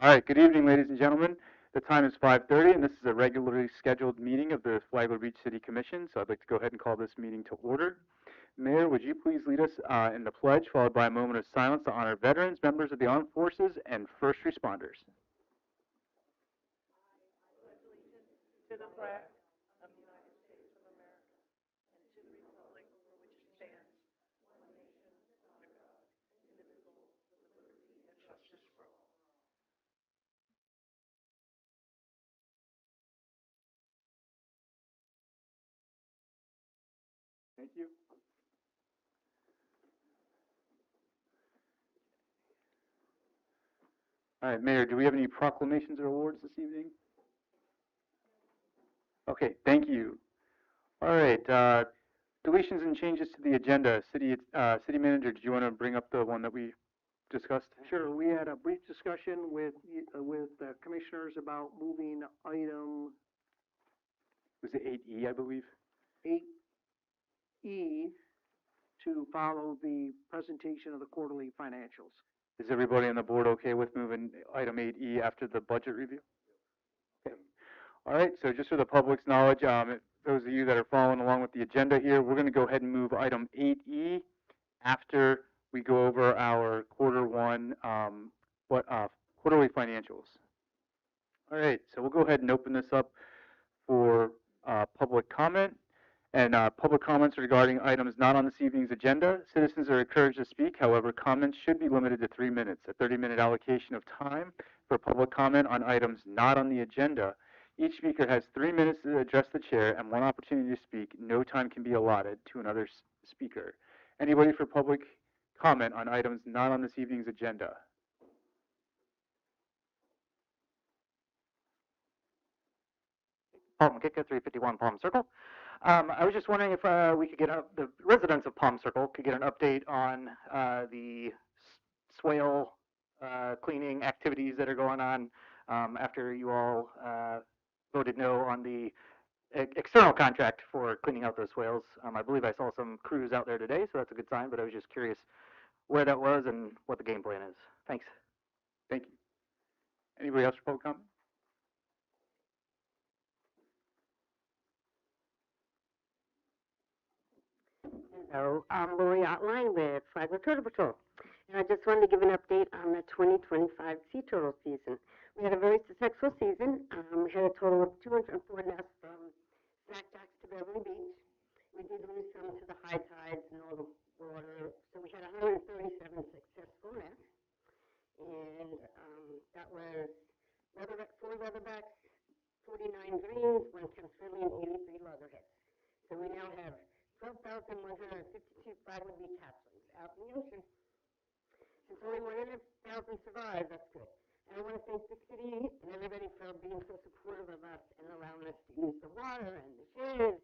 All right, good evening, ladies and gentlemen. The time is 5:30, and this is a regularly scheduled meeting of the Flagler Beach City Commission, so I'd like to go ahead and call this meeting to order. Mayor, would you please lead us in the pledge, followed by a moment of silence to honor veterans, members of the armed forces, and first responders? Thank you. All right, Mayor, do we have any proclamations or awards this evening? Okay, thank you. All right, deletions and changes to the agenda. City Manager, did you want to bring up the one that we discussed? Sure, we had a brief discussion with commissioners about moving item Was it 8E, I believe? 8E to follow the presentation of the quarterly financials. Is everybody on the board okay with moving item 8E after the budget review? Okay. All right, so just for the public's knowledge, those of you that are following along with the agenda here, we're going to go ahead and move item 8E after we go over our quarterly financials. All right, so we'll go ahead and open this up for public comment. And public comments regarding items not on this evening's agenda. Citizens are encouraged to speak. However, comments should be limited to 3 minutes. A 30-minute allocation of time for public comment on items not on the agenda. Each speaker has 3 minutes to address the chair and 1 opportunity to speak. No time can be allotted to another speaker. Anybody for public comment on items not on this evening's agenda? Paul McKitka, 351 Palm Circle. I was just wondering if we could get the residents of Palm Circle could get an update on the swale cleaning activities that are going on after you all voted no on the external contract for cleaning out those swales. I believe I saw some crews out there today, so that's a good sign, but I was just curious where that was and what the game plan is. Thanks. Thank you. Anybody else for public comment? Hello, I'm Lori Outline with Flagler Turtle Patrol. And I just wanted to give an update on the 2025 sea turtle season. We had a very successful season. We had a total of 204 nests from Sac Jacks to Beverly Beach. We did lose some to the high tides and all the water. So we had 137 successful nests. And that was 4 leatherbacks, 49 greens, 1 Kempsville, and 83 leatherheads. So we now have 12,152 Flagler Beach hatchlings out in the ocean. Since only 1,000 survived, that's good. And I want to thank the city and everybody for being so supportive of us and allowing us to use the water and the shed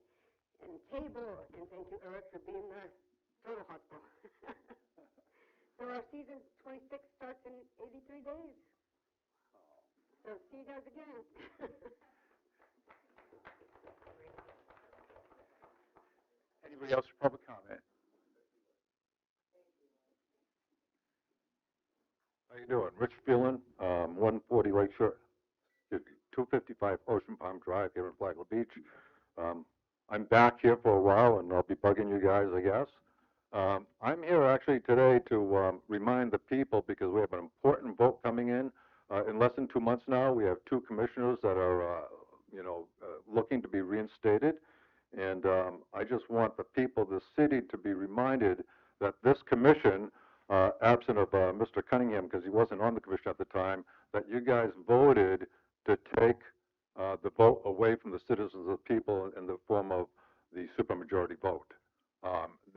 and the table. And thank you, Eric, for being the turtle hospital. So our season 26 starts in 83 days. So see you guys again. Anybody else for public comment? How you doing? Rich Phelan, 140 Lakeshore, 255 Ocean Palm Drive here in Flagler Beach. I'm back here for a while, and I'll be bugging you guys, I guess. I'm here actually today to remind the people, because we have an important vote coming in. In less than 2 months now, we have 2 commissioners that are, looking to be reinstated. And I just want the people of the city to be reminded that this commission, absent of Mr. Cunningham, because he wasn't on the commission at the time, that you guys voted to take the vote away from the citizens of the people in the form of the supermajority vote.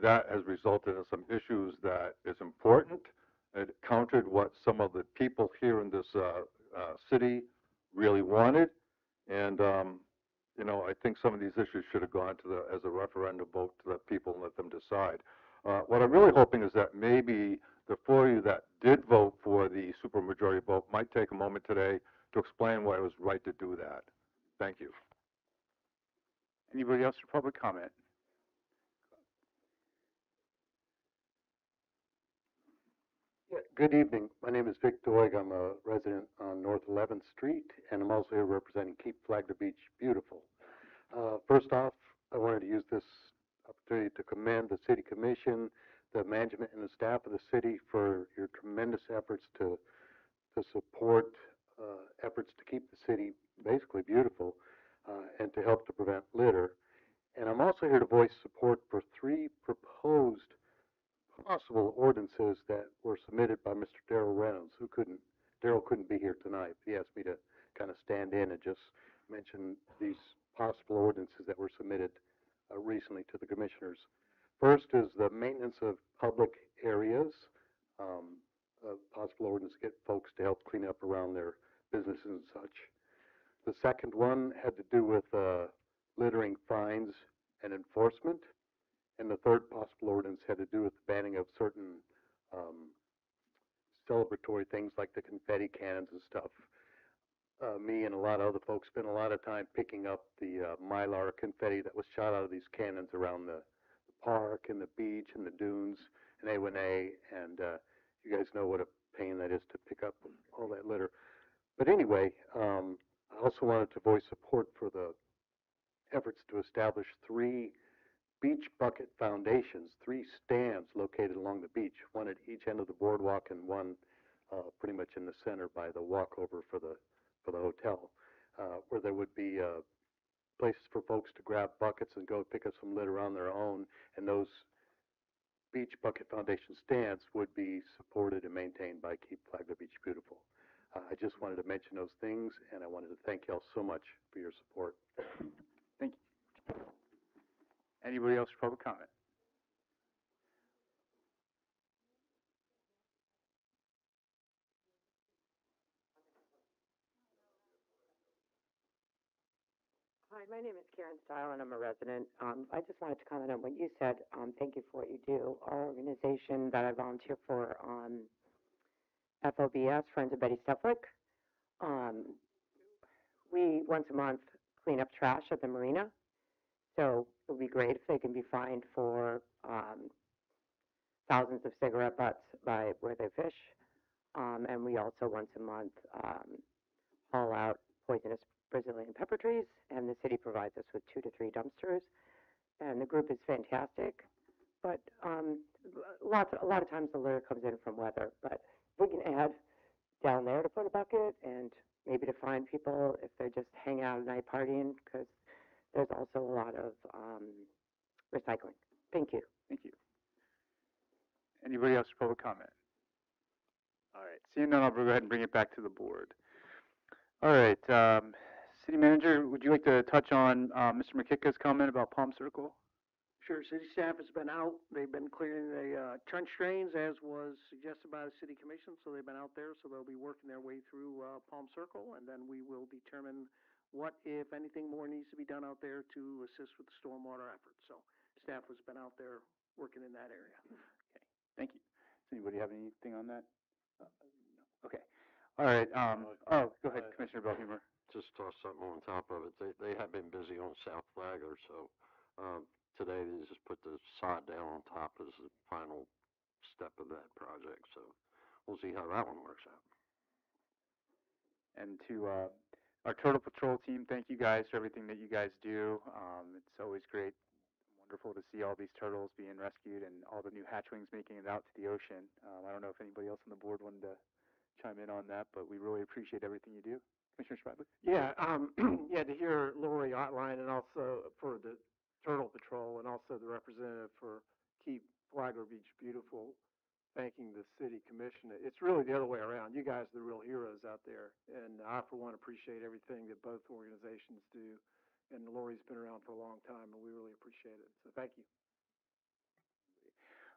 That has resulted in some issues that is important. It countered what some of the people here in this city really wanted. And I think some of these issues should have gone to as a referendum vote to the people and let them decide. What I'm really hoping is that maybe the 4 of you that did vote for the supermajority vote might take a moment today to explain why it was right to do that. Thank you. Anybody else for public comment? Good evening. My name is Vic Doig. I'm a resident on North 11th Street, and I'm also here representing Keep Flagler Beach Beautiful. First off, I wanted to use this opportunity to commend the City Commission, the management and the staff of the city for your tremendous efforts to support efforts to keep the city basically beautiful and to help to prevent litter. And I'm also here to voice support for 3 proposed possible ordinances that were submitted by Mr. Darrell Reynolds, Darrell couldn't be here tonight. He asked me to kind of stand in and just mention these possible ordinances that were submitted recently to the commissioners. First is the maintenance of public areas, a possible ordinance to get folks to help clean up around their businesses and such. The second one had to do with littering fines and enforcement. And the third possible ordinance had to do with the banning of certain celebratory things like the confetti cannons and stuff. Me and a lot of other folks spent a lot of time picking up the Mylar confetti that was shot out of these cannons around the park and the beach and the dunes and A1A, and you guys know what a pain that is to pick up all that litter. But anyway, I also wanted to voice support for the efforts to establish 3 beach bucket foundations, 3 stands located along the beach, one at each end of the boardwalk and one pretty much in the center by the walkover for the hotel, where there would be places for folks to grab buckets and go pick up some litter on their own, and those beach bucket foundation stands would be supported and maintained by Keep Flagler Beach Beautiful. I just wanted to mention those things, and I wanted to thank y'all so much for your support. Thank you. Anybody else for public comment? Hi, my name is Karen Stile, and I'm a resident. I just wanted to comment on what you said. Thank you for what you do. Our organization that I volunteer for, FOBS, Friends of Betty Steflik, we once a month clean up trash at the marina. So it would be great if they can be fined for thousands of cigarette butts by where they fish. And we also once a month haul out poisonous Brazilian pepper trees, and the city provides us with 2 to 3 dumpsters, and the group is fantastic. But a lot of times the litter comes in from weather, but we can add down there to put a bucket and maybe to find people if they're just hanging out at night partying, because there's also a lot of recycling. Thank you. Thank you. Anybody else for public comment? All right, seeing none, I'll go ahead and bring it back to the board. All right, City Manager, would you like to touch on Mr. McKicka's comment about Palm Circle? Sure, city staff has been out, they've been clearing the trench drains as was suggested by the city commission, so they've been out there, so they'll be working their way through Palm Circle, and then we will determine what, if anything more needs to be done out there to assist with the stormwater efforts. So staff has been out there working in that area. Okay, thank you. Does anybody have anything on that? No. Okay. All right, go ahead, Commissioner Belhumeur. Just toss something on top of it. They have been busy on South Flagler, so today they just put the sod down on top as the final step of that project. So we'll see how that one works out. And to our Turtle Patrol team, thank you guys for everything that you guys do. It's always great, wonderful to see all these turtles being rescued and all the new hatchlings making it out to the ocean. I don't know if anybody else on the board wanted to chime in on that, but we really appreciate everything you do. Commissioner Schreiber? Yeah, yeah, to hear Lori outline, and also for the Turtle Patrol, and also the representative for Keep Flagler Beach Beautiful, thanking the city commission. It's really the other way around. You guys are the real heroes out there, and I, for one, appreciate everything that both organizations do. And Lori's been around for a long time, and we really appreciate it. So thank you.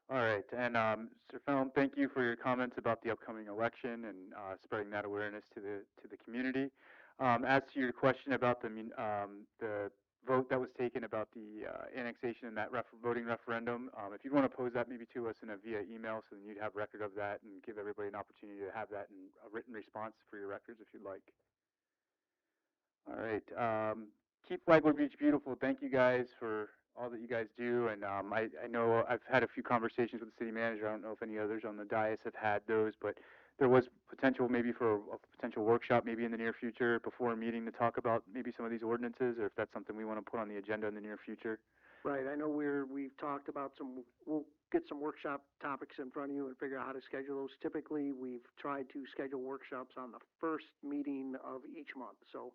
All right, and Mr. Fennell, thank you for your comments about the upcoming election and spreading that awareness to the community. As to your question about the vote that was taken about the annexation and that voting referendum, if you want to pose that maybe to us via email, so then you'd have record of that and give everybody an opportunity to have that in a written response for your records if you'd like. All right, Keep Flagler Beach Beautiful. Thank you guys for all that you guys do, and I know I've had a few conversations with the city manager. I don't know if any others on the dais have had those, but there was potential maybe for a potential workshop maybe in the near future before a meeting to talk about maybe some of these ordinances, or if that's something we want to put on the agenda in the near future. Right, I know we've talked about we'll get some workshop topics in front of you and figure out how to schedule those. Typically, we've tried to schedule workshops on the first meeting of each month, so,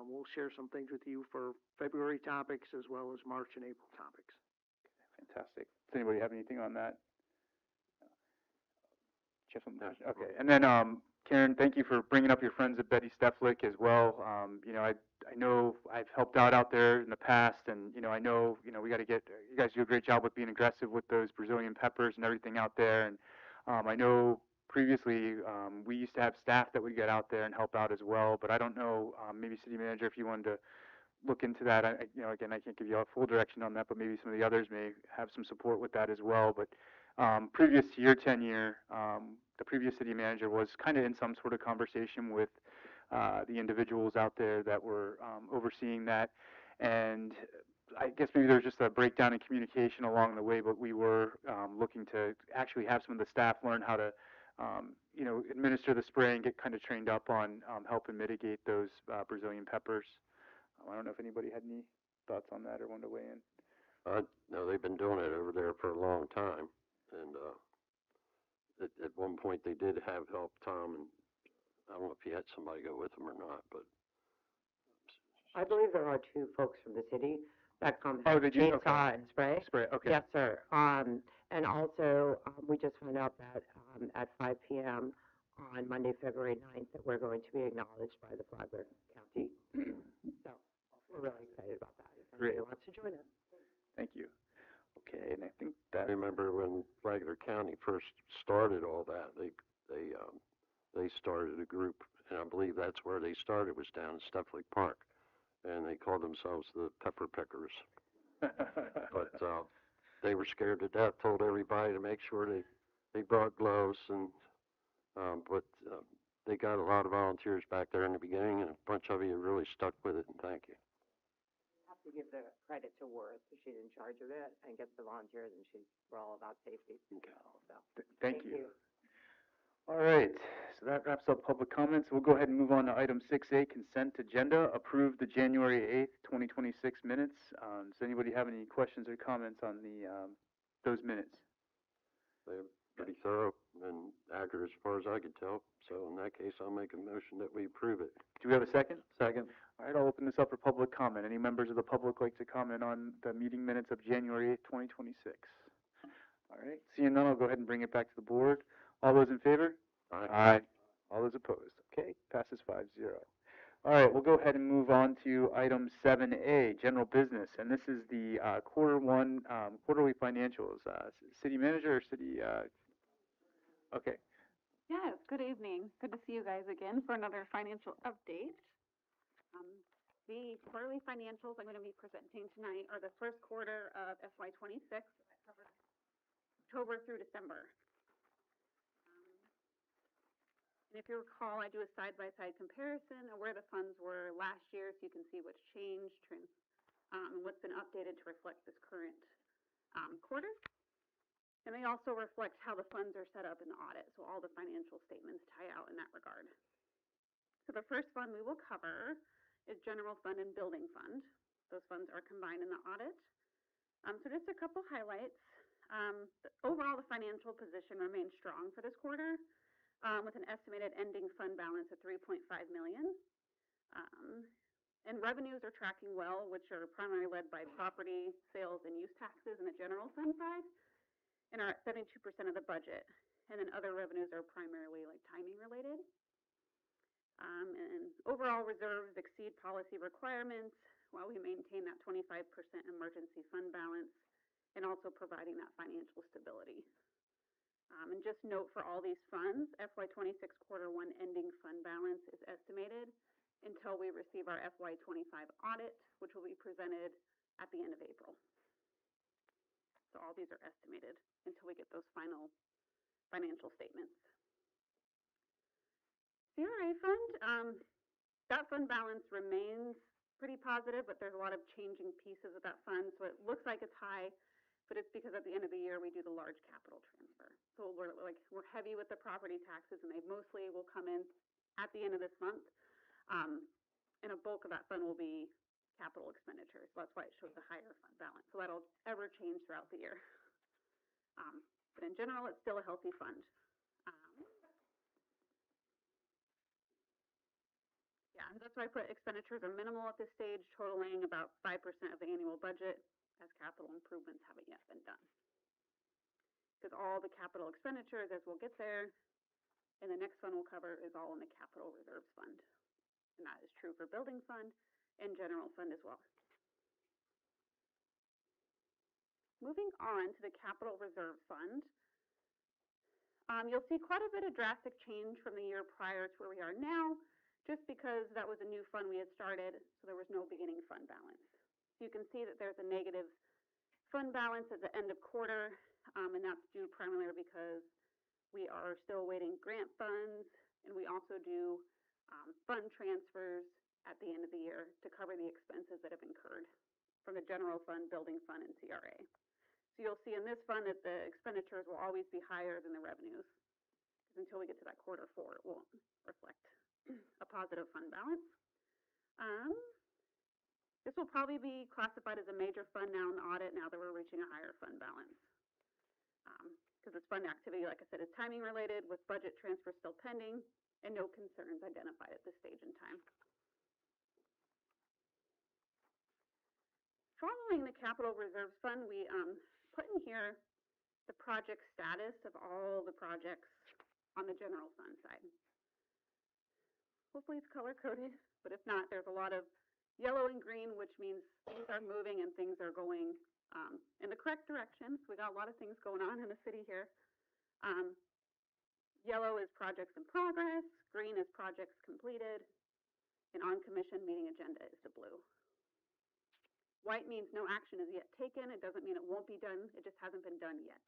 we'll share some things with you for February topics as well as March and April topics. Fantastic. Does anybody have anything on that? Jeff, okay. And then, Karen, thank you for bringing up your friends at Betty Steflik as well. I know I've helped out there in the past, and, I know, we got to get, you guys do a great job with being aggressive with those Brazilian peppers and everything out there. And, I know previously, we used to have staff that would get out there and help out as well, but I don't know, maybe city manager, if you wanted to look into that. Again, I can't give you a full direction on that, but maybe some of the others may have some support with that as well. But previous to your tenure, the previous city manager was kind of in some sort of conversation with the individuals out there that were overseeing that. And I guess maybe there was just a breakdown in communication along the way, but we were looking to actually have some of the staff learn how to administer the spray and get kind of trained up on helping mitigate those Brazilian peppers. I don't know if anybody had any thoughts on that or wanted to weigh in. No, they've been doing it over there for a long time, and, at one point they did have help, Tom, and I don't know if you had somebody go with them or not, but I believe there are two folks from the city that come Oh, have they do? chainsaw Okay. and spray. Spray, okay. Yes, sir. And also, we just found out that, at 5 p.m. on Monday, February 9th, that we're going to be acknowledged by the Flagler County. So, we're really excited about that, if Great. anybody wants to join us. Thank you. Okay, and I think I that, remember when Flagler County first started all that, they started a group, and I believe that's where they started, was down in Steflik Park, and they called themselves the Pepper Pickers. But they were scared to death, told everybody to make sure they brought gloves, and but they got a lot of volunteers back there in the beginning, and a bunch of you really stuck with it, and thank you. Have to give the credit to Worth, she's in charge of it, and gets the volunteers, and we're all about safety. Okay. So, thank you. All right, so that wraps up public comments. We'll go ahead and move on to item 6A, consent agenda. Approve the January 8th, 2026 minutes. Does anybody have any questions or comments on those minutes? They're pretty thorough and accurate as far as I could tell, so in that case, I'll make a motion that we approve it. Do we have a second? Second. All right, I'll open this up for public comment. Any members of the public like to comment on the meeting minutes of January 8th, 2026? All right, seeing none, I'll go ahead and bring it back to the board. All those in favor? Aye. All those opposed? Okay, passes 5-0. All right, we'll go ahead and move on to item 7A, general business, and this is the quarterly financials. City manager or city? Okay. Yes, good evening. Good to see you guys again for another financial update. The quarterly financials I'm going to be presenting tonight are the first quarter of FY26, that covers October through December. And if you recall, I do a side-by-side comparison of where the funds were last year, so you can see what's changed and what's been updated to reflect this current quarter. And they also reflect how the funds are set up in the audit, so all the financial statements tie out in that regard. So the first fund we will cover is general fund and building fund. Those funds are combined in the audit. So just a couple highlights. Overall, the financial position remains strong for this quarter, with an estimated ending fund balance of $3.5 million. And revenues are tracking well, which are primarily led by property sales and use taxes in the general fund side, and are at 72% of the budget. And then other revenues are primarily like timing related. And overall reserves exceed policy requirements while we maintain that 25% emergency fund balance and also providing that financial stability. And just note for all these funds, FY26 Q1 ending fund balance is estimated until we receive our FY25 audit, which will be presented at the end of April. So all these are estimated until we get those final financial statements. CRA fund, that fund balance remains pretty positive, but there's a lot of changing pieces of that fund, so it looks like it's high, but it's because at the end of the year, we do the large capital transfer. So we're heavy with the property taxes, and they mostly will come in at the end of this month. And a bulk of that fund will be capital expenditures, so that's why it shows a higher fund balance. So that'll ever change throughout the year. But in general, it's still a healthy fund. Yeah, and that's why I put expenditures are minimal at this stage, totaling about 5% of the annual budget, as capital improvements haven't yet been done. Because all the capital expenditures, as we'll get there, and the next fund we'll cover, is all in the capital reserves fund. And that is true for building fund and general fund as well. Moving on to the capital reserve fund, you'll see quite a bit of drastic change from the year prior to where we are now, just because that was a new fund we had started, so there was no beginning fund balance. So you can see that there's a negative fund balance at the end of quarter, and that's due primarily because we are still awaiting grant funds, and we also do fund transfers at the end of the year to cover the expenses that have incurred from the general fund, building fund, and CRA. So you'll see in this fund that the expenditures will always be higher than the revenues, because until we get to that quarter four, it won't reflect a positive fund balance. This will probably be classified as a major fund now in the audit, now that we're reaching a higher fund balance. Because this fund activity, like I said, is timing related, with budget transfer still pending, and no concerns identified at this stage in time. Following the capital reserves fund, we put in here the project status of all the projects on the general fund side. Hopefully it's color-coded, but if not, there's a lot of yellow and green, which means things are moving and things are going in the correct direction. So we got a lot of things going on in the city here. Yellow is projects in progress, green is projects completed, and on commission meeting agenda is the blue. White means no action is yet taken. It doesn't mean it won't be done. It just hasn't been done yet.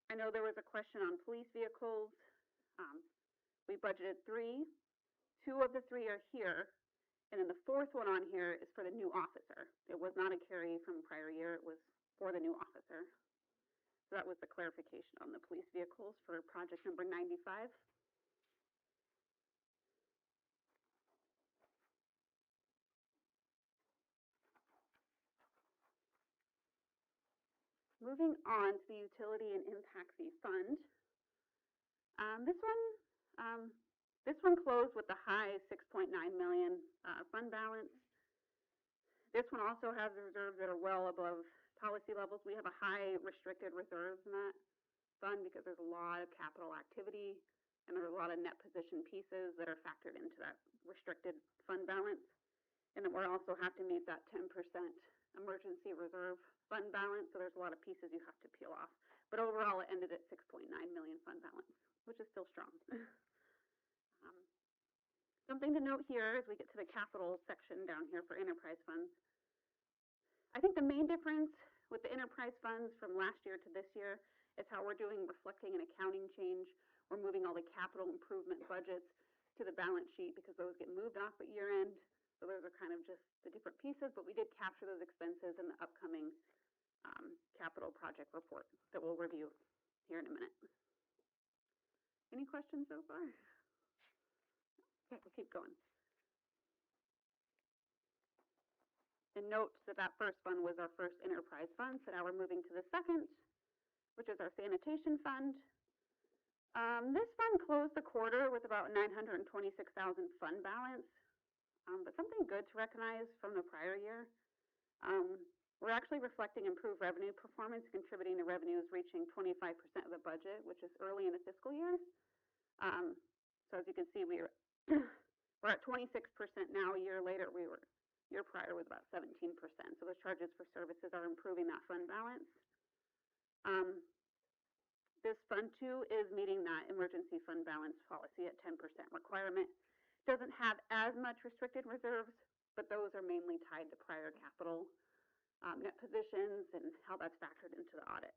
I know there was a question on police vehicles. We budgeted 3. 2 of the 3 are here, and then the 4th one on here is for the new officer. It was not a carry from prior year. It was for the new officer. So that was the clarification on the police vehicles for project number 95. Moving on to the utility and impact fee fund. This one closed with a high $6.9 million fund balance. This one also has reserves that are well above policy levels. We have a high restricted reserves in that fund because there's a lot of capital activity and there's a lot of net position pieces that are factored into that restricted fund balance. And then we also have to meet that 10% emergency reserve fund balance, so there's a lot of pieces you have to peel off. But overall, it ended at $6.9 million fund balance, which is still strong. Something to note here as we get to the capital section down here for enterprise funds. I think the main difference with the enterprise funds from last year to this year is how we're reflecting an accounting change. We're moving all the capital improvement budgets to the balance sheet because those get moved off at year end. So those are kind of just the different pieces, but we did capture those expenses in the upcoming capital project report that we'll review here in a minute. Any questions so far? Okay, we'll keep going. And note that that first fund was our first enterprise fund, so now we're moving to the second, which is our sanitation fund. This fund closed the quarter with about $926,000 fund balance, but something good to recognize from the prior year. We're actually reflecting improved revenue performance, contributing to revenues reaching 25% of the budget, which is early in the fiscal year. So as you can see, we're at 26% now. A year later, year prior was about 17%. So those charges for services are improving that fund balance. This fund too is meeting that emergency fund balance policy at 10% requirement. Doesn't have as much restricted reserves, but those are mainly tied to prior capital net positions and how that's factored into the audit.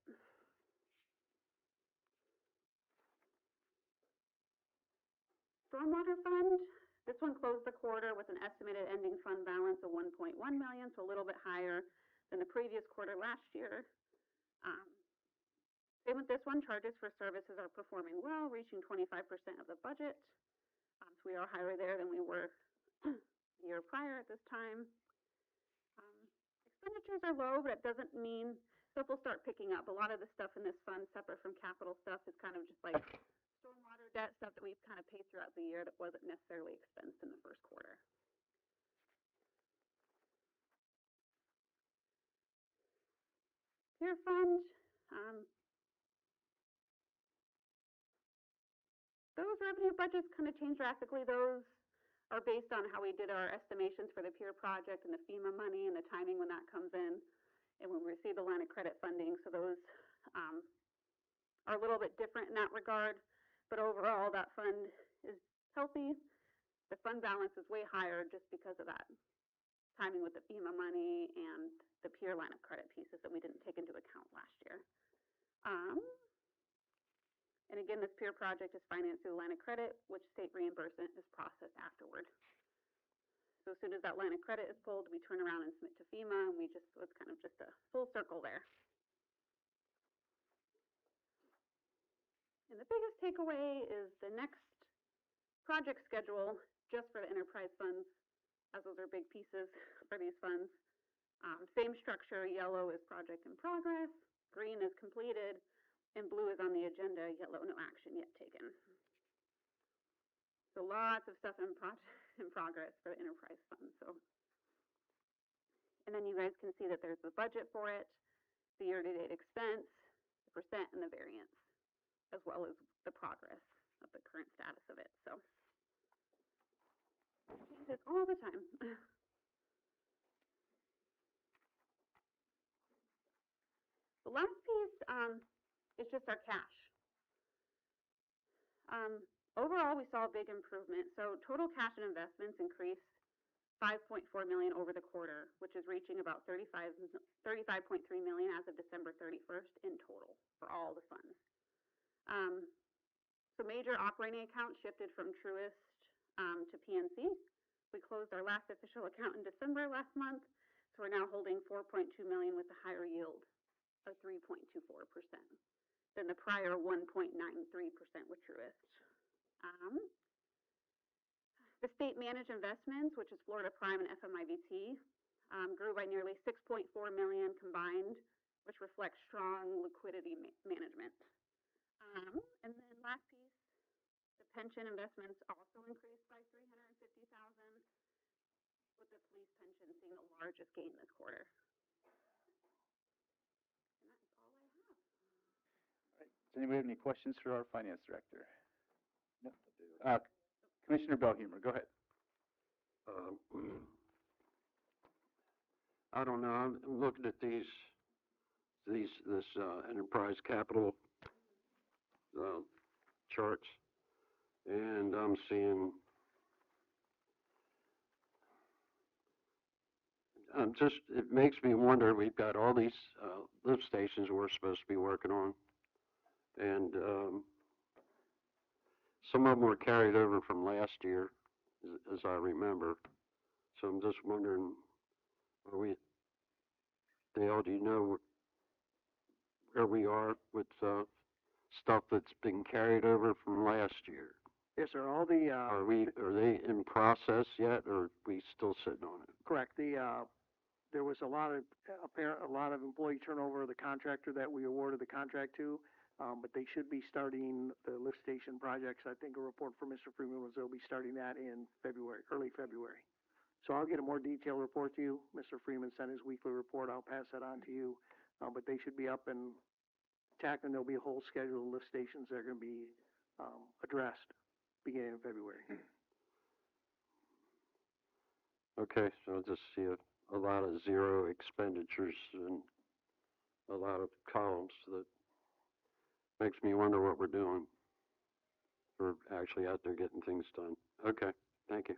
Stormwater fund, This one closed the quarter with an estimated ending fund balance of 1.1 million, so a little bit higher than the previous quarter last year. Same with this one, charges for services are performing well, reaching 25% of the budget. So we are higher there than we were the year prior at this time. Expenditures are low, but it doesn't mean stuff will start picking up. A lot of the stuff in this fund, separate from capital stuff, is kind of just like stormwater debt stuff that we've kind of paid throughout the year that wasn't necessarily expensed in the first quarter. Pier fund, those revenue budgets kind of change drastically. Those are based on how we did our estimations for the pier project and the FEMA money and the timing when that comes in and when we receive the line of credit funding. So those are a little bit different in that regard. But overall, that fund is healthy. The fund balance is way higher just because of that timing with the FEMA money and the pier line of credit pieces that we didn't take into account last year. And again, this pier project is financed through the line of credit, which state reimbursement is processed afterward. So as soon as that line of credit is pulled, we turn around and submit to FEMA, and so it's kind of just a full circle there. And the biggest takeaway is the next project schedule just for the enterprise funds, as those are big pieces for these funds. Same structure, yellow is project in progress, green is completed, and blue is on the agenda, yellow, no action yet taken. So lots of stuff in progress for the enterprise fund. And then you guys can see that there's the budget for it, the year-to-date expense, the percent, and the variance, as well as the progress of the current status of it. So it changes all the time. The last piece is just our cash. Overall, we saw a big improvement. So total cash and investments increased 5.4 million over the quarter, which is reaching about 35.3 million as of December 31st in total for all the funds. So major operating accounts shifted from Truist to PNC. We closed our last official account in December last month, so we're now holding 4.2 million with a higher yield of 3.24% than the prior 1.93% with Truist. The state managed investments, which is Florida Prime and FMIVT, grew by nearly 6.4 million combined, which reflects strong liquidity management. And then last piece, the pension investments also increased by 350,000, with the police pension seeing the largest gain this quarter. And that is all I have. All right. Does anybody have any questions for our finance director? No. Commissioner Belhumeur, go ahead. I don't know, I'm looking at this enterprise capital charts, and I'm seeing it makes me wonder, we've got all these lift stations we're supposed to be working on, and some of them were carried over from last year, as I remember. So I'm just wondering, Dale, do you know where we are with stuff that's been carried over from last year? Yes, sir, all the, Are they in process yet, or are we still sitting on it? correct, there was a lot of employee turnover of the contractor that we awarded the contract to, but they should be starting the lift station projects. I think a report from Mr. Freeman was they'll be starting that in February, early February. So I'll get a more detailed report to you. Mr. Freeman sent his weekly report. I'll pass that on to you. But they should be up and tackling. There'll be a whole schedule of lift stations that are going to be addressed beginning in February. Okay, so I'll just see a lot of zero expenditures and a lot of columns that makes me wonder what we're doing. We're actually out there getting things done. Okay, thank you.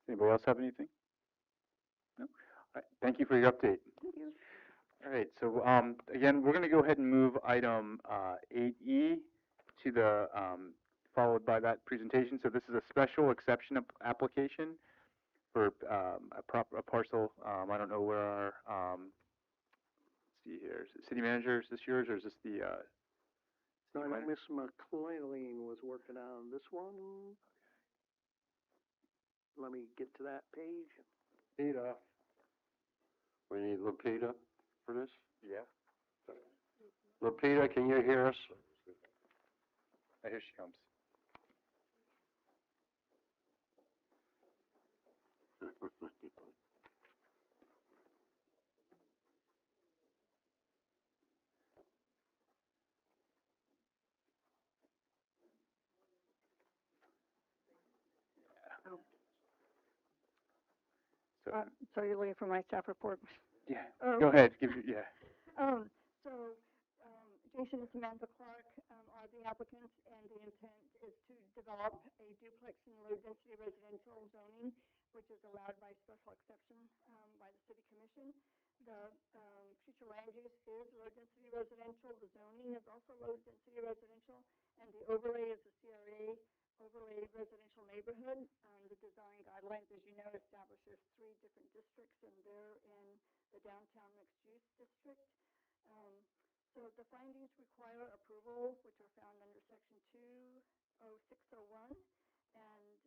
Anybody else have anything? No? All right. Thank you for your update. Thank you. All right. So again, we're going to go ahead and move item 8E to the followed by that presentation. So this is a special exception application for a parcel. I don't know where our, let's see here, is it city manager, is this yours, or is this the, No, I know planner? Miss McClain was working on this one. Let me get to that page. Peter. We need Lapita for this? Yeah. Lapita, can you hear us? Here she comes. So, So you're looking for my staff report? yeah, Oh, go ahead, give your, yeah. Jason and Samantha Clark, are the applicants, and the intent is to develop a duplex in low-density residential zoning, which is allowed by special exception, by the city commission. The, future land use is low-density residential, the zoning is also low-density residential, and the overlay is the CRA overlay residential neighborhood. The design guidelines, as you know, establishes 3 different districts, and they're in the downtown mixed-use district. So the findings require approval, which are found under section 20601, and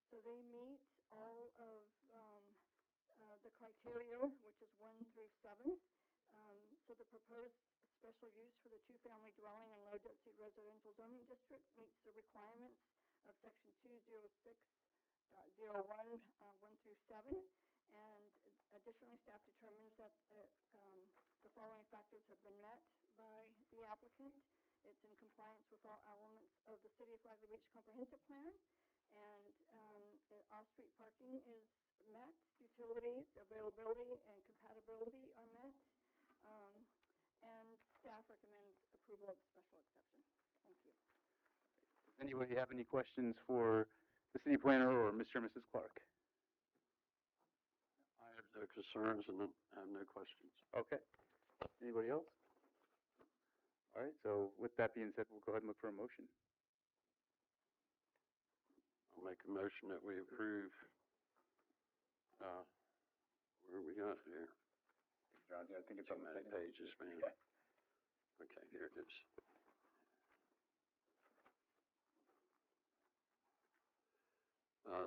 so they meet all of the criteria, which is 1 through 7. So the proposed special use for the 2-family dwelling in low-density residential zoning district meets the requirements of section 206.01, 1 through 7, and additionally, staff determines that the following factors have been met by the applicant. It's in compliance with all elements of the City of Flagler Beach Comprehensive Plan, and off-street parking is met, utilities, availability, and compatibility are met, and staff recommends approval of the special exception. Thank you. Does anybody have any questions for the city planner or Mr. and Mrs. Clark? I have no concerns and I have no questions. Okay. Anybody else? All right, so with that being said, we'll go ahead and look for a motion. I'll make a motion that we approve, where we got here? John, I think it's Too on the many second. pages, man. Yeah. Okay, here it is.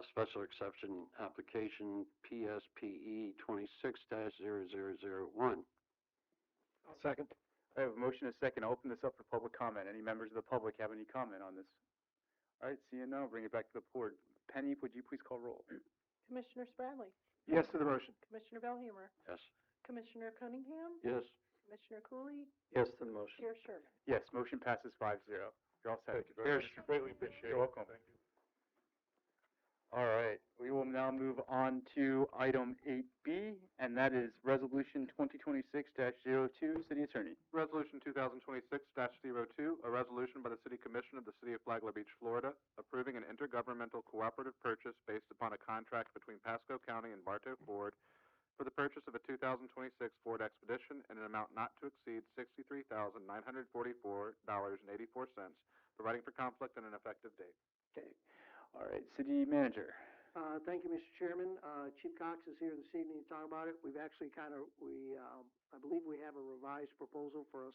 Special exception application PSPE 26-0001. I'll second. I have a motion and a second. I'll open this up for public comment. Any members of the public have any comment on this? All right, seeing none, I'll bring it back to the board. Penny, would you please call roll? Commissioner Spradley, Yes to the motion. Commissioner Belhammer, Yes. Commissioner Cunningham, Yes. Commissioner Cooley, Yes to the motion. Chair Sherman. Yes, motion passes 5-0. You're all set. Thank you very much. Greatly appreciate it. You're welcome. Thank you. All right, we will now move on to item 8B, and that is Resolution 2026-02, City Attorney. Resolution 2026-02, a resolution by the City Commission of the City of Flagler Beach, Florida, approving an intergovernmental cooperative purchase based upon a contract between Pasco County and Bartow Ford for the purchase of a 2026 Ford Expedition in an amount not to exceed $63,944.84, providing for conflict and an effective date. Okay. All right, City Manager. Thank you, Mr. Chairman. Chief Cox is here this evening to talk about it. We've actually I believe we have a revised proposal for a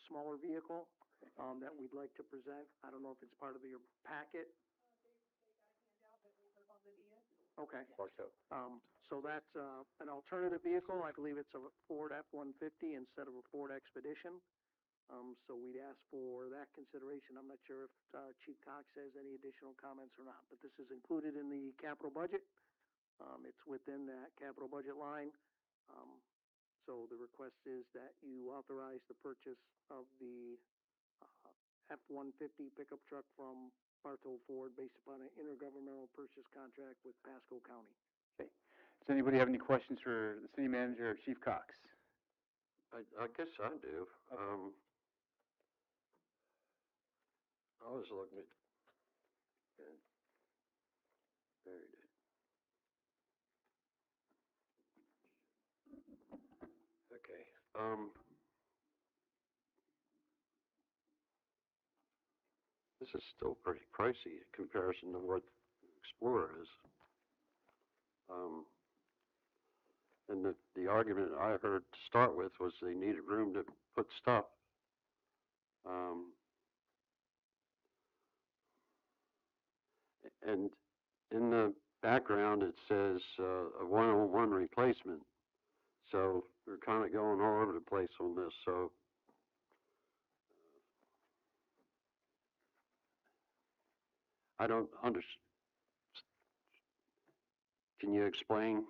smaller vehicle, that we'd like to present. I don't know if it's part of your packet. Okay. Bartow. So that's, an alternative vehicle. I believe it's a Ford F-150 instead of a Ford Expedition. So we'd ask for that consideration. I'm not sure if, Chief Cox has any additional comments or not, but this is included in the capital budget. It's within that capital budget line. So the request is that you authorize the purchase of the, F-150 pickup truck from Bartow Ford based upon an intergovernmental purchase contract with Pasco County. Okay. Does anybody have any questions for the City Manager or Chief Cox? I guess I do. Okay. I was looking at, buried it. Okay, this is still pretty pricey in comparison to what Explorer is. And the argument I heard to start with was they needed room to put stuff. And in the background, it says, a one-on-one replacement. So we're kind of going all over the place on this, so. I don't can you explain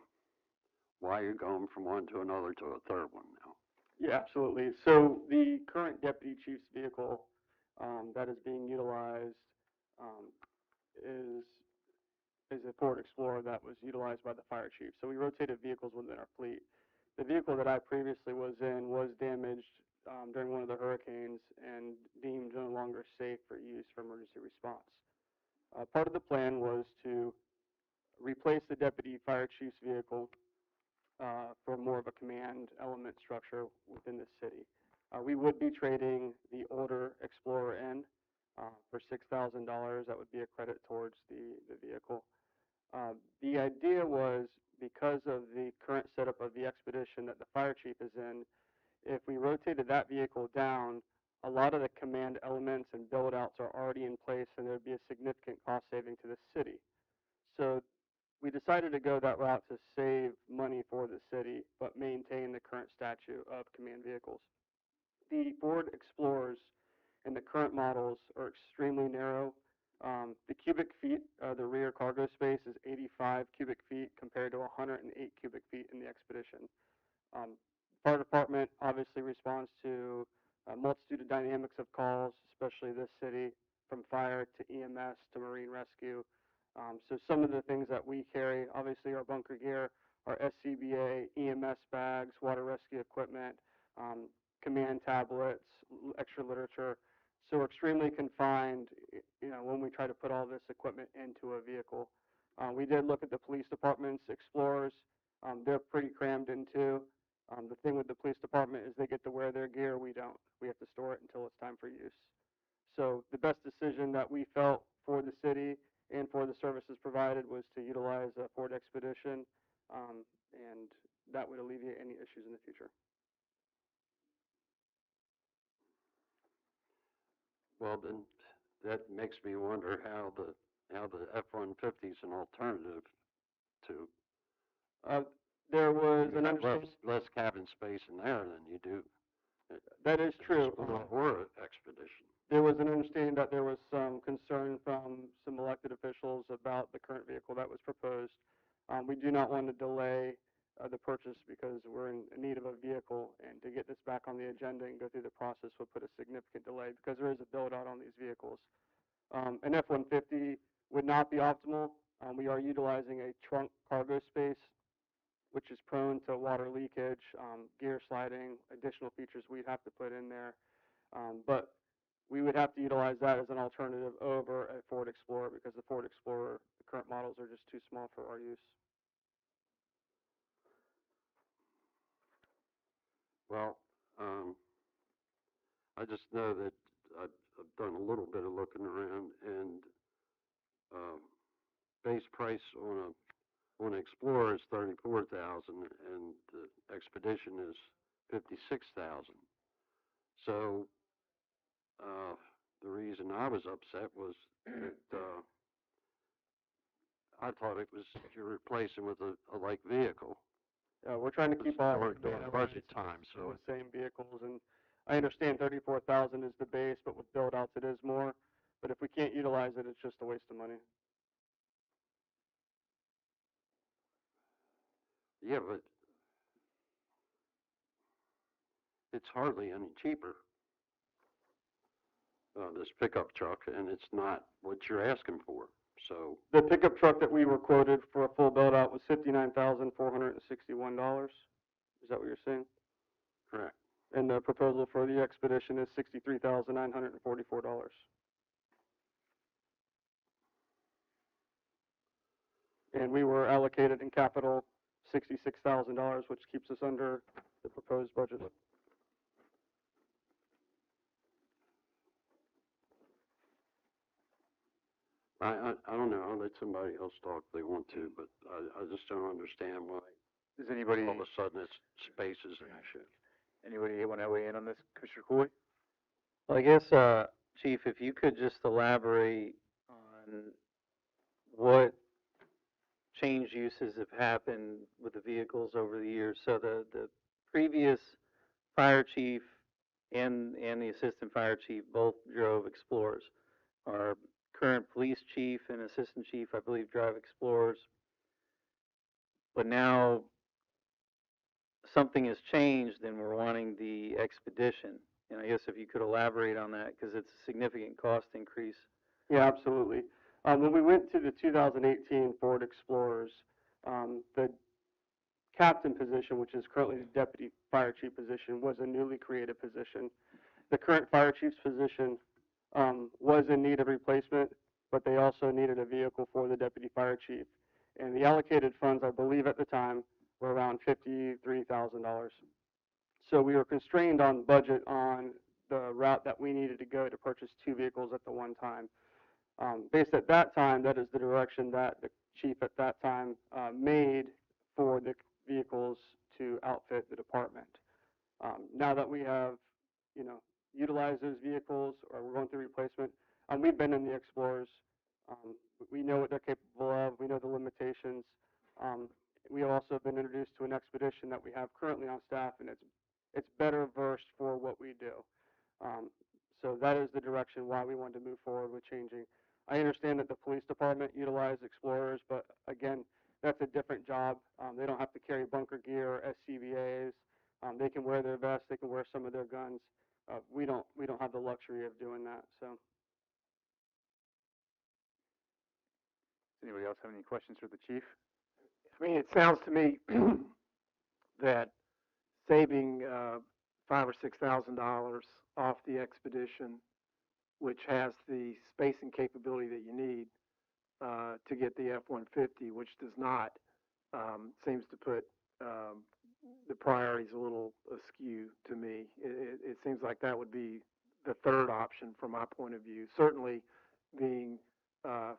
why you're going from one to another to a third one now? Yeah, absolutely. So the current deputy chief's vehicle that is being utilized is a Ford Explorer that was utilized by the fire chief. So we rotated vehicles within our fleet. The vehicle that I previously was in was damaged during one of the hurricanes and deemed no longer safe for use for emergency response. Part of the plan was to replace the deputy fire chief's vehicle for more of a command element structure within the city. We would be trading the older Explorer in for $6,000. That would be a credit towards the vehicle. The idea was, because of the current setup of the Expedition that the fire chief is in, if we rotated that vehicle down, a lot of the command elements and build outs are already in place, and there would be a significant cost saving to the city. So we decided to go that route to save money for the city, but maintain the current statute of command vehicles. The Ford Explorers and the current models are extremely narrow. The cubic feet, the rear cargo space is 85 cubic feet compared to 108 cubic feet in the Expedition. Fire department obviously responds to a multitude of dynamics of calls, especially this city, from fire to EMS to marine rescue. So some of the things that we carry, obviously our bunker gear, our SCBA, EMS bags, water rescue equipment, command tablets, extra literature. So we're extremely confined, when we try to put all this equipment into a vehicle. We did look at the police department's Explorers. They're pretty crammed in too. The thing with the police department is they get to wear their gear, we don't. We have to store it until it's time for use. So the best decision that we felt for the city and for the services provided was to utilize a Ford Expedition, and that would alleviate any issues in the future. Well, then that makes me wonder how the F-150 is an alternative to. There was You an have understanding. less cabin space in there than you do. That is true. Or Expedition. There was an understanding that there was some concern from some elected officials about the current vehicle that was proposed. We do not want to delay the purchase because we're in need of a vehicle, and to get this back on the agenda and go through the process would put a significant delay because there is a build out on these vehicles. An F-150 would not be optimal. We are utilizing a trunk cargo space, which is prone to water leakage, gear sliding, additional features we'd have to put in there. But we would have to utilize that as an alternative over a Ford Explorer because the Ford Explorer, the current models are just too small for our use. Well, I just know that I've done a little bit of looking around, and base price on an Explorer is $34,000, and the Expedition is $56,000. So the reason I was upset was that I thought it was you're replacing with a like vehicle. We're trying to keep all during budget time, so the same vehicles, and I understand 34,000 is the base, but with build outs it is more. But if we can't utilize it, it's just a waste of money. yeah, but it's hardly any cheaper. This pickup truck, and it's not what you're asking for. So The pickup truck that we were quoted for a full build out was $59,461. Is that what you're saying? correct. And the proposal for the Expedition is $63,944. And we were allocated in capital $66,000, which keeps us under the proposed budget. I don't know, I'll let somebody else talk if they want to, but I just don't understand why Does anybody, all of a sudden it's spaces and shit. anybody want to weigh in on this? Commissioner Cooley? Well, I guess, Chief, if you could just elaborate on what change uses have happened with the vehicles over the years. So the previous fire chief and the assistant fire chief both drove Explorers. Our current police chief and assistant chief, I believe, drive Explorers. But now something has changed and we're wanting the Expedition. And I guess if you could elaborate on that, because it's a significant cost increase. Yeah, absolutely. When we went to the 2018 Ford Explorers, the captain position, which is currently the deputy fire chief position, was a newly created position. The current fire chief's position was in need of replacement, but they also needed a vehicle for the deputy fire chief. And the allocated funds, I believe at the time, were around $53,000. So we were constrained on budget on the route that we needed to go to purchase two vehicles at the one time. Based at that time, that is the direction that the chief at that time made for the vehicles to outfit the department. Now that we have, utilized those vehicles or we're going through replacement, we've been in the Explorers. We know what they're capable of. We know the limitations. We have also been introduced to an Expedition that we have currently on staff, and it's better versed for what we do. So that is the direction why we wanted to move forward with changing. I understand that the police department utilizes Explorers, but again, that's a different job. They don't have to carry bunker gear or SCBAs. They can wear their vests. They can wear some of their guns. We don't have the luxury of doing that. So. Does anybody else have any questions for the chief? I mean, it sounds to me that saving $5,000 or $6,000 off the Expedition, which has the spacing capability that you need to get the F-150, which does not, seems to put the priorities a little askew to me. It seems like that would be the third option from my point of view. Certainly being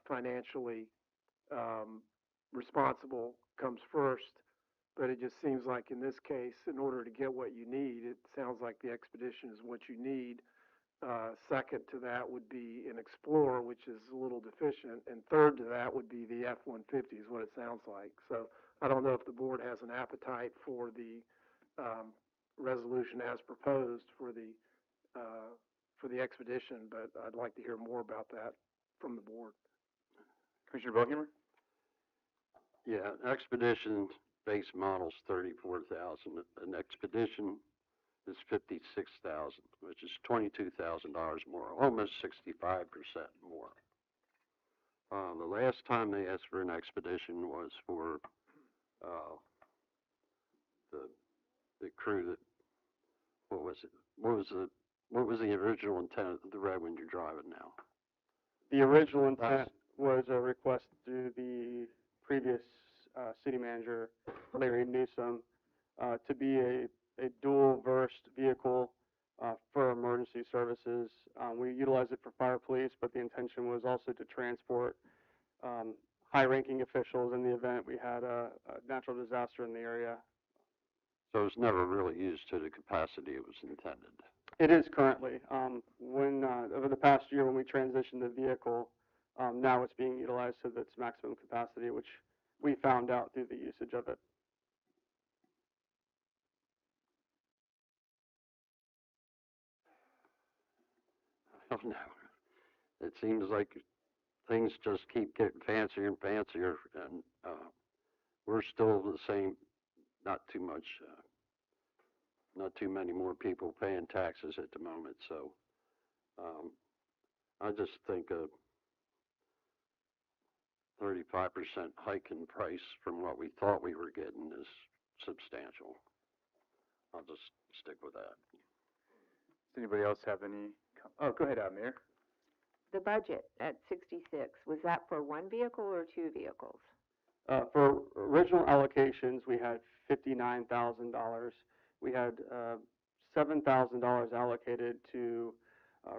financially responsible comes first, but it just seems like in this case, in order to get what you need, it sounds like the Expedition is what you need. Second to that would be an Explorer, which is a little deficient, and third to that would be the F-150 is what it sounds like. So I don't know if the board has an appetite for the resolution as proposed for the Expedition, but I'd like to hear more about that from the board. Commissioner Bohemer? Yeah, Expedition base model's 34,000. An Expedition is 56,000, which is $22,000 more, almost 65% more. The last time they asked for an Expedition was for the crew that, what was the original intent of the road when you're driving now? The original intent was a request to the previous city manager, Larry Newsom, to be a dual-versed vehicle for emergency services. We utilize it for fire police, but the intention was also to transport high-ranking officials in the event we had a natural disaster in the area. So it's never really used to the capacity it was intended. It is currently. Over the past year, when we transitioned the vehicle, now it's being utilized to its maximum capacity, which we found out through the usage of it. I don't know. It seems like things just keep getting fancier and fancier, and we're still the same. Not too much. Not too many more people paying taxes at the moment. So I just think a 35% hike in price from what we thought we were getting is substantial. I'll just stick with that. Does anybody else have any? Oh, go ahead, Mayor. The budget at 66, was that for one vehicle or two vehicles? For original allocations, we had $59,000. We had $7,000 allocated to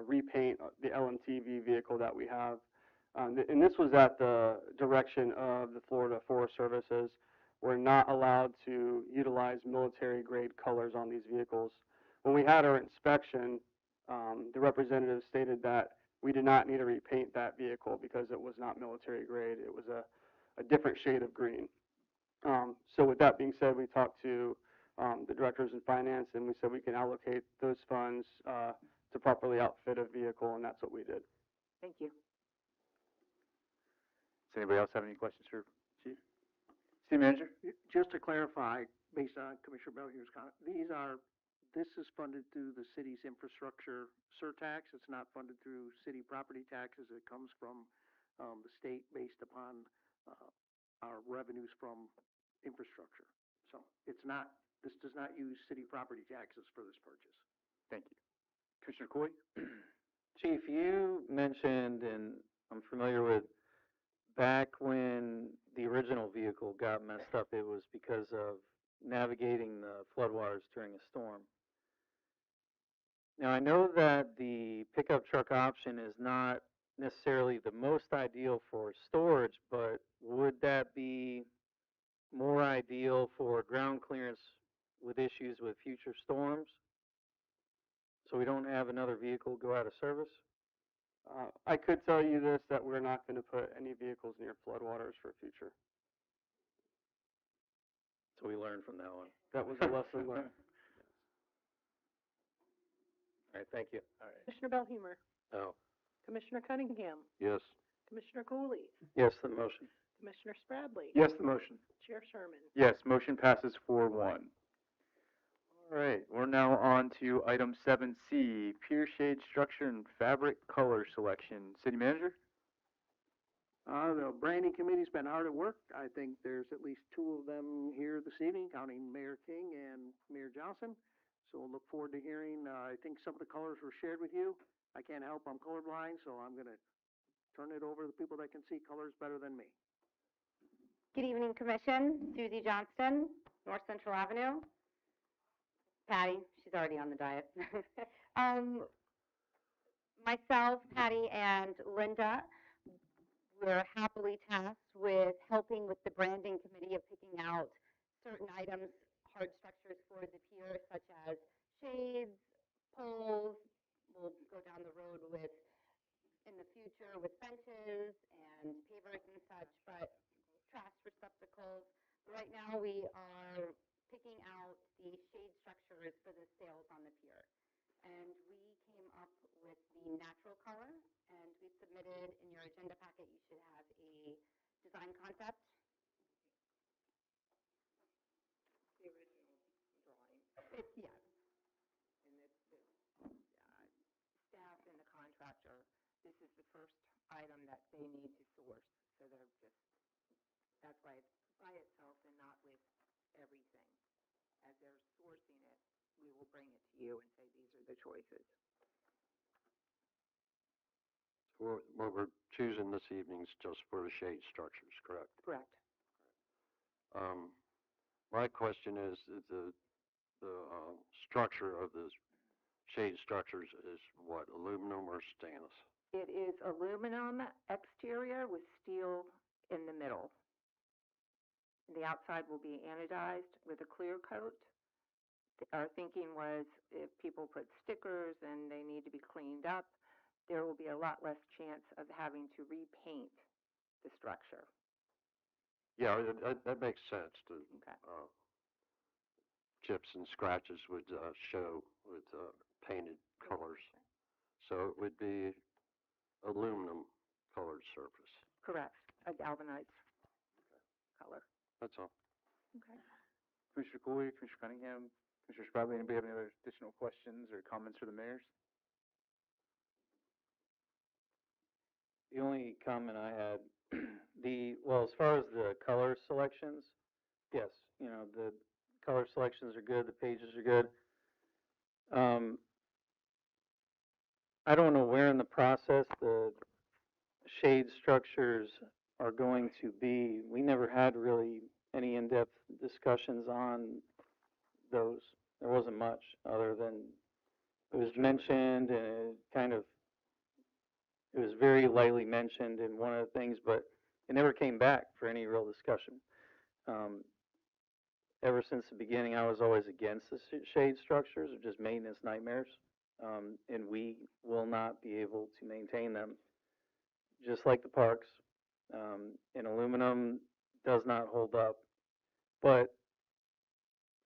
repaint the LMTV vehicle that we have. And this was at the direction of the Florida Forest Services. We're not allowed to utilize military-grade colors on these vehicles. When we had our inspection, the representative stated that we did not need to repaint that vehicle because it was not military grade. It was a different shade of green. So with that being said, we talked to the directors in finance, and we said we can allocate those funds to properly outfit a vehicle, and that's what we did. Thank you. Does anybody else have any questions for Chief? City Manager? Just to clarify, based on Commissioner Belhier's comment, this is funded through the city's infrastructure surtax. It's not funded through city property taxes. It comes from the state based upon our revenues from infrastructure. So this does not use city property taxes for this purchase. Thank you. Commissioner Cooley? Chief, you mentioned, and I'm familiar with, back when the original vehicle got messed up, it was because of navigating the floodwaters during a storm. Now, I know that the pickup truck option is not necessarily the most ideal for storage, but would that be more ideal for ground clearance with issues with future storms? So we don't have another vehicle go out of service? I could tell you this, that we're not going to put any vehicles near floodwaters for future. So we learned from that one. That was a lesson learned. All right, thank you. All right. Commissioner Belhumeur, No. Commissioner Cunningham, Yes. Commissioner Cooley, Yes, the motion. Commissioner Spradley. Yes, the motion. Chair Sherman. Yes, motion passes 4-1. All right, we're now on to item 7C, pier shade structure and fabric color selection. City Manager? The branding committee's been hard at work. I think there's at least two of them here this evening, counting Mayor King and Mayor Johnson. So we'll look forward to hearing, I think some of the colors were shared with you. I can't help, I'm colorblind, so I'm gonna turn it over to the people that can see colors better than me. Good evening, Commission. Susie Johnston, North Central Avenue. Patty, she's already on the diet. Myself, Patty, and Linda, we're happily tasked with helping with the branding committee of picking out certain items, hard structures for the pier, such as shades, poles. We'll go down the road with, in the future, with benches and pavers and such, but trash receptacles. Right now, we are picking out the shade structures for the sails on the pier. And we came up with the natural color, and we submitted in your agenda packet, you should have a design concept. The original drawing. Yes. And staff and the contractor, this is the first item that they need to source. So they're just, that's why it's by itself and not with everything. As they're sourcing it, we will bring it to you and say, these are the choices. What we're choosing this evening is just for the shade structures, correct? Correct. My question is the structure of the shade structures is what, aluminum or stainless? It is aluminum exterior with steel in the middle. The outside will be anodized with a clear coat. Our thinking was if people put stickers and they need to be cleaned up, there will be a lot less chance of having to repaint the structure. Yeah, that makes sense. Okay. Chips and scratches would show with painted colors. So it would be aluminum colored surface. Correct. A galvanized color. That's all. Okay. Commissioner Cooley, Commissioner Cunningham, Commissioner Spradley, anybody have any other additional questions or comments for the mayors? The only comment I had, well, as far as the color selections, yes, you know, the color selections are good, the pages are good. I don't know where in the process the shade structures are going to be. We never had really any in-depth discussions on those. There wasn't much other than it was mentioned and it kind of It was very lightly mentioned in one of the things, but it never came back for any real discussion. Ever since the beginning, I was always against the shade structures, or just maintenance nightmares. And we will not be able to maintain them, just like the parks. And aluminum does not hold up. But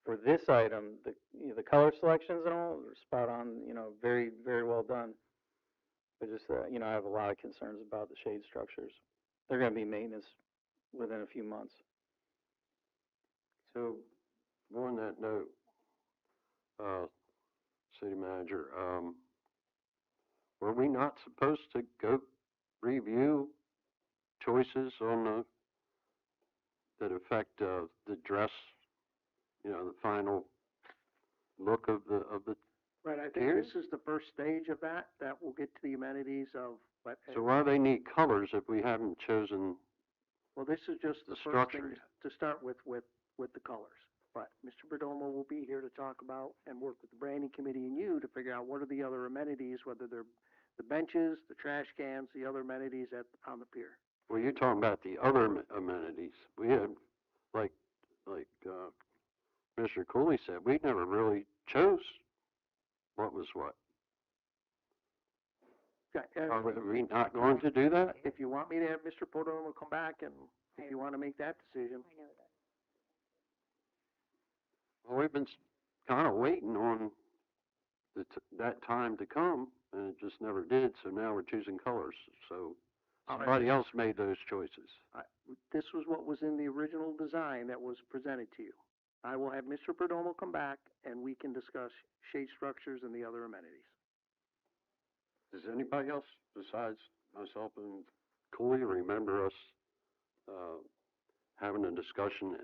for this item, the color selections and all are spot on, very, very well done. But just, I have a lot of concerns about the shade structures. They're gonna be maintenance within a few months. So, on that note, city manager, were we not supposed to go review choices on that affect, the dress, the final look of the, Right, I think Here? this is the first stage of that will get to the amenities of, but, so why do they need colors if we haven't chosen? well, this is just the the first thing structure? to start with the colors. But Mr. Perdomo will be here to talk about and work with the branding committee and you to figure out what are the other amenities, whether they're the benches, the trash cans, the other amenities on the pier. Well, you're talking about the other amenities. We had, like, Mr. Cooley said, we never really chose what was what. Okay, Are we not going to do that? if you want me to have Mr. Perdomo come back and if you want to make that decision. Well, we've been kind of waiting on that time to come, and it just never did, so now we're choosing colors. So All right. somebody else made those choices. This was what was in the original design that was presented to you. I will have Mr. Perdomo come back and we can discuss shade structures and the other amenities. Does anybody else besides myself and Cooley remember us having a discussion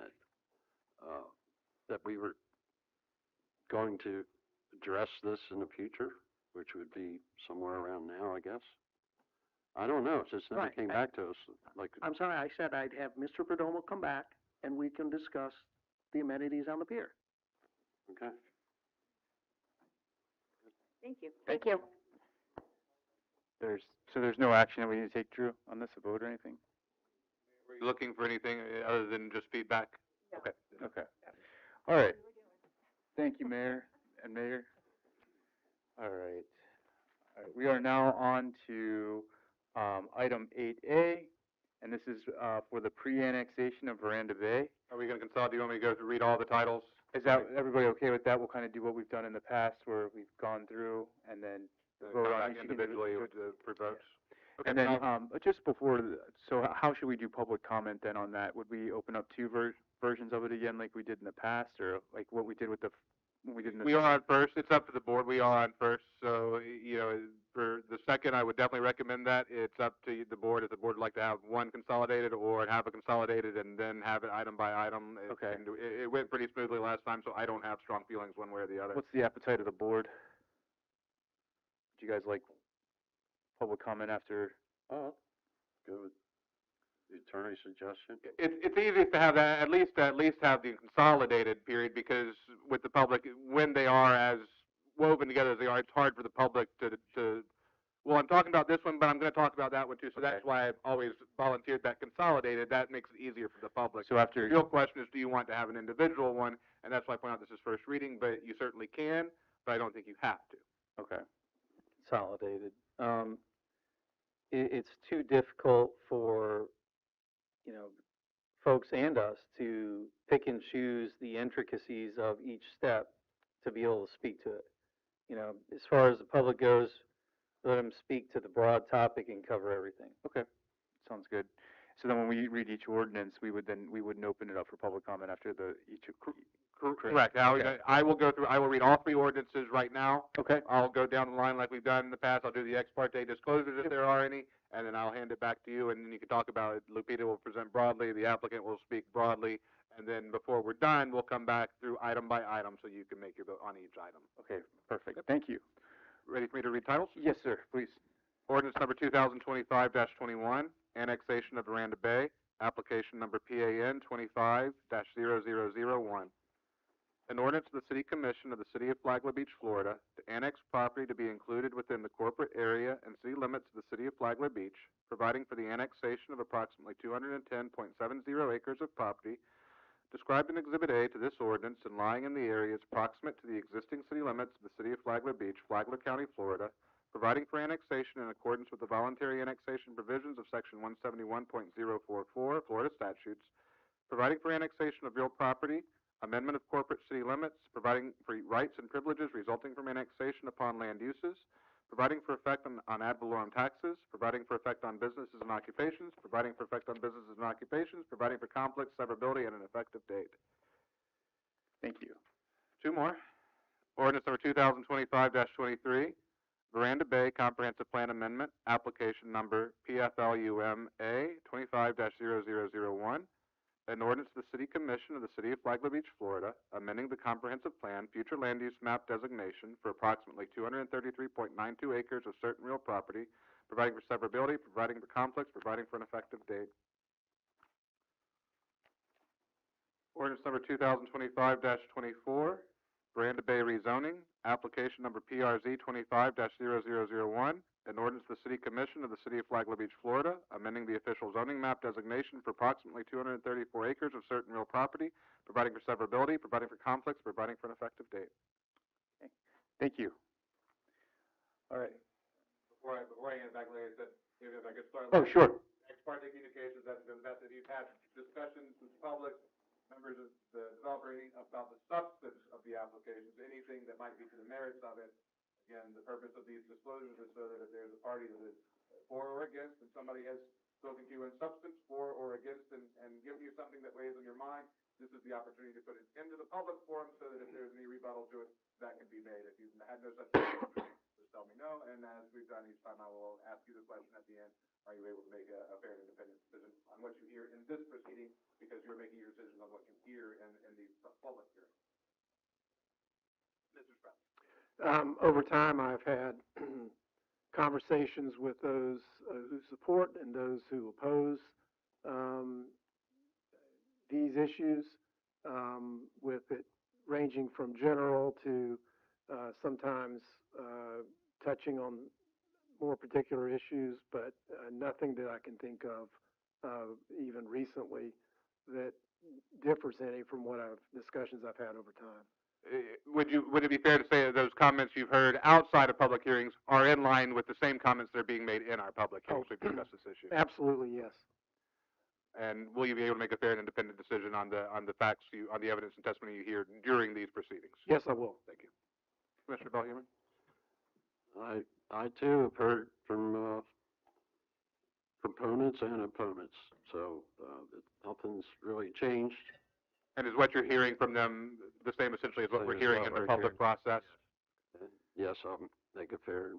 that we were going to address this in the future, which would be somewhere around now, I guess? I don't know, it just never Right. came back to us, like, I'm sorry, I said I'd have Mr. Perdomo come back and we can discuss the amenities on the pier. okay. Thank you. Thank you. There's no action that we need to take, Drew, on this, a vote or anything? Were you looking for anything other than just feedback? Okay. Okay. All right. Thank you, Mayor and Mayor. All right. All right. We are now on to item 8A, and this is for the pre-annexation of Veranda Bay. Are we gonna consolidate? Do you want me to go through, read all the titles? Is that, everybody okay with that? We'll kind of do what we've done in the past, where we've gone through and then vote Come on back each individually individual. for votes? And then, just before, so how should we do public comment then on that? Would we open up two versions of it again like we did in the past, or like what we did with when we did in the? We are on first. It's up to the board. We are on first. So, for the second, I would definitely recommend that. It's up to the board. If the board would like to have one consolidated or have a consolidated and then have it item by item. Okay. And it went pretty smoothly last time, so I don't have strong feelings one way or the other. What's the appetite of the board? Do you guys like public comment after? Go with the attorney's suggestion. It's easiest to have that, at least have the consolidated period, because with the public, when they are as woven together as they are, it's hard for the public to, well, I'm talking about this one, but I'm gonna talk about that one too, so that's why I've always volunteered that consolidated. That makes it easier for the public. So after. The real question is, do you want to have an individual one? And that's why I point out this is first reading, but you certainly can, but I don't think you have to. Okay. Consolidated. It's too difficult for, folks and us to pick and choose the intricacies of each step to be able to speak to it. As far as the public goes, let them speak to the broad topic and cover everything. Okay. Sounds good. So then when we read each ordinance, we wouldn't open it up for public comment after each. Correct. I will read all three ordinances right now. Okay. I'll go down the line like we've done in the past. I'll do the ex parte disclosures if there are any, and then I'll hand it back to you, and then you can talk about it. Lupita will present broadly, the applicant will speak broadly, and then before we're done, we'll come back through item by item so you can make your vote on each item. Okay, perfect. Thank you. Ready for me to read titles? Yes, sir, please. Ordinance number 2025-21, annexation of Veranda Bay, application number PAN 25-0001. An ordinance of the City Commission of the City of Flagler Beach, Florida, to annex property to be included within the corporate area and city limits of the City of Flagler Beach, providing for the annexation of approximately 210.70 acres of property described in Exhibit A to this ordinance and lying in the areas proximate to the existing city limits of the City of Flagler Beach, Flagler County, Florida, providing for annexation in accordance with the voluntary annexation provisions of Section 171.044 Florida statutes, providing for annexation of real property, amendment of corporate city limits, providing for rights and privileges resulting from annexation upon land uses, providing for effect on ad valorem taxes, providing for effect on businesses and occupations, providing for effect on businesses and occupations, providing for conflict, severability, and an effective date. Thank you. Two more. Ordinance number 2025-23, Veranda Bay Comprehensive Plan Amendment, application number PFLUMA 25-0001, an ordinance of the City Commission of the City of Flagler Beach, Florida, amending the comprehensive plan future land use map designation for approximately 233.92 acres of certain real property, providing for severability, providing for conflicts, providing for an effective date. Ordinance number 2025-24, Veranda Bay rezoning, application number PRZ 25-0001, an ordinance of the City Commission of the City of Flagler Beach, Florida, amending the official zoning map designation for approximately 234 acres of certain real property, providing for severability, providing for conflicts, providing for an effective date. Okay. Thank you. All right. Before I hand it back, like I said, if I could start. Oh, sure. Ex parte communications, that's been that you've had discussions with the public, members of the developer about the substance of the applications, anything that might be to the merits of it. Again, the purpose of these disclosures is so that if there's a party that is for or against, and somebody has spoken to you in substance for or against and given you something that weighs on your mind, this is the opportunity to put it into the public forum so that if there's any rebuttal to it, that can be made. If you've had no such just tell me no, and as we've done each time, I will ask you the question at the end, are you able to make a fair and independent decision on what you hear in this proceeding, because you're making your decisions on what you hear in these public hearings. Mr. Sprout. Over time, I've had conversations with those who support and those who oppose these issues, with it ranging from general to sometimes touching on more particular issues, but nothing that I can think of even recently that differs any from what discussions I've had over time. Would it be fair to say that those comments you've heard outside of public hearings are in line with the same comments that are being made in our public hearings we've discussed this issue? Absolutely, yes. And will you be able to make a fair and independent decision on the facts on the evidence and testimony you hear during these proceedings? Yes, I will. Thank you. Commissioner Belhuman? I too have heard from proponents and opponents, so nothing's really changed. And is what you're hearing from them the same essentially as what we're hearing in the public process? Yes, I'll make a fair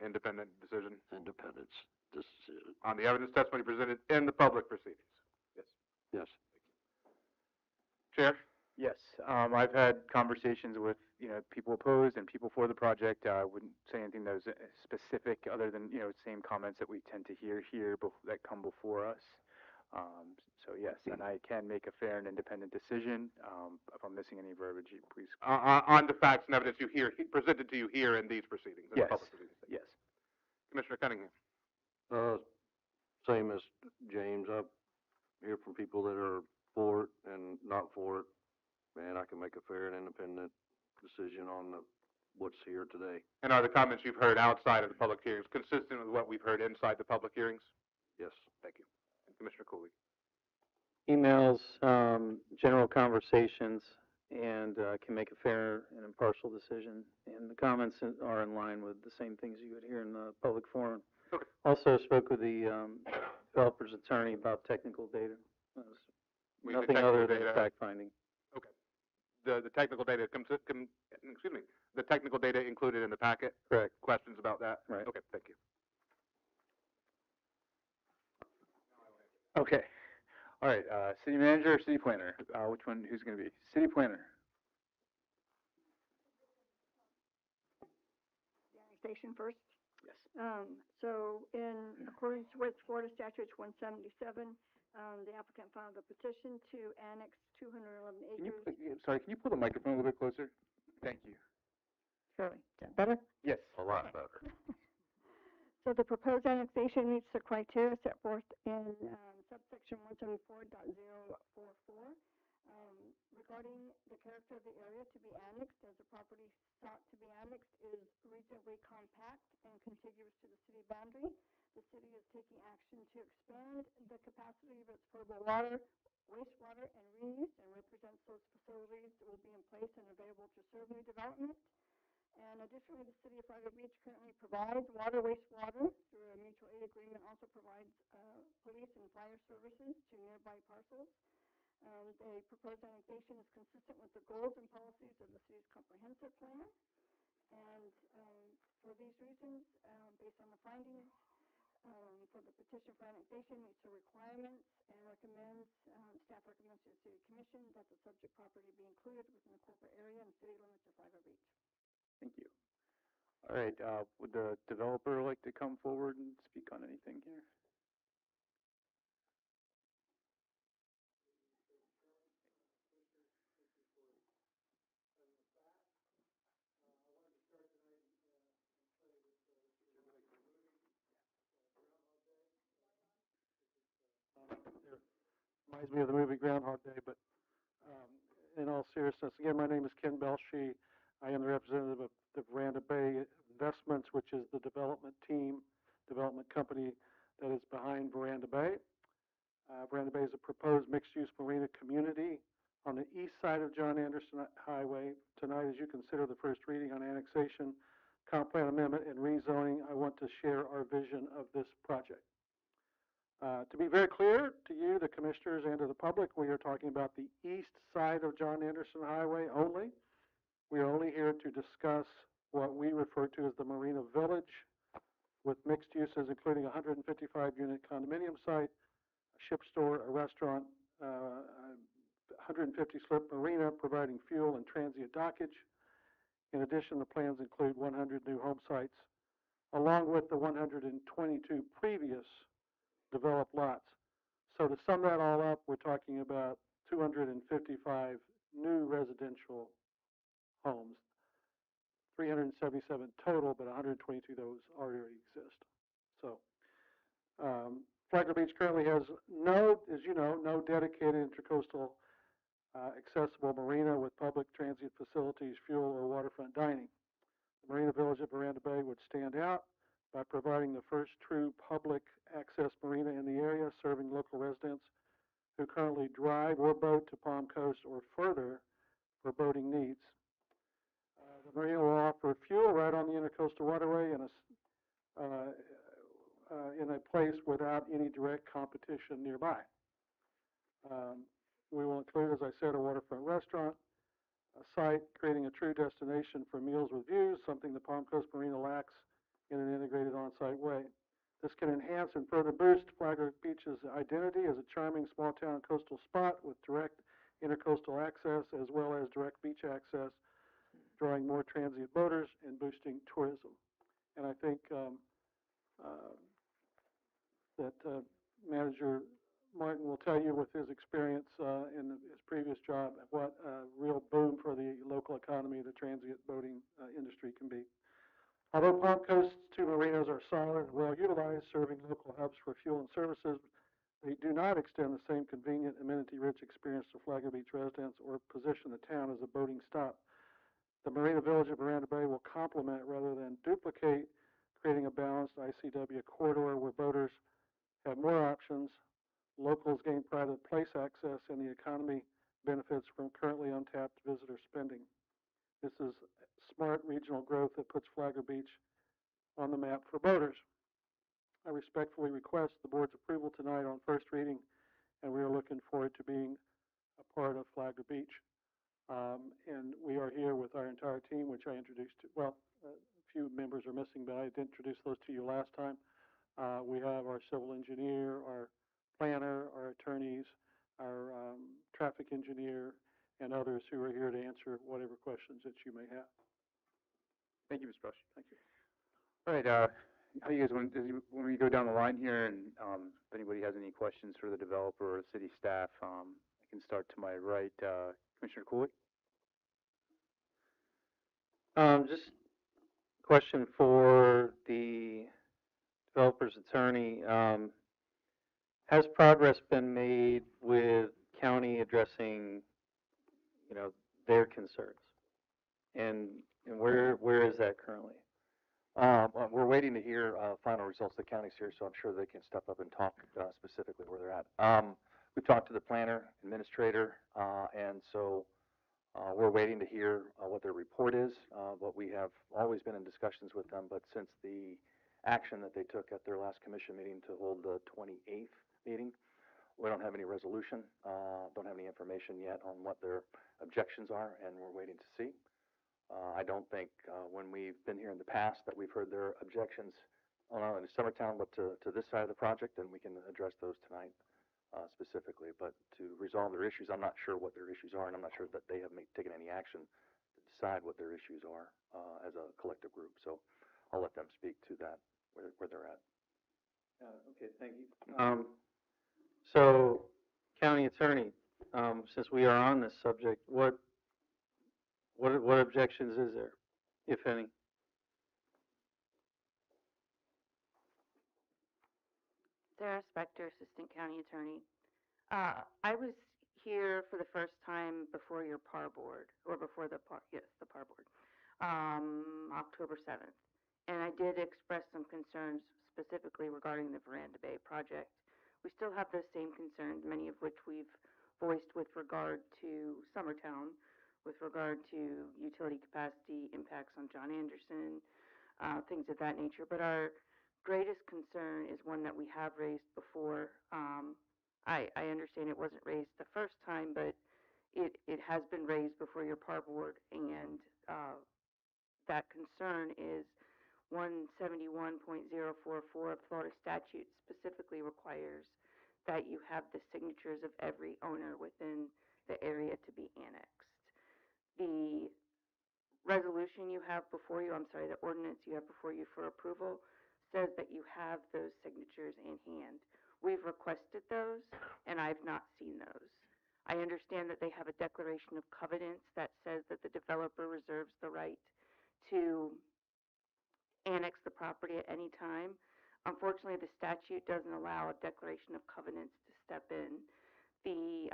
Independent decision independence decision. on the evidence testimony presented in the public proceedings? Yes. Yes. Chair? Yes, I've had conversations with, people opposed and people for the project. I wouldn't say anything that was specific other than, same comments that we tend to hear here that come before us. So yes, and I can make a fair and independent decision. If I'm missing any verbiage, please. On the facts and evidence you hear, presented to you here in these proceedings, in the Yes, public proceedings? yes. Commissioner Cunningham? Same as James, I hear from people that are for it and not for it, and I can make a fair and independent decision on what's here today. And are the comments you've heard outside of the public hearings consistent with what we've heard inside the public hearings? Yes. Thank you. And Commissioner Cooley? Emails, general conversations, and can make a fair and impartial decision. And the comments are in line with the same things you would hear in the public forum. Okay. Also spoke with the developer's attorney about technical data. Nothing other than fact-finding. Okay. The technical data, the technical data included in the packet? Correct. Questions about that? Right. Okay, thank you. Okay. All right, city manager or city planner? Who's going to be? City planner. Station first. Yes. So in accordance with Florida Statutes 177, The applicant filed a petition to annex 211 Can you, acres. sorry, can you pull the microphone a little bit closer? Thank you. Surely. Is that better? Yes. A lot better. So the proposed annexation meets the criteria set forth in subsection 174.044. Regarding the character of the area to be annexed, as the property sought to be annexed is reasonably compact and contiguous to the city boundary. The city is taking action to expand the capacity of its potable water, wastewater, and reuse, and represents those facilities that will be in place and available to serve new development. And additionally, the city of Flagler Beach currently provides water, wastewater through a mutual aid agreement, also provides police and fire services to nearby parcels. The proposed annexation is consistent with the goals and policies of the city's comprehensive plan. And for these reasons, based on the findings, for the petition for annexation meets the requirements and recommends, staff recommends to the city commission that the subject property be included within the corporate area and city limits of Flagler Beach. Thank you. All right, would the developer like to come forward and speak on anything here? Reminds me of the movie Groundhog Day, but in all seriousness, again, my name is Ken Belshie. I am the representative of the Veranda Bay Investments, which is the development company that is behind Veranda Bay. Veranda Bay is a proposed mixed-use marina community on the east side of John Anderson Highway. Tonight, as you consider the first reading on annexation, comp plan amendment, and rezoning, I want to share our vision of this project. To be very clear to you, the commissioners, and to the public, we are talking about the east side of John Anderson Highway only. We are only here to discuss what we refer to as the Marina Village, with mixed uses, including a 155-unit condominium site, a ship store, a restaurant, 150-slip marina providing fuel and transient dockage. In addition, the plans include 100 new home sites, along with the 122 previous developed lots. So to sum that all up, we're talking about 255 new residential homes, 377 total, but 122 of those already exist. So Flagler Beach currently has no, as you know, no dedicated intercoastal accessible marina with public transient facilities, fuel, or waterfront dining. The Marina Village at Veranda Bay would stand out by providing the first true public access marina in the area, serving local residents who currently drive or boat to Palm Coast or further for boating needs. The marina will offer fuel right on the intercoastal waterway in a place without any direct competition nearby. We will include, as I said, a waterfront restaurant, a site creating a true destination for meals with views, something the Palm Coast Marina lacks in an integrated on-site way. This can enhance and further boost Flagler Beach's identity as a charming small-town coastal spot with direct intercoastal access as well as direct beach access, drawing more transient boaters and boosting tourism. And I think that Manager Martin will tell you with his experience in his previous job what a real boom for the local economy the transient boating industry can be. Although Palm Coast's two marinas are solid and well utilized, serving local hubs for fuel and services, they do not extend the same convenient, amenity-rich experience to Flagler Beach residents or position the town as a boating stop. The Marina Village at Veranda Bay will complement rather than duplicate, creating a balanced ICW corridor where boaters have more options, locals gain private place access, and the economy benefits from currently untapped visitor spending. This is smart regional growth that puts Flagler Beach on the map for boaters. I respectfully request the board's approval tonight on first reading, and we are looking forward to being a part of Flagler Beach. And we are here with our entire team, which I introduced to, well, a few members are missing, but I did introduce those to you last time. We have our civil engineer, our planner, our attorneys, our traffic engineer, and others who are here to answer whatever questions that you may have. Thank you, Mr. Brush. Thank you. All right, how you guys want, when we go down the line here and, if anybody has any questions for the developer or city staff, I can start to my right, Commissioner Cooley? Just question for the developer's attorney. Has progress been made with county addressing, their concerns? And where is that currently? Well, we're waiting to hear, final results of the county's here, so I'm sure they can step up and talk, specifically where they're at. We've talked to the planner, administrator, and so, we're waiting to hear, what their report is. But we have always been in discussions with them, but since the action that they took at their last commission meeting to hold the 28th meeting, we don't have any resolution, don't have any information yet on what their objections are, and we're waiting to see. I don't think, when we've been here in the past, that we've heard their objections, not only to Summertown, but to this side of the project, and we can address those tonight, specifically. But to resolve their issues, I'm not sure what their issues are, and I'm not sure that they have taken any action to decide what their issues are, as a collective group. So I'll let them speak to that, where they're at. Okay, thank you. So, county attorney, since we are on this subject, what objections is there, if any? Sarah Spector, Assistant County Attorney. I was here for the first time before your PAR board, or before the PAR board, October 7th. And I did express some concerns specifically regarding the Veranda Bay project. We still have those same concerns, many of which we've voiced with regard to Summertown, with regard to utility capacity, impacts on John Anderson, things of that nature. But our greatest concern is one that we have raised before. I understand it wasn't raised the first time, but it has been raised before your PAR board, and that concern is 171.044 of Florida statute specifically requires that you have the signatures of every owner within the area to be annexed. The resolution you have before you, the ordinance you have before you for approval says that you have those signatures in hand. We've requested those, and I've not seen those. I understand that they have a declaration of covenants that says that the developer reserves the right to annex the property at any time. Unfortunately, the statute doesn't allow a declaration of covenants to step in. The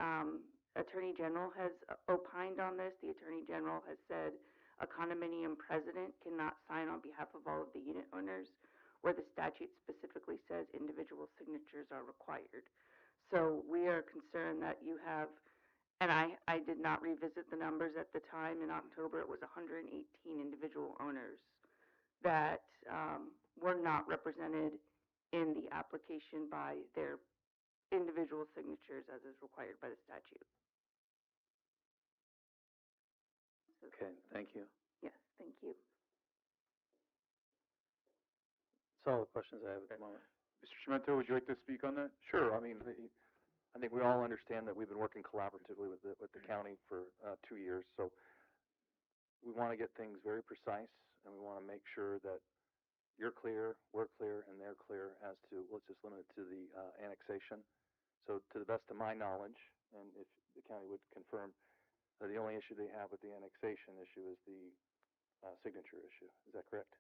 Attorney General has opined on this. The Attorney General has said a condominium president cannot sign on behalf of all of the unit owners, where the statute specifically says individual signatures are required. So we are concerned that you have, and I did not revisit the numbers at the time. In October, it was 118 individual owners that were not represented in the application by their individual signatures as is required by the statute. Okay, thank you. Yes, thank you. That's all the questions I have at the moment. Mr. Chimento, would you like to speak on that? Sure. I mean, I think we all understand that we've been working collaboratively with the county for 2 years. So we want to get things very precise, and we want to make sure that you're clear, we're clear, and they're clear as to, let's just limit it to the annexation. So to the best of my knowledge, and if the county would confirm, the only issue they have with the annexation issue is the signature issue. Is that correct?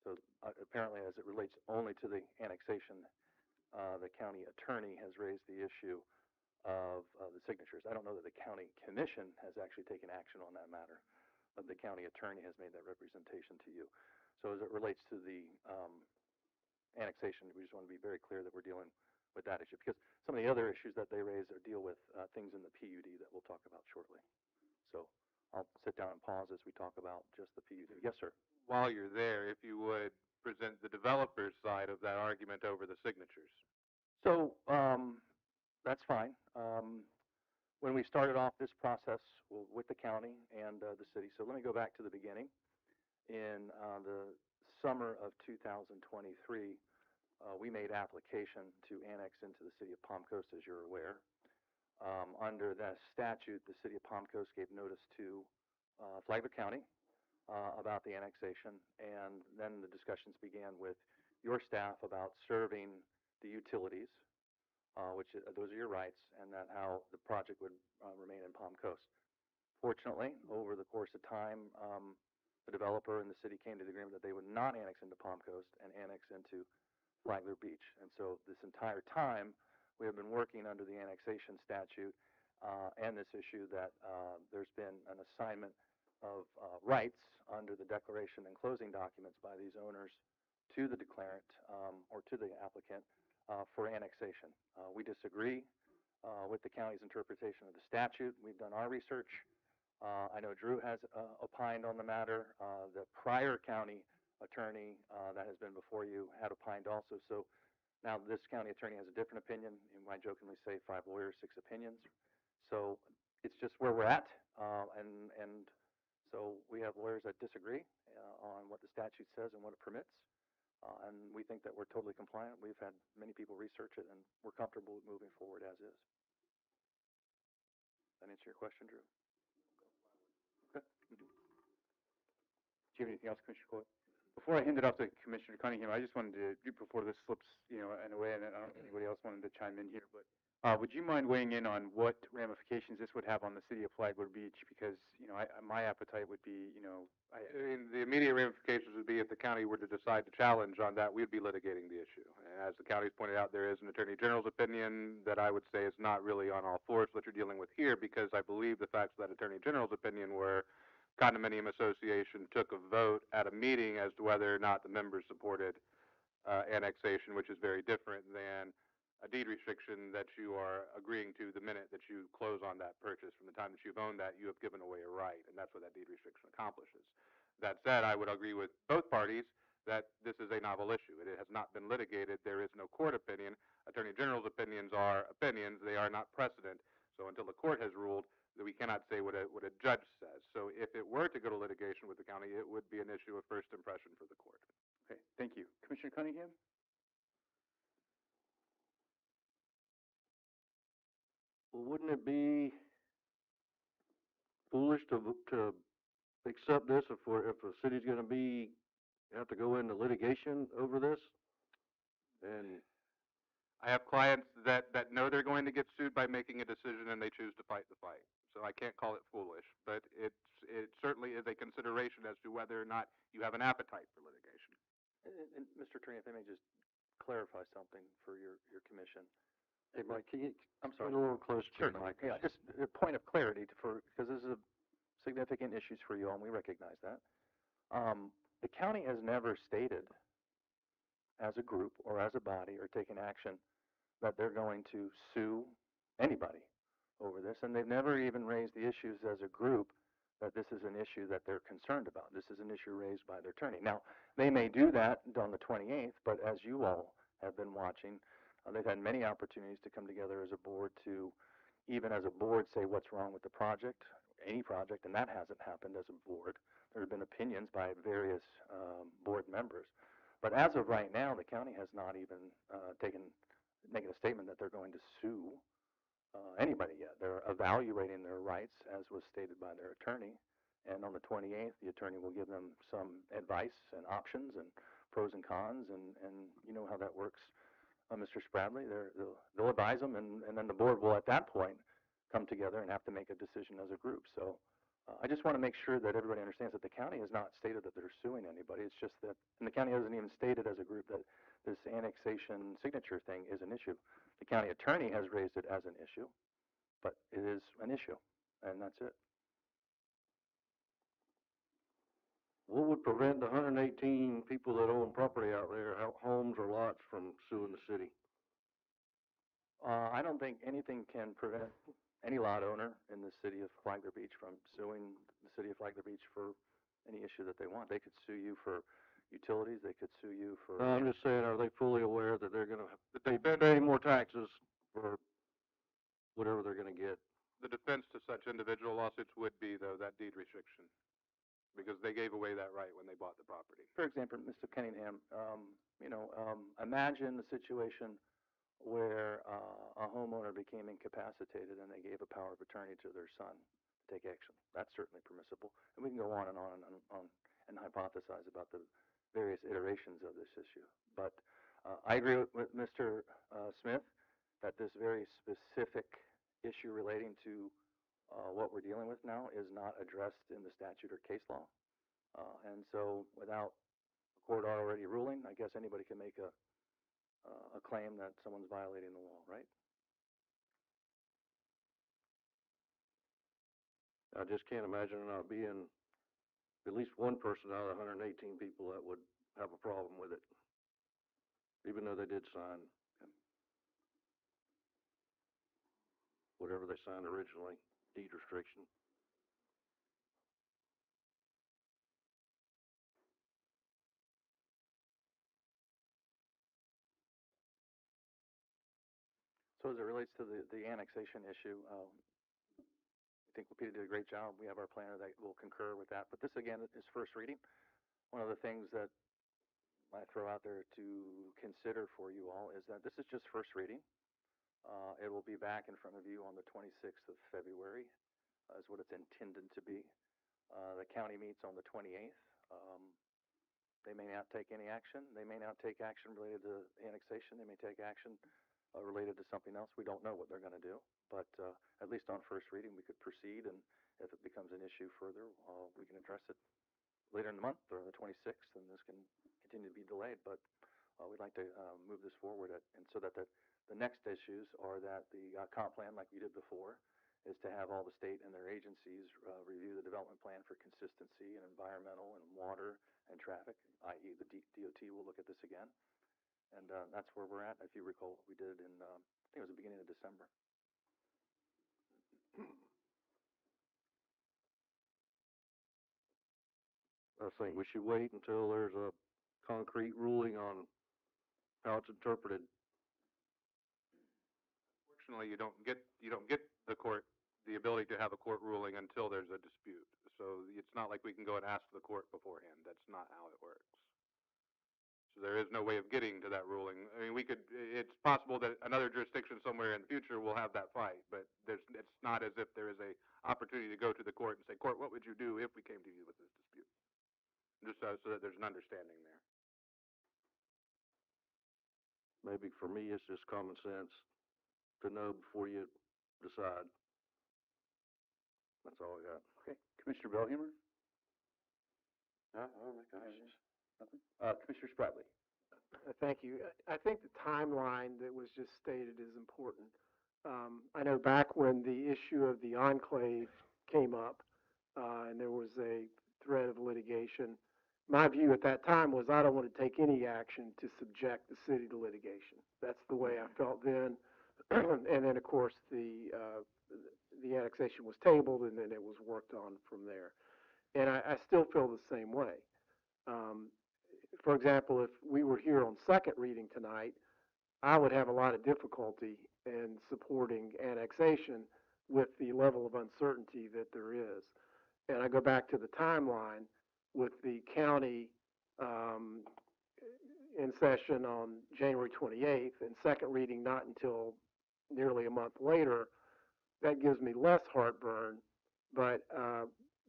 So apparently, as it relates only to the annexation, the county attorney has raised the issue of the signatures. I don't know that the county commission has actually taken action on that matter, but the county attorney has made that representation to you. So as it relates to the annexation, we just want to be very clear that we're dealing with that issue, because some of the other issues that they raise deal with things in the PUD that we'll talk about shortly. So I'll sit down and pause as we talk about just the PUD. Yes, sir. While you're there, if you would present the developer's side of that argument over the signatures. So that's fine. When we started off this process with the county and the city, so let me go back to the beginning. In the summer of 2023, we made application to annex into the city of Palm Coast, as you're aware. Under that statute, the city of Palm Coast gave notice to Flagler County about the annexation, and then the discussions began with your staff about serving the utilities, those are your rights, and that how the project would remain in Palm Coast. Fortunately, over the course of time, the developer and the city came to the agreement that they would not annex into Palm Coast and annex into Flagler Beach. And so this entire time, we have been working under the annexation statute and this issue that there's been an assignment of rights under the declaration and closing documents by these owners to the declarant or to the applicant for annexation. We disagree with the county's interpretation of the statute. We've done our research. I know Drew has opined on the matter. The prior county attorney that has been before you had opined also. So now this county attorney has a different opinion. You might jokingly say 5 lawyers, 6 opinions. So it's just where we're at. And so we have lawyers that disagree on what the statute says and what it permits. And we think that we're totally compliant. We've had many people research it, and we're comfortable with moving forward as is. Does that answer your question, Drew? Okay. Mm-hmm. Do you have anything else, Commissioner Coyle? Before I hand it off to Commissioner Cunningham, I just wanted to, before this slips, in a way, and I don't know if anybody else wanted to chime in here, but would you mind weighing in on what ramifications this would have on the city of Flagler Beach? Because, my appetite would be, I mean, the immediate ramifications would be if the county were to decide to challenge on that, we'd be litigating the issue. As the county's pointed out, there is an Attorney General's opinion that I would say is not really on all fours what you're dealing with here, because I believe the facts of that Attorney General's opinion were Condominium Association took a vote at a meeting as to whether or not the members supported annexation, which is very different than a deed restriction that you are agreeing to the minute that you close on that purchase. From the time that you've owned that, you have given away a right, and that's what that deed restriction accomplishes. That said, I would agree with both parties that this is a novel issue. It has not been litigated. There is no court opinion. Attorney General's opinions are opinions. They are not precedent. So until the court has ruled, that we cannot say what a judge says. So if it were to go to litigation with the county, it would be an issue of first impression for the court. okay, thank you. Commissioner Cunningham? Well, wouldn't it be foolish to accept this if the city's gonna have to go into litigation over this? And I have clients that know they're going to get sued by making a decision and they choose to fight the fight. So I can't call it foolish, but it certainly is a consideration as to whether or not you have an appetite for litigation. And Mr. Attorney, if I may just clarify something for your commission. hey, Mike, can you I'm get sorry. a little closer to Sure, the mic? yeah, just a point of clarity because this is a significant issues for you all, and we recognize that. The county has never stated as a group or as a body or taken action that they're going to sue anybody over this, and they've never even raised the issues as a group that this is an issue that they're concerned about. This is an issue raised by their attorney. Now, they may do that on the 28th, but as you all have been watching, they've had many opportunities to come together as a board to, even as a board, say what's wrong with the project, any project, and that hasn't happened as a board. There have been opinions by various board members. But as of right now, the county has not even making a statement that they're going to sue anybody yet. They're evaluating their rights, as was stated by their attorney. And on the 28th, the attorney will give them some advice and options and pros and cons, and you know how that works, Mr. Spradley. They'll advise them, and then the board will, at that point, come together and have to make a decision as a group. So I just want to make sure that everybody understands that the county has not stated that they're suing anybody. It's just that, and the county hasn't even stated as a group that this annexation signature thing is an issue. The county attorney has raised it as an issue, but it is an issue, and that's it. What would prevent the 118 people that own property out there, homes or lots, from suing the city? I don't think anything can prevent any lot owner in the city of Flagler Beach from suing the city of Flagler Beach for any issue that they want. They could sue you for utilities. They could sue you for. No, I'm just saying, are they fully aware that they're gonna pay more taxes for whatever they're gonna get? The defense to such individual lawsuits would be, though, that deed restriction, because they gave away that right when they bought the property. For example, Mr. Cunningham, imagine the situation where a homeowner became incapacitated and they gave a power of attorney to their son to take action. That's certainly permissible. And we can go on and hypothesize about the various iterations of this issue. But I agree with Mr. Smith that this very specific issue relating to what we're dealing with now is not addressed in the statute or case law. And so without a court already ruling, I guess anybody can make a claim that someone's violating the law, right? I just can't imagine there not being at least one person out of 118 people that would have a problem with it, even though they did sign whatever they signed originally, deed restriction. So as it relates to the annexation issue, I think Lupita did a great job. We have our planner that will concur with that. But this, again, is first reading. One of the things that I throw out there to consider for you all is that this is just first reading. It will be back in front of you on the 26th of February, is what it's intended to be. The county meets on the 28th. They may not take any action. They may not take action related to annexation. They may take action related to something else. We don't know what they're going to do, but at least on first reading, we could proceed, and if it becomes an issue further, we can address it later in the month or the 26th, and this can continue to be delayed. But we'd like to move this forward, and so that the next issues are that the comp plan, like we did before, is to have all the state and their agencies review the development plan for consistency and environmental and water and traffic, i.e. the DOT will look at this again. And that's where we're at. If you recall, what we did in, I think it was the beginning of December. I think we should wait until there's a concrete ruling on how it's interpreted. Fortunately, you don't get the court, the ability to have a court ruling until there's a dispute. So it's not like we can go and ask the court beforehand. That's not how it works. So there is no way of getting to that ruling. I mean, it's possible that another jurisdiction somewhere in the future will have that fight, but it's not as if there is a opportunity to go to the court and say, court, what would you do if we came to you with this dispute? Just so that there's an understanding there. Maybe for me, it's just common sense to know before you decide. That's all I got. Okay, Commissioner Bellhammer? Oh my gosh. Nothing? Commissioner Spradley? Thank you. I think the timeline that was just stated is important. I know back when the issue of the enclave came up, and there was a threat of litigation, my view at that time was I don't want to take any action to subject the city to litigation. That's the way I felt then. And then, of course, the annexation was tabled, and then it was worked on from there. And I still feel the same way. For example, if we were here on second reading tonight, I would have a lot of difficulty in supporting annexation with the level of uncertainty that there is. And I go back to the timeline with the county in session on January 28th and second reading not until nearly a month later. That gives me less heartburn, but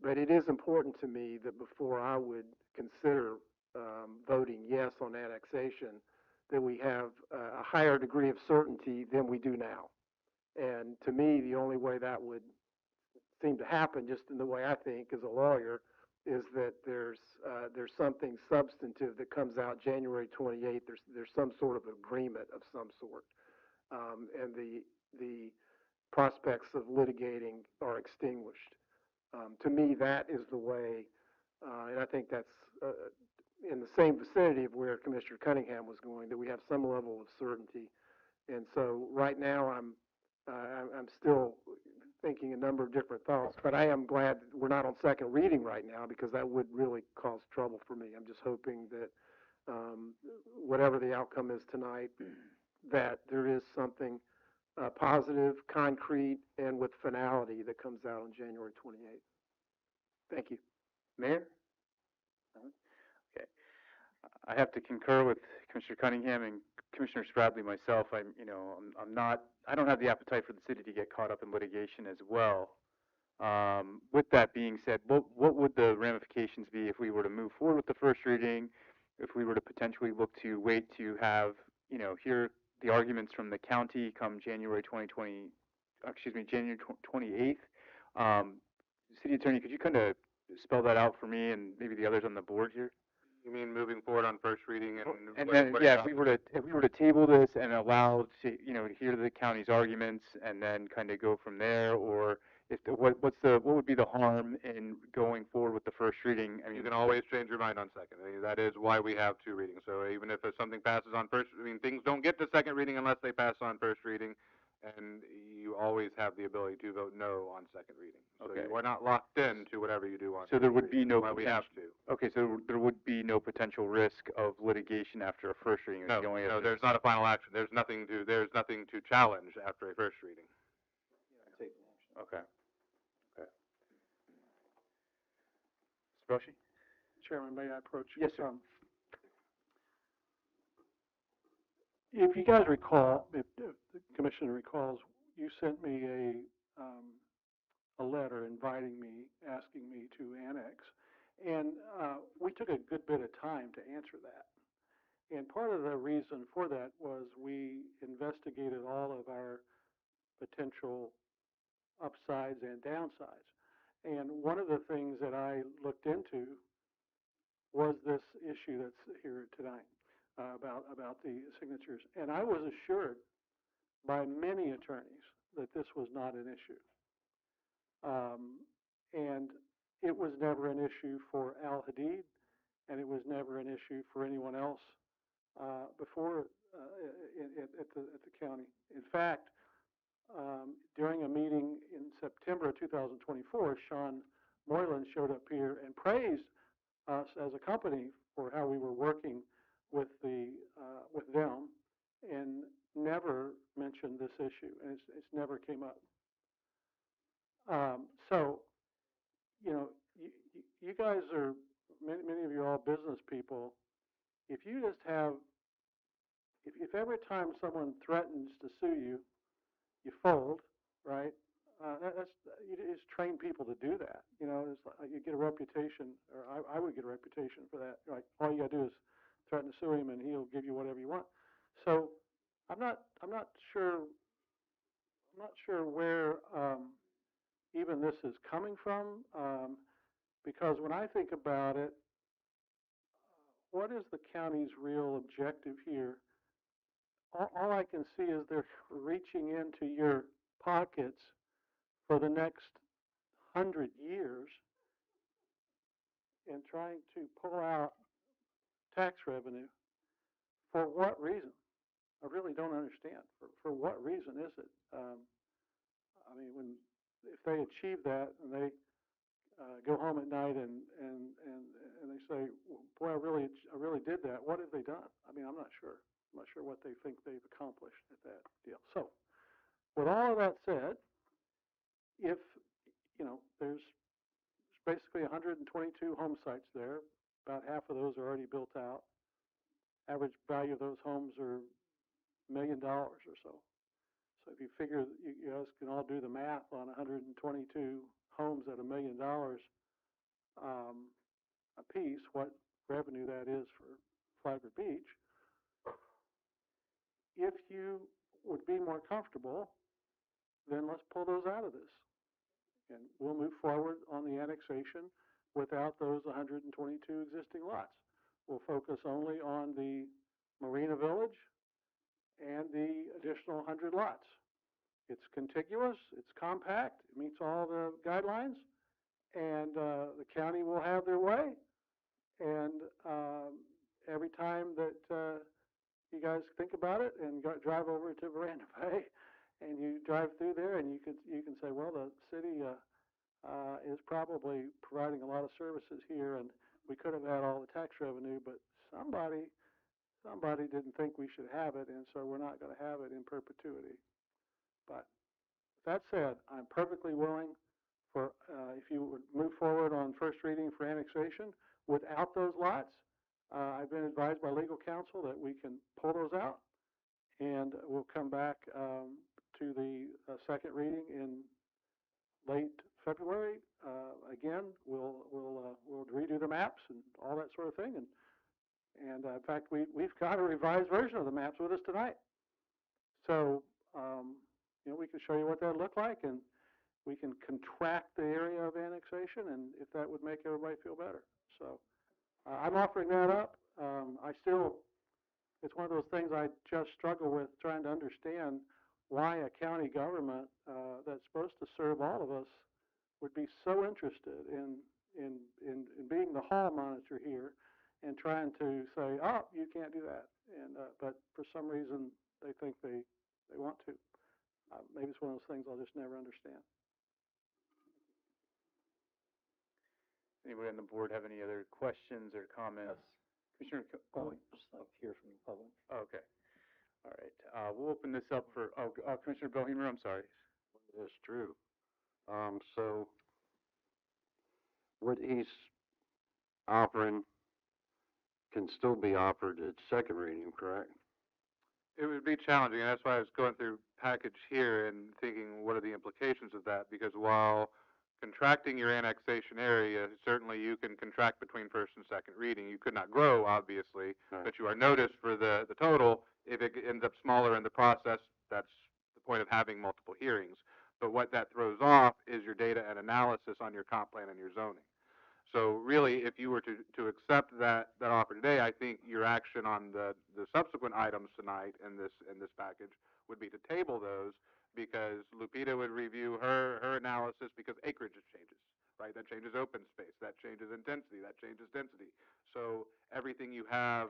it is important to me that before I would consider voting yes on annexation, that we have a higher degree of certainty than we do now. And to me, the only way that would seem to happen, just in the way I think as a lawyer, is that there's something substantive that comes out January 28th. There's some sort of agreement of some sort, and the prospects of litigating are extinguished. To me, that is the way, and I think that's in the same vicinity of where Commissioner Cunningham was going, that we have some level of certainty. And so right now I'm still thinking a number of different thoughts, but I am glad we're not on second reading right now, because that would really cause trouble for me. I'm just hoping that whatever the outcome is tonight, that there is something positive, concrete, and with finality that comes out on January 28th. Thank you. Mayor? Okay. I have to concur with Commissioner Cunningham and Commissioner Spradley myself. I don't have the appetite for the city to get caught up in litigation as well. With that being said, what would the ramifications be if we were to move forward with the first reading if we were to potentially look to wait to have, hear the arguments from the county come January 28th. City Attorney, could you kind of spell that out for me and maybe the others on the board here? You mean moving forward on first reading and And what, then, what yeah, about- if we were to table this and allow to, to hear the county's arguments and then kind of go from there, or what would be the harm in going forward with the first reading? I mean, You can always change your mind on second. I mean, that is why we have two readings. So even if something passes on first, I mean, things don't get to second reading unless they pass on first reading, and you always have the ability to vote no on second reading. So Okay. you are not locked in to whatever you do on. So there second would be reading. no That's why we have to. Okay, so there would be no potential risk of litigation after a first reading? No, no, there's not a final action. There's nothing to challenge after a first reading. Okay. Okay. Mr. Boshi? Chairman, may I approach? Yes, sir. If you guys recall, if the commission recalls, you sent me a letter inviting me, asking me to annex. And we took a good bit of time to answer that. And part of the reason for that was we investigated all of our potential upsides and downsides. And one of the things that I looked into was this issue that's here tonight about the signatures. And I was assured by many attorneys that this was not an issue. And it was never an issue for Al Hadid, and it was never an issue for anyone else before at the county. In fact, during a meeting in September of 2024, Sean Moylan showed up here and praised us as a company for how we were working with them, and never mentioned this issue, and it's never came up. So, you guys are, many of you are all business people. If you just have, if every time someone threatens to sue you, you fold, right? You just train people to do that. It's like you get a reputation, or I would get a reputation for that. Like, all you gotta do is threaten to sue him, and he'll give you whatever you want. So, I'm not sure where even this is coming from, because when I think about it, what is the county's real objective here? All I can see is they're reaching into your pockets for the next 100 years and trying to pull out tax revenue. For what reason? I really don't understand. For what reason is it? I mean, if they achieve that and they go home at night and they say, boy, I really did that. What have they done? I mean, I'm not sure. I'm not sure what they think they've accomplished at that deal. So, with all of that said, if, there's basically 122 home sites there, about half of those are already built out. Average value of those homes are $1 million or so. So if you figure, you guys can all do the math on 122 homes at $1 million a piece, what revenue that is for Flagler Beach. If you would be more comfortable, then let's pull those out of this. And we'll move forward on the annexation without those 122 existing lots. We'll focus only on the Marina Village and the additional 100 lots. It's contiguous, it's compact, it meets all the guidelines, and the county will have their way. And every time that you guys think about it and drive over to Veranda Bay, and you drive through there, and you can say, well, the city is probably providing a lot of services here, and we could have had all the tax revenue, but somebody didn't think we should have it, and so we're not going to have it in perpetuity. But that said, I'm perfectly willing for if you would move forward on first reading for annexation without those lots. I've been advised by legal counsel that we can pull those out, and we'll come back to the second reading in late February. Again, we'll redo the maps and all that sort of thing, and And, in fact, we've got a revised version of the maps with us tonight. So, we can show you what that looked like, and we can contract the area of annexation, and if that would make everybody feel better. So, I'm offering that up. It's one of those things I just struggle with trying to understand why a county government, that's supposed to serve all of us would be so interested in being the hall monitor here and trying to say, oh, you can't do that. And, but for some reason, they think they want to. Maybe it's one of those things I'll just never understand. Anybody on the board have any other questions or comments? Commissioner Coley? Just like to hear from the public. Okay. All right. We'll open this up for, Commissioner Bohemer, I'm sorry. That's true. So what he's offering can still be offered at second reading, correct? It would be challenging, and that's why I was going through package here and thinking, what are the implications of that? Because while contracting your annexation area, certainly you can contract between first and second reading. You could not grow, obviously, Right. but you are noticed for the total. If it ends up smaller in the process, that's the point of having multiple hearings. But what that throws off is your data and analysis on your comp plan and your zoning. So really, if you were to accept that offer today, I think your action on the subsequent items tonight in this package would be to table those, because Lupita would review her analysis, because acreage changes, right? That changes open space, that changes intensity, that changes density. So everything you have,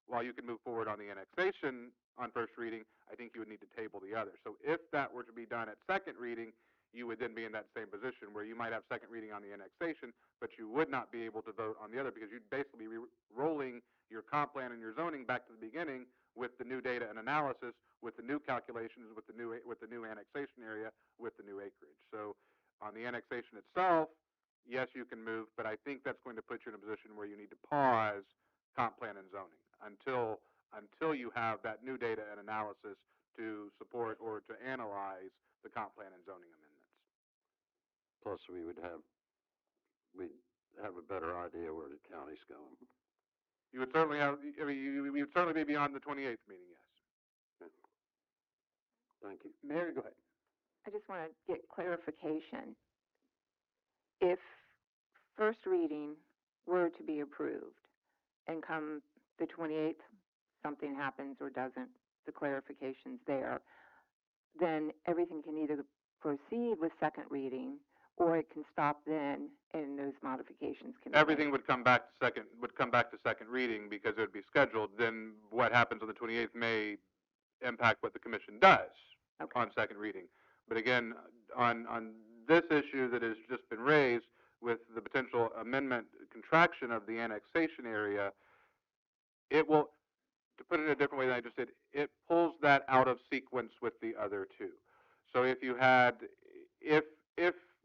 while you can move forward on the annexation on first reading, I think you would need to table the other. So if that were to be done at second reading, you would then be in that same position where you might have second reading on the annexation, but you would not be able to vote on the other, because you'd basically be rolling your comp plan and your zoning back to the beginning with the new data and analysis, with the new calculations, with the new annexation area, with the new acreage. So on the annexation itself, yes, you can move, but I think that's going to put you in a position where you need to pause comp plan and zoning until you have that new data and analysis to support or to analyze the comp plan and zoning amendments. Plus, we'd have a better idea where the county's going. You would certainly have, I mean, you would certainly be beyond the 28th meeting, yes. Thank you. Mary, go ahead. I just want to get clarification. If first reading were to be approved and come the 28th, something happens or doesn't, the clarification's there, then everything can either proceed with second reading, or it can stop then and those modifications can be Everything made. would come back to second reading, because it would be scheduled. Then what happens on the 28th may impact what the commission does on second reading. But again, on this issue that has just been raised with the potential amendment contraction of the annexation area, it will, to put it in a different way than I just did, it pulls that out of sequence with the other two. So if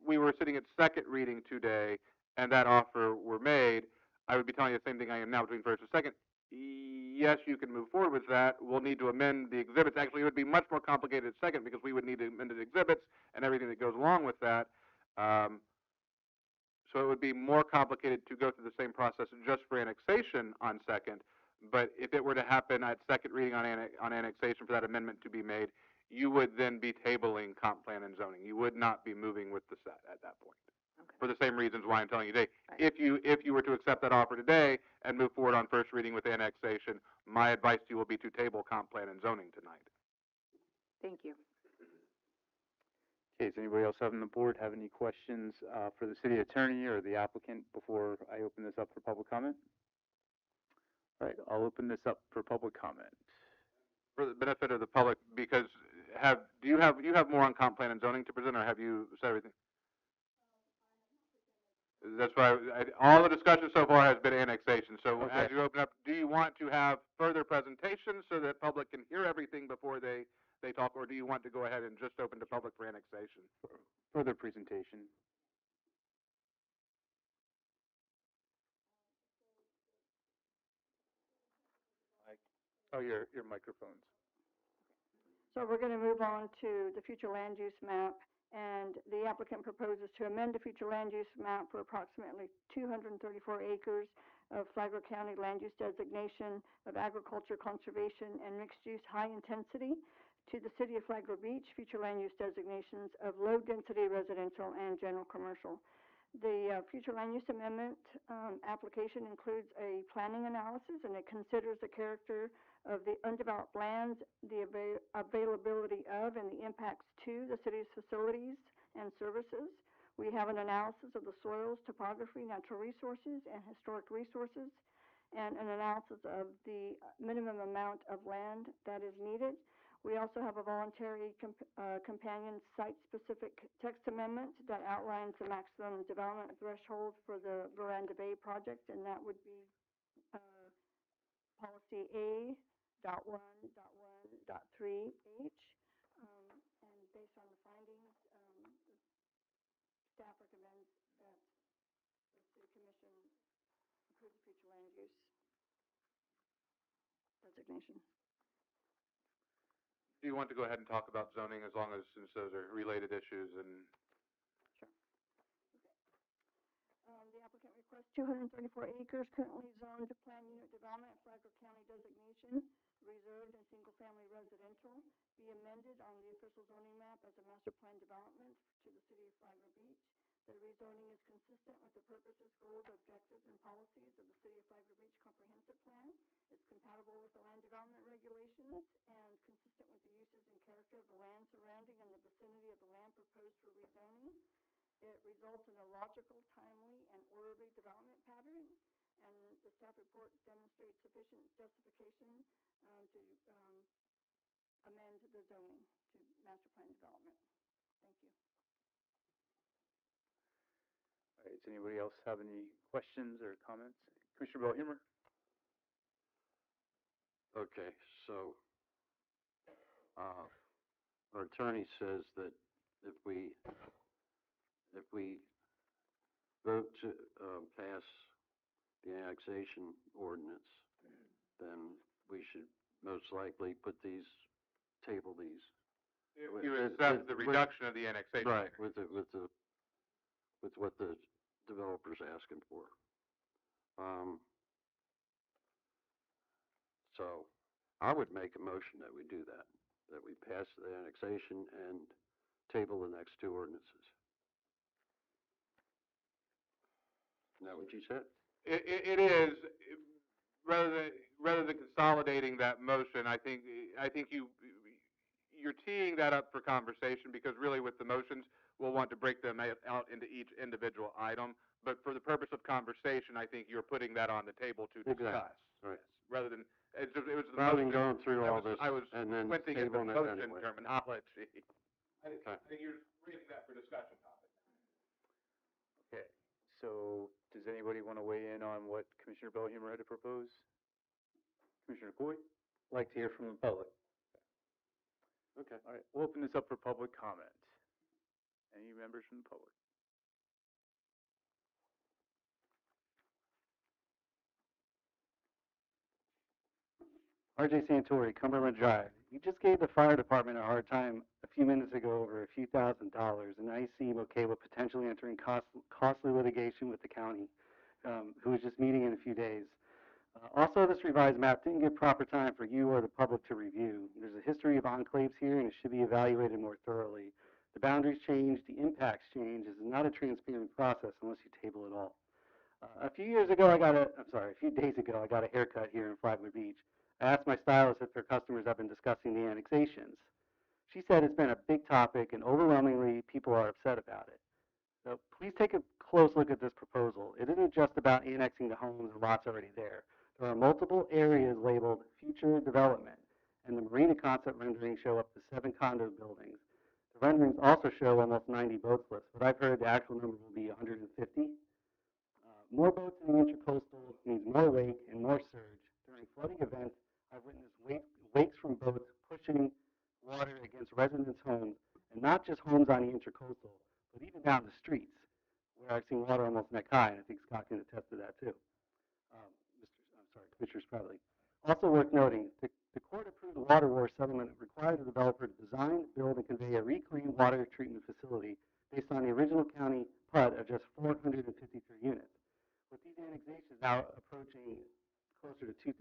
we were sitting at second reading today and that offer were made, I would be telling you the same thing I am now between first and second. Yes, you can move forward with that. We'll need to amend the exhibits. Actually, it would be much more complicated at second, because we would need to amend the exhibits and everything that goes along with that. So it would be more complicated to go through the same process just for annexation on second. But if it were to happen at second reading on annexation for that amendment to be made, you would then be tabling comp plan and zoning. You would not be moving with the set at that point. For the same reasons why I'm telling you today. Right. If you were to accept that offer today and move forward on first reading with annexation, my advice to you will be to table comp plan and zoning tonight. Thank you. Okay, does anybody else on the board have any questions for the city attorney or the applicant before I open this up for public comment? All right, I'll open this up for public comment. For the benefit of the public, because do you have more on comp plan and zoning to present, or have you said everything? That's why all the discussion so far has been annexation. So Okay. As you open up, do you want to have further presentations so that public can hear everything before they talk, or do you want to go ahead and just open to public for annexation? Further presentation. Oh, your microphones. So we're going to move on to the future land use map, and the applicant proposes to amend the future land use map for approximately 234 acres of Flagler County land use designation of agriculture, conservation, and mixed-use high-intensity to the City of Flagler Beach, future land use designations of low-density residential and general commercial. The future land use amendment application includes a planning analysis, and it considers the character of the undeveloped lands, the availability of, and the impacts to the city's facilities and services. We have an analysis of the soils, topography, natural resources, and historic resources, and an analysis of the minimum amount of land that is needed. We also have a voluntary companion site-specific text amendment that outlines the maximum development threshold for the Veranda Bay project, and that would be policy A.1.1.3H. And based on the findings, staff recommends that the City Commission approve the future land use designation. Do you want to go ahead and talk about zoning as long as, since those are related issues and? Sure. The applicant requests 234 acres currently zoned to planned unit development, Flagler County designation, reserved and single-family residential, be amended on the official zoning map as a master plan development to the City of Flagler Beach. The rezoning is consistent with the purposes, goals, objectives, and policies of the City of Flagler Beach Comprehensive Plan. It's compatible with the land development regulations and consistent with the uses and character of the land surrounding and the vicinity of the land proposed for rezoning. It results in a logical, timely, and orderly development pattern, and the staff report demonstrates sufficient justification to amend the zoning to master plan development. Thank you. All right, does anybody else have any questions or comments? Commissioner Belhumeur? Okay, so, our attorney says that if we vote to, pass the annexation ordinance, then we should most likely table these. If you accept the reduction of the annexation. Right, with what the developer's asking for. So I would make a motion that we do that we pass the annexation and table the next two ordinances. Is that what you said? It is, rather than consolidating that motion, I think you're teeing that up for conversation, because really with the motions, we'll want to break them out into each individual item. But for the purpose of conversation, I think you're putting that on the table to discuss. Exactly. Right. Rather than, it was the Rather motion. than going through all this I was and then squinting at the tabling it motion anyway. terminology. I Okay. think you're raising that for discussion topic. Okay, so does anybody want to weigh in on what Commissioner Belhumeur had to propose? Commissioner Coy? Like to hear from the public. Okay. All right, we'll open this up for public comment. Any members from the public? RJ Santori, Cumberland Drive. You just gave the fire department a hard time a few minutes ago over a few $1,000s, and now you seem okay with potentially entering costly litigation with the county, who is just meeting in a few days. Also, this revised map didn't give proper time for you or the public to review. There's a history of enclaves here, and it should be evaluated more thoroughly. The boundaries change, the impacts change. This is not a transparent process unless you table it all. A few days ago, I got a haircut here in Flagler Beach. I asked my stylist if their customers have been discussing the annexations. She said it's been a big topic, and overwhelmingly, people are upset about it. So please take a close look at this proposal. It isn't just about annexing the homes and lots already there. There are multiple areas labeled future development, and the marina concept renderings show up to 7 condo buildings. The renderings also show almost 90 boat slips, but I've heard the actual number will be 150. More boats in the intercoastal means more wake and more surge. During flooding events, I've witnessed wakes from boats pushing water against residents' homes, and not just homes on the intercoastal, but even down the streets, where I've seen water almost neck high, and I think Scott can attest to that too. Commissioner Spradley. Also worth noting, the court-approved water war settlement required the developer to design, build, and convey a reclaimed water treatment facility based on the original county PUD of just 453 units. With these annexations now approaching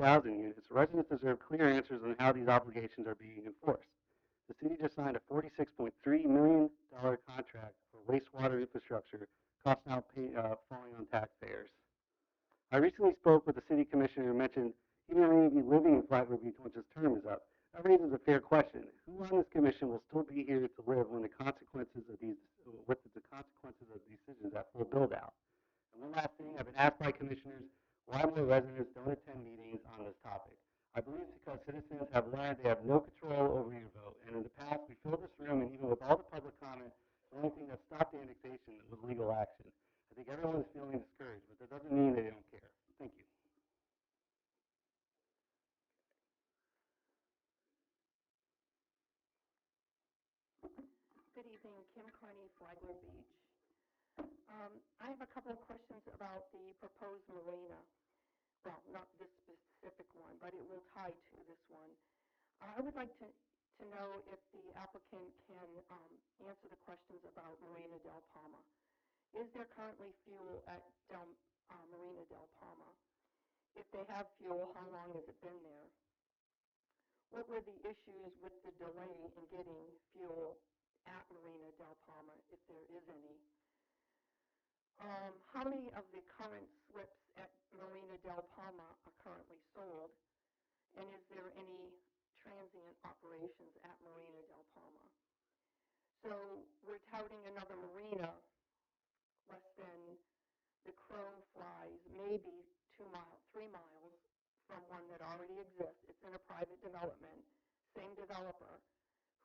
housing units, residents deserve clear answers on how these obligations are being enforced. The city just signed a $46.3 million contract for wastewater infrastructure, costs now falling on taxpayers. I recently spoke with the city commissioner who mentioned he may be living in Flagler Beach once his term is up. That raises a fair question. Who on this commission will still be here to live when the consequences of these, with the consequences of decisions at full build out? And one last thing, I've been asked by commissioners why more residents don't attend meetings on this topic. I believe it's because citizens have learned they have no control over your vote. And in the past, we filled this room, and even with all the public comment, the only thing that stopped the annexation was legal action. I think everyone is feeling discouraged, but that doesn't mean they don't care. Thank you. Good evening, Kim Carney, Flagler Beach. I have a couple of questions about the proposed marina. Well, not this specific one, but it will tie to this one. I would like to know if the applicant can answer the questions about Marina Del Palma. Is there currently fuel at Marina Del Palma? If they have fuel, how long has it been there? What were the issues with the delay in getting fuel at Marina Del Palma, if there is any? How many of the current slips at Marina Del Palma are currently sold? And is there any transient operations at Marina Del Palma? So we're touting another marina less than the crow flies, maybe 3 miles from one that already exists. It's in a private development, same developer,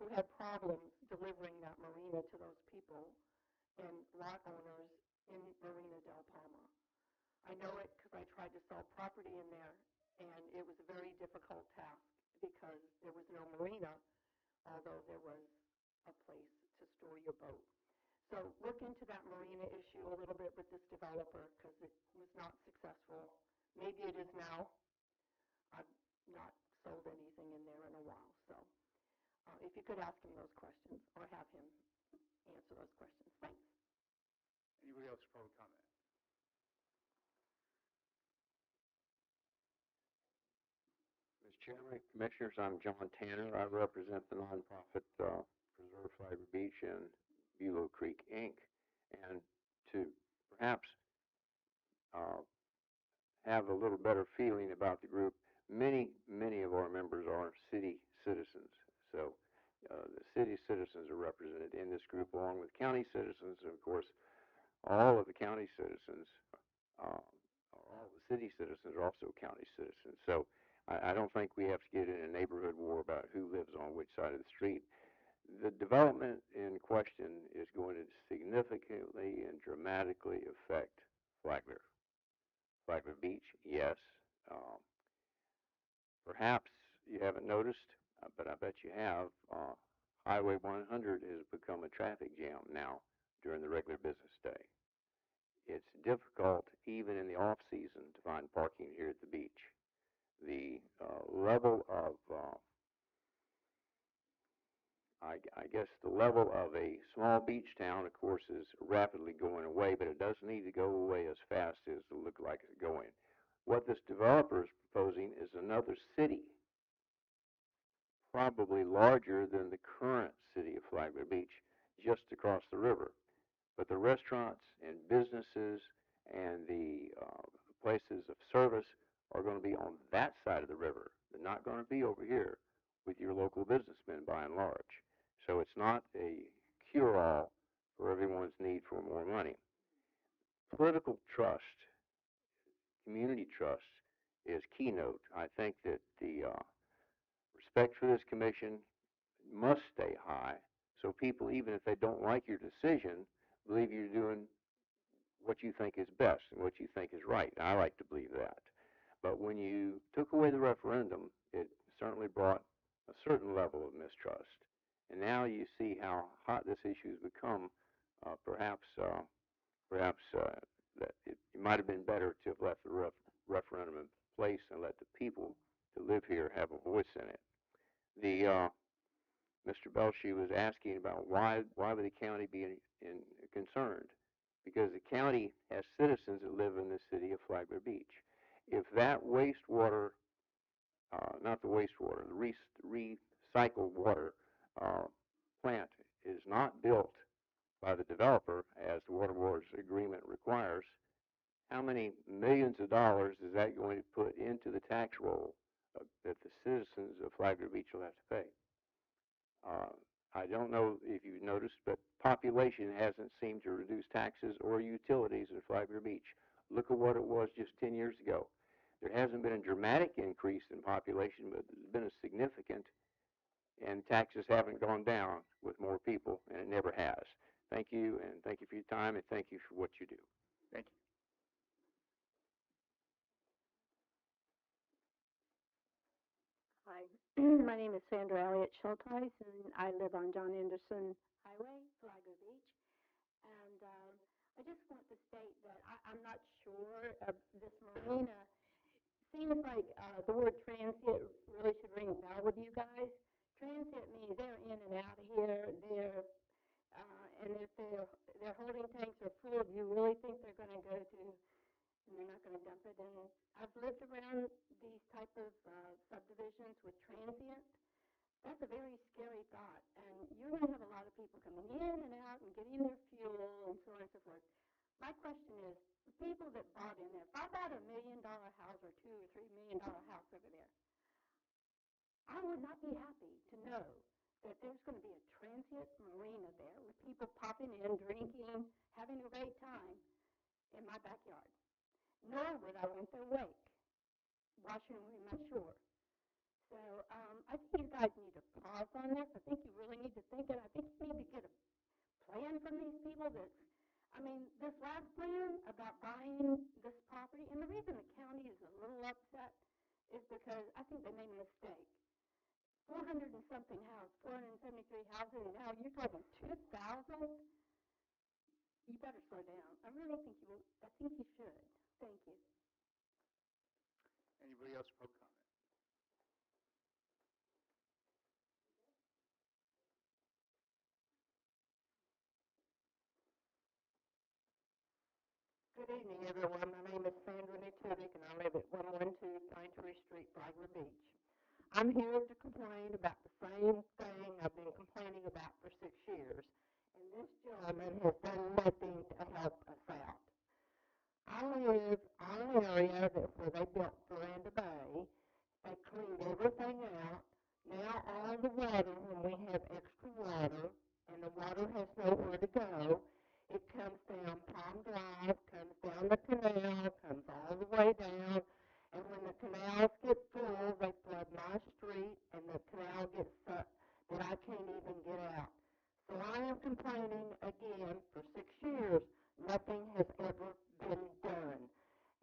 who had problems delivering that marina to those people and lot owners in Marina Del Palma. I know it because I tried to sell property in there, and it was a very difficult task because there was no marina, although there was a place to store your boat. So look into that marina issue a little bit with this developer because it was not successful. Maybe it is now. I've not sold anything in there in a while. So if you could ask him those questions or have him answer those questions. Thanks. Anybody else for public comment? Mr. Chairman, Commissioners, I'm John Tanner. I represent the nonprofit Preserve Flagler Beach and Bulow Creek, Inc. And to perhaps have a little better feeling about the group, many of our members are city citizens. So the city citizens are represented in this group along with county citizens, and of course all of the county citizens, all the city citizens are also county citizens. So I don't think we have to get in a neighborhood war about who lives on which side of the street. The development in question is going to significantly and dramatically affect Flagler. Flagler Beach, yes. Perhaps you haven't noticed, but I bet you have. Highway 100 has become a traffic jam now during the regular business day. It's difficult, even in the off-season, to find parking here at the beach. The level of I guess the level of a small beach town, of course, is rapidly going away, but it doesn't need to go away as fast as it looks like it's going. What this developer is proposing is another city, probably larger than the current city of Flagler Beach, just across the river. But the restaurants and businesses and the places of service are going to be on that side of the river. They're not going to be over here with your local businessmen by and large. So it's not a cure-all for everyone's need for more money. Political trust, community trust, is keynote. I think that the respect for this commission must stay high, so people, even if they don't like your decision, believe you're doing what you think is best and what you think is right. And I like to believe that. But when you took away the referendum, it certainly brought a certain level of mistrust. And now you see how hot this issue has become. Perhaps that it might have been better to have left the referendum in place and let the people who live here have a voice in it. Mr. Belshie was asking about why would the county be concerned? Because the county has citizens that live in the city of Flagler Beach. If that wastewater not the wastewater, the recycled water, plant is not built by the developer as the Water Board's agreement requires, how many millions of dollars is that going to put into the tax roll that the citizens of Flagler Beach will have to pay? I don't know if you've noticed, but population hasn't seemed to reduce taxes or utilities in Flagler Beach. Look at what it was just 10 years ago. There hasn't been a dramatic increase in population, but there's been a significant, and taxes haven't gone down with more people, and it never has. Thank you, and thank you for your time, and thank you for what you do. Thank you. Hi, my name is Sandra Elliott Schulteis, and I live on John Anderson Highway, Flagler Beach. And I just want to state that I'm not sure of this marina. Seems like the word transient really should ring a bell with you guys. Transient means they're in and out of here. And if their holding tanks are full, do you really think they're going to go to? And they're not going to dump it in. I've lived around these type of subdivisions with transient. That's a very scary thought. And you're going to have a lot of people coming in and out and getting their fuel and so on and so forth. My question is, the people that bought in there, if I bought $1 million house or $2 or $3 million house over there, I would not be happy to know that there's going to be a transient marina there with people popping in, drinking, having a great time in my backyard. Nor would I want their wake washing away my shore. So I think you guys need to pause on this. I think you really need to think it. I think you need to get a plan from these people this last plan about buying this property, and the reason the county is a little upset is because I think they made a mistake. 400 and something houses, 473 houses, and now you're talking 2,000? You better slow down. I really think you will. I think you should. Thank you. Anybody else for public comment? Good evening, everyone. My name is Sandra Natudik, and I live at 112 Pine Tree Street, Flagler Beach. I'm here to complain about the same thing I've been complaining about for 6 years, and this gentleman has done nothing to help us out. I live on an area where they built Veranda Bay. They cleaned everything out. Now all the water, when we have extra water, and the water has nowhere to go, it comes down Palm Drive, comes down the canal, comes all the way down, and when the canals get full, they flood my street, and the canal gets sucked that I can't even get out. So I am complaining again for 6 years. Nothing has ever been done.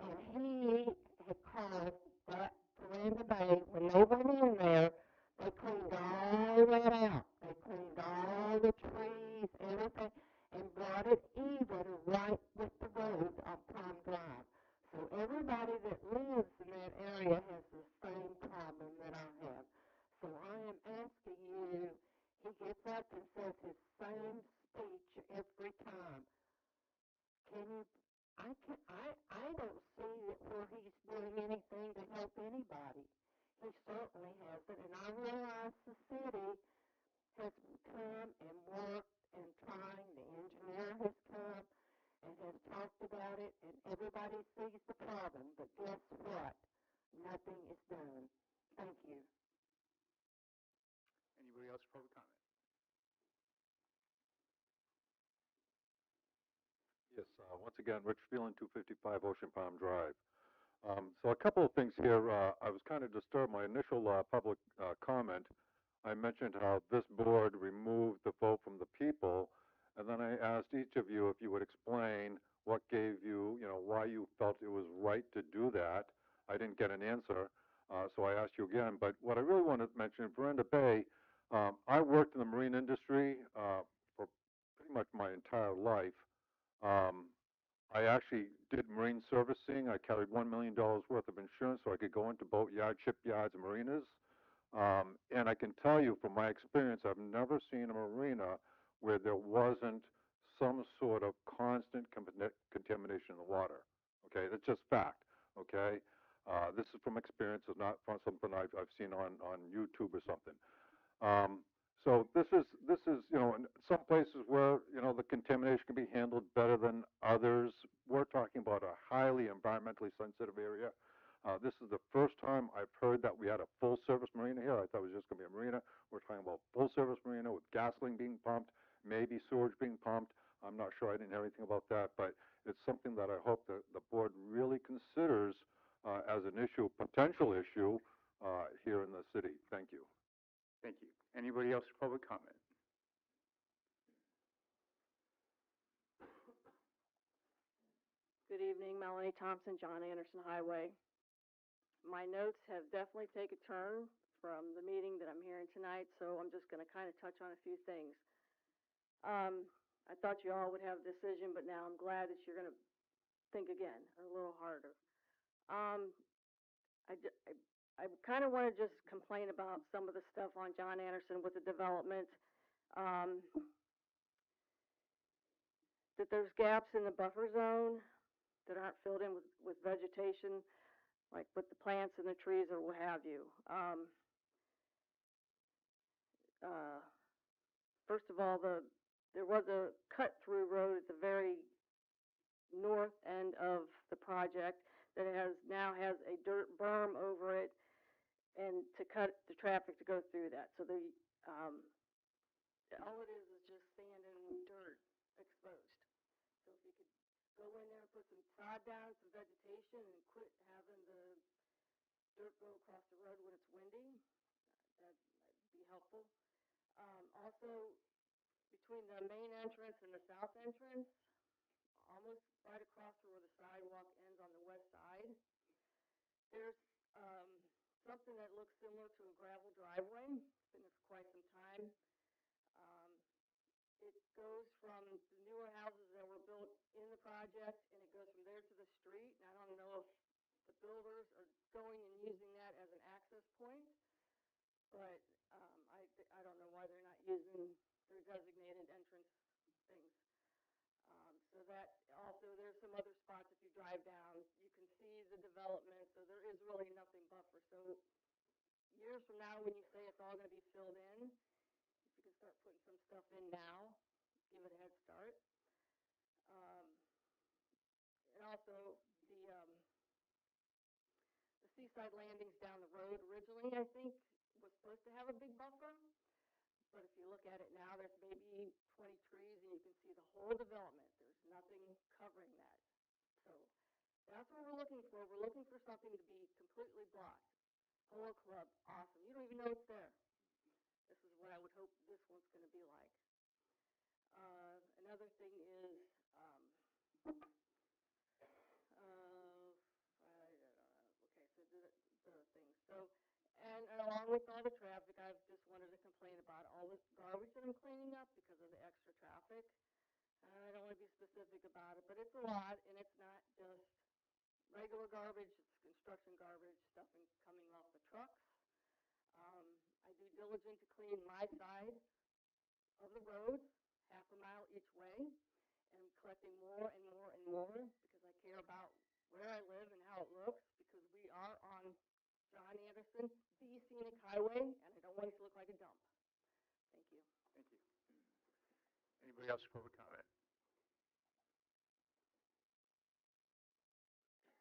And he had caused that Veranda Bay, when they went in there, they cleaned all that out. They cleaned all the trees, everything, and brought it even right with the road on Palm Drive. So everybody that lives in that area has the same problem that I have. So I am asking you, he gets up and says his same speech every time. I don't see where he's doing anything to help anybody. He certainly hasn't, and I realize the city has come and worked and trying. The engineer has come and has talked about it, and everybody sees the problem. But guess what? Nothing is done. Thank you. Anybody else for public comment? Yes, once again, Rich Phelan, 255 Ocean Palm Drive. So a couple of things here. I was kind of disturbed. My initial public comment, I mentioned how this board removed the vote from the people, and then I asked each of you if you would explain what gave you, why you felt it was right to do that. I didn't get an answer, so I asked you again. But what I really want to mention, Veranda Bay, I worked in the marine industry for pretty much my entire life. I actually did marine servicing. I carried $1 million worth of insurance so I could go into boat yards, shipyards, and marinas. And I can tell you from my experience, I've never seen a marina where there wasn't some sort of constant contamination in the water. Okay, that's just fact. Okay, This is from experience, it's not from something I've seen on YouTube or something. So this is, in some places where, the contamination can be handled better than others. We're talking about a highly environmentally sensitive area. This is the first time I've heard that we had a full-service marina here. I thought it was just going to be a marina. We're talking about full-service marina with gasoline being pumped, maybe sewage being pumped. I'm not sure. I didn't hear anything about that, but it's something that I hope that the board really considers as an issue, potential issue, here in the city. Thank you. Thank you. Anybody else for public comment? Good evening, Melanie Thompson, John Anderson Highway. My notes have definitely taken a turn from the meeting that I'm hearing tonight, so I'm just going to kind of touch on a few things. I thought you all would have a decision, but now I'm glad that you're going to think again, or a little harder. I kind of want to just complain about some of the stuff on John Anderson with the development. That there's gaps in the buffer zone that aren't filled in with vegetation, like with the plants and the trees or what have you. First of all, there was a cut-through road at the very north end of the project that now has a dirt berm over it, and to cut the traffic to go through that. So all it is just sand and dirt exposed. So if you could go in there and put some sod down, some vegetation, and quit having the dirt go across the road when it's windy, that'd be helpful. Also, between the main entrance and the south entrance, almost right across where the sidewalk ends on the west side, there's something that looks similar to a gravel driveway. It's been there for quite some time. It goes from the newer houses that were built in the project, and it goes from there to the street. And I don't know if the builders are going and using that as an access point, but I don't know why they're not using their designated entrance things. So that also, there's some other spots if you drive down, you can see the development, so there is really nothing buffer. So years from now, when you say it's all going to be filled in, if you can start putting some stuff in now, give it a head start. And also, the seaside landings down the road originally, I think, was supposed to have a big buffer. But if you look at it now, there's maybe 20 trees, and you can see the whole development. There's nothing covering that. So that's what we're looking for. We're looking for something to be completely blocked. Polo Club, awesome. You don't even know it's there. This is what I would hope this one's going to be like. Another thing is, okay, so the things. So, and along with all the traffic, I've just wanted to complain about all this garbage that I'm cleaning up because of the extra traffic. I don't want to be specific about it, but it's a lot, and it's not just regular garbage, it's construction garbage, stuff coming off the trucks. I do diligent to clean my side of the road, half a mile each way, and I'm collecting more and more and more because I care about where I live and how it looks, because we are on John Anderson, the scenic highway, and I don't want it to look like a dump. Thank you. Thank you. Anybody else for public comment?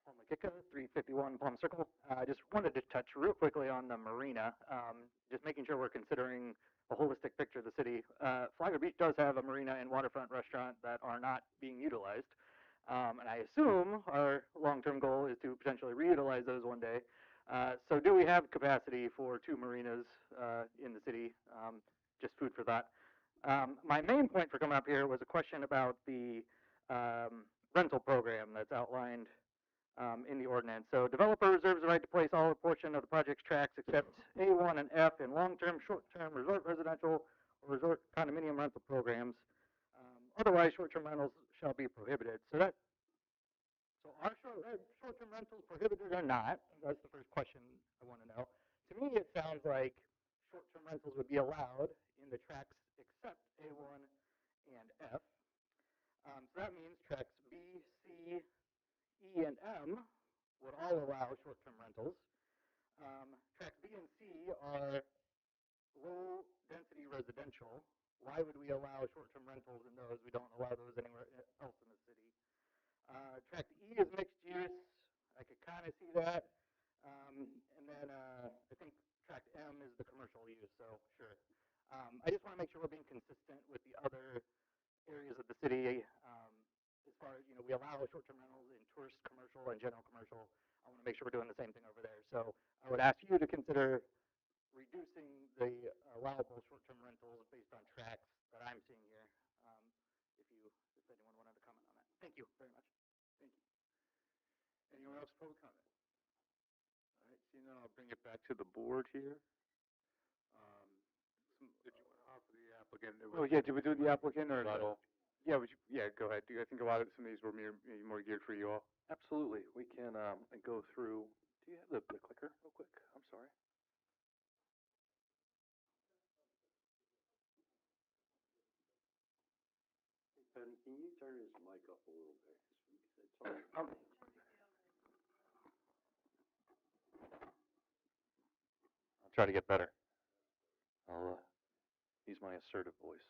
Paul McKicka, 351 Palm Circle. I just wanted to touch real quickly on the marina, just making sure we're considering a holistic picture of the city. Flagler Beach does have a marina and waterfront restaurant that are not being utilized. And I assume our long-term goal is to potentially reutilize those one day. So do we have capacity for 2 marinas in the city? Just food for thought. My main point for coming up here was a question about the rental program that's outlined in the ordinance. So developer reserves the right to place all or portion of the project's tracks except A1 and F in long-term, short-term resort residential or resort condominium rental programs. Otherwise, short-term rentals shall be prohibited. So are short-term rentals prohibited or not? That's the first question I want to know. To me, it sounds like short-term rentals would be allowed in the tracks except A1 and F. So that means tracks B, C, E, and M would all allow short-term rentals. Track B and C are low-density residential. Why would we allow short-term rentals in those? We don't allow those anywhere else in the city. Track E is mixed use. I could kind of see that. And then I think track M is the commercial use, so sure. I just want to make sure we're being consistent with the other areas of the city. As far as, we allow short-term rentals in tourist commercial and general commercial. I want to make sure we're doing the same thing over there. So I would ask you to consider reducing the allowable short-term rentals based on tracks that I'm seeing here. If anyone wanted to comment on that. Thank you very much. Thank you. Anyone else for public comment? All right, seeing none, I'll bring it back to the board here. Did you want to offer the applicant? Oh, yeah, did we do the applicant or? Rebuttal. Yeah, go ahead. I think a lot of some of these were maybe more geared for you all. Absolutely. We can go through. Do you have the clicker real quick? I'm sorry. Ben, can you turn his mic up a little bit? 'Cause it's hard. I'll try to get better. I'll use my assertive voice.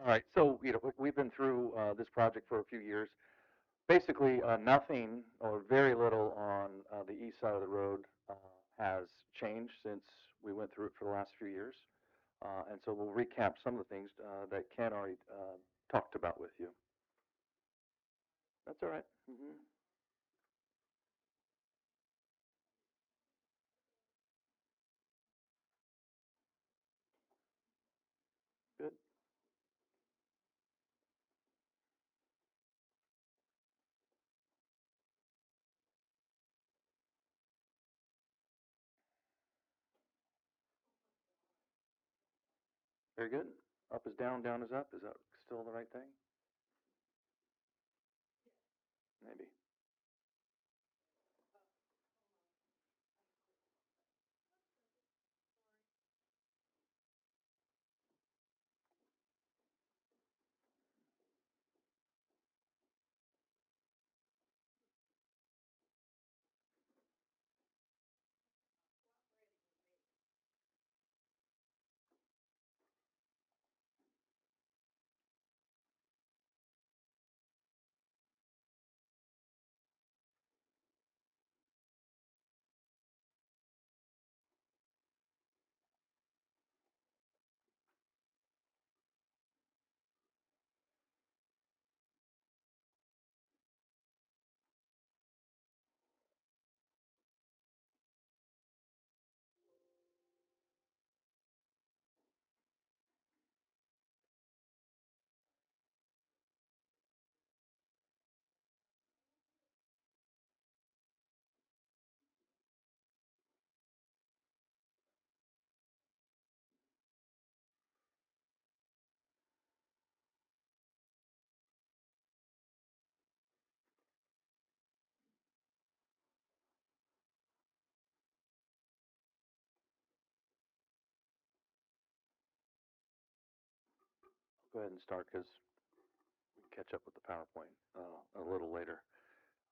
All right, so we've been through this project for a few years. Basically, nothing or very little on the east side of the road has changed since we went through it for the last few years. And so we'll recap some of the things that Ken already talked about with you. That's all right. Good. Very good. Up is down, down is up. Is that still the right thing? Maybe. Go ahead and start because we can catch up with the PowerPoint a little later.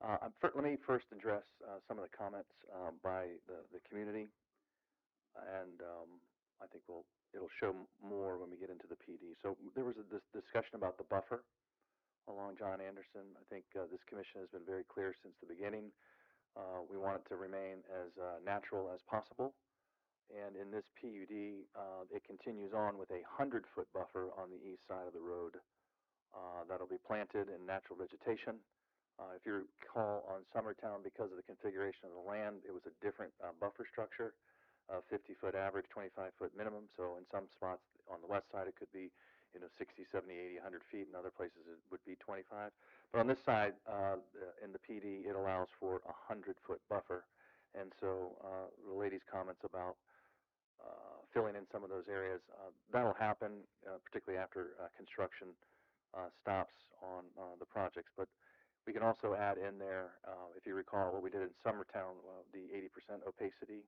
Let me first address some of the comments by the community, and I think it'll show more when we get into the PD. So there was this discussion about the buffer along John Anderson. I think this commission has been very clear since the beginning. We want it to remain as natural as possible. And in this PUD, it continues on with a 100-foot buffer on the east side of the road that'll be planted in natural vegetation. If you recall, on Summertown, because of the configuration of the land, it was a different buffer structure, 50-foot average, 25-foot minimum. So in some spots on the west side, it could be 60, 70, 80, 100 feet. In other places, it would be 25. But on this side, in the PD, it allows for a 100-foot buffer. And so the lady's comments about filling in some of those areas, that'll happen, particularly after construction stops on the projects. But we can also add in there, if you recall what we did in Summertown, the 80% opacity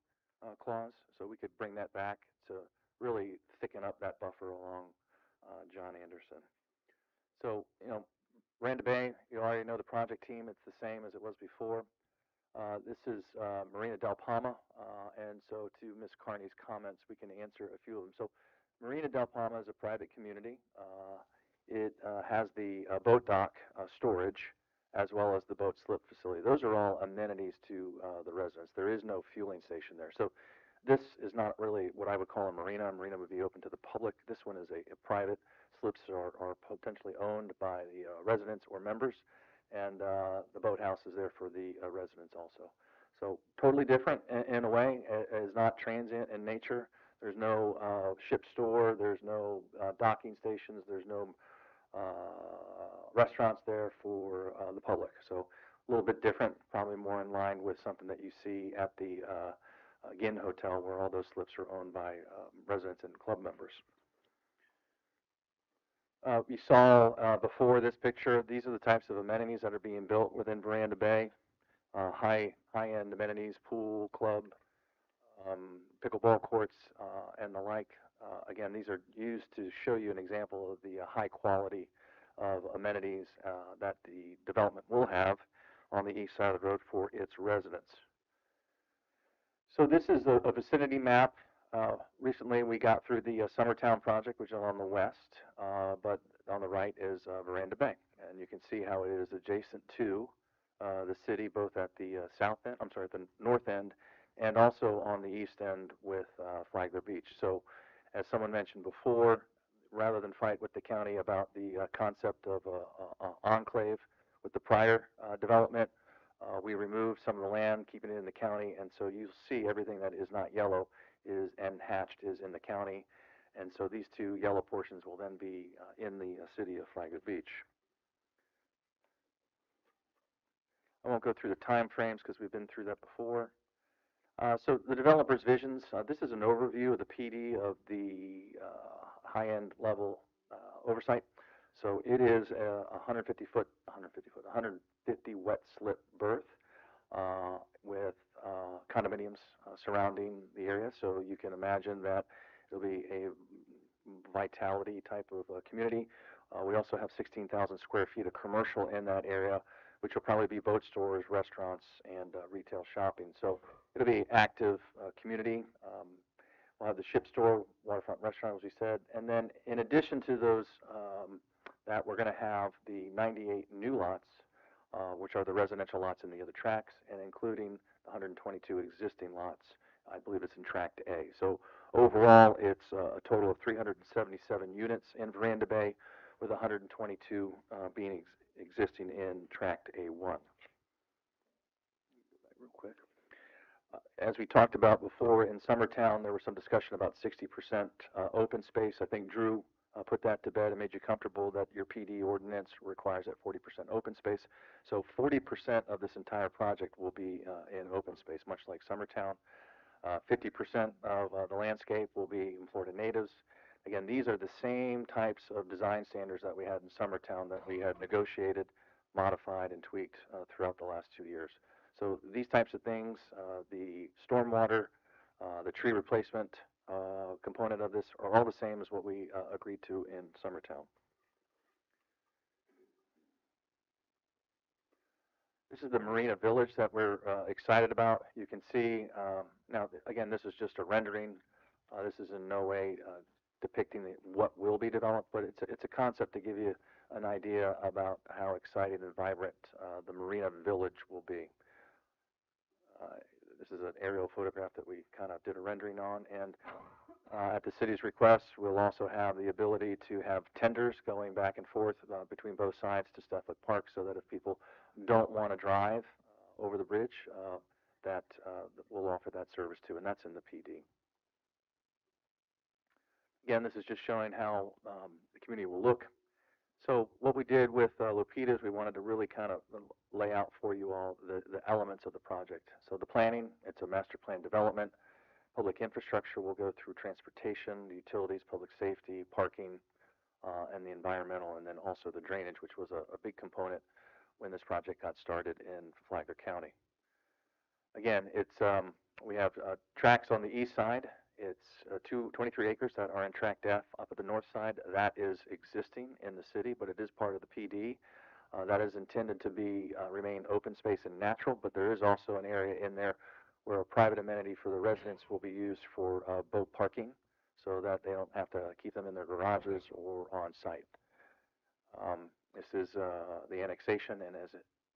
clause. So we could bring that back to really thicken up that buffer along John Anderson. So, Randa Bay, You already know the project team. It's the same as it was before. This is Marina Del Palma, and so to Ms. Carney's comments, we can answer a few of them. So Marina Del Palma is a private community. It has the boat dock storage as well as the boat slip facility. Those are all amenities to the residents. There is no fueling station there. So this is not really what I would call a marina. A marina would be open to the public. This one is a private. Slips are potentially owned by the residents or members, and the boathouse is there for the residents also. So totally different in a way. It is not transient in nature. There's no ship store. There's no docking stations. There's no restaurants there for the public. So a little bit different, probably more in line with something that you see at the Ginn Hotel, where all those slips are owned by residents and club members. You saw before this picture, these are the types of amenities that are being built within Veranda Bay. High-end amenities, pool, club, pickleball courts, and the like. Again, these are used to show you an example of the high quality of amenities that the development will have on the east side of the road for its residents. So this is a vicinity map. Recently we got through the Summertown project, which is on the west, but on the right is Veranda Bay. And you can see how it is adjacent to the city, both at the south end, I'm sorry, at the north end, and also on the east end with Flagler Beach. So as someone mentioned before, rather than fight with the county about the concept of an enclave with the prior development, we removed some of the land, keeping it in the county, and so you'll see everything that is not yellow is and hatched is in the county, and so these two yellow portions will then be in the city of Flagler Beach. I won't go through the time frames because we've been through that before. So the developer's visions, this is an overview of the PD of the high-end level oversight. So it is a 150 wet slip berth with condominiums surrounding the area. So you can imagine that it'll be a vitality type of community. We also have 16,000 square feet of commercial in that area, which will probably be boat stores, restaurants, and retail shopping. So it'll be active community. We'll have the ship store, waterfront restaurant, as we said. And then in addition to those, that we're going to have the 98 new lots, which are the residential lots in the other tracks, and including the 122 existing lots. I believe it's in Tract A. So overall, it's a total of 377 units in Veranda Bay, with 122 being existing in Tract A1. Go back real quick. As we talked about before, in Summertown, there was some discussion about 60% open space. I think Drew put that to bed and made you comfortable that your PD ordinance requires that 40% open space. So 40% of this entire project will be in open space, much like Summertown. 50% of the landscape will be in Florida natives. Again, these are the same types of design standards that we had in Summertown that we had negotiated, modified, and tweaked throughout the last 2 years. So these types of things, the stormwater, the tree replacement component of this are all the same as what we agreed to in Summertown. This is the Marina Village that we're excited about. You can see, now again, this is just a rendering. This is in no way depicting what will be developed, but it's a concept to give you an idea about how exciting and vibrant the Marina Village will be. This is an aerial photograph that we kind of did a rendering on, and at the city's request, we'll also have the ability to have tenders going back and forth between both sides to Stefflick Park, so that if people don't want to drive over the bridge, that we'll offer that service too, and that's in the PD. Again, this is just showing how the community will look. So what we did with Lupita is we wanted to really kind of lay out for you all the elements of the project. So the planning, it's a master plan development. Public infrastructure will go through transportation, utilities, public safety, parking, and the environmental, and then also the drainage, which was a big component when this project got started in Flagler County. Again, it's we have tracks on the east side. It's 23 acres that are in Tract F. Up at the north side, that is existing in the city, but it is part of the PD. That is intended to be, remain open space and natural, but there is also an area in there where a private amenity for the residents will be used for boat parking so that they don't have to keep them in their garages or on site. This is the annexation, and as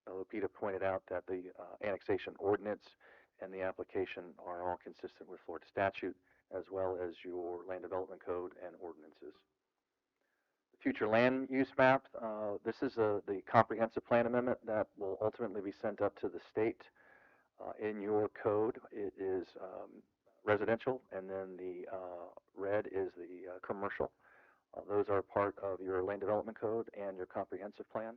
Lupita pointed out, that the annexation ordinance and the application are all consistent with Florida statute, as well as your land development code and ordinances. The future land use map, this is the comprehensive plan amendment that will ultimately be sent up to the state. In your code, it is residential, and then the red is the commercial. Those are part of your land development code and your comprehensive plan.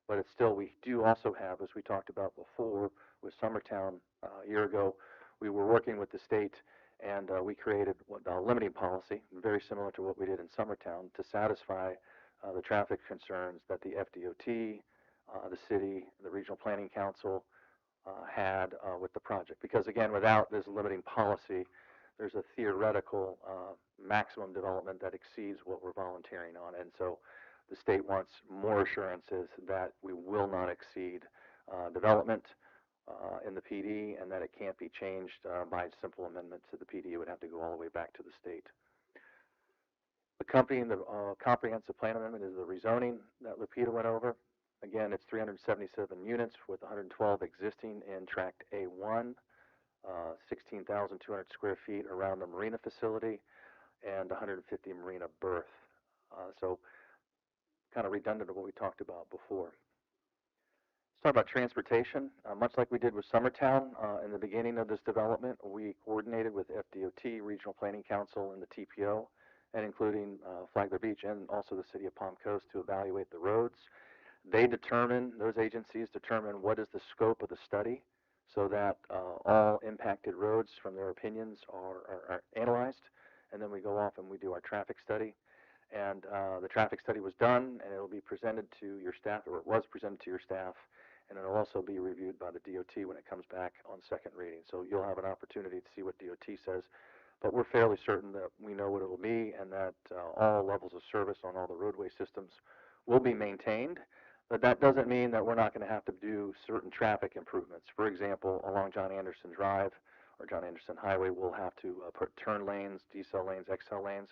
But it's still, we do also have, as we talked about before with Summertown a year ago, we were working with the state, and we created a limiting policy, very similar to what we did in Summertown, to satisfy the traffic concerns that the FDOT, the city, the Regional Planning Council had with the project. Because again, without this limiting policy, there's a theoretical maximum development that exceeds what we're volunteering on. And so the state wants more assurances that we will not exceed development in the PD, and that it can't be changed by simple amendment to the PD. It would have to go all the way back to the state. Accompanying the comprehensive plan amendment is the rezoning that Lupita went over. Again, it's 377 units with 112 existing in Tract A1, 16,200 square feet around the marina facility, and 150 marina berth. So kind of redundant of what we talked about before. Let's talk about transportation. Much like we did with Summertown in the beginning of this development, we coordinated with FDOT, Regional Planning Council, and the TPO, and including Flagler Beach and also the City of Palm Coast to evaluate the roads. They determine, those agencies determine what is the scope of the study so that all impacted roads from their opinions are analyzed, and then we go off and we do our traffic study. And the traffic study was done, and it will be presented to your staff, or it was presented to your staff, and it will also be reviewed by the DOT when it comes back on second reading. So you'll have an opportunity to see what DOT says, but we're fairly certain that we know what it will be, and that all levels of service on all the roadway systems will be maintained. But that doesn't mean that we're not going to have to do certain traffic improvements. For example, along John Anderson Drive or John Anderson Highway, we'll have to put turn lanes, decel lanes, XL lanes.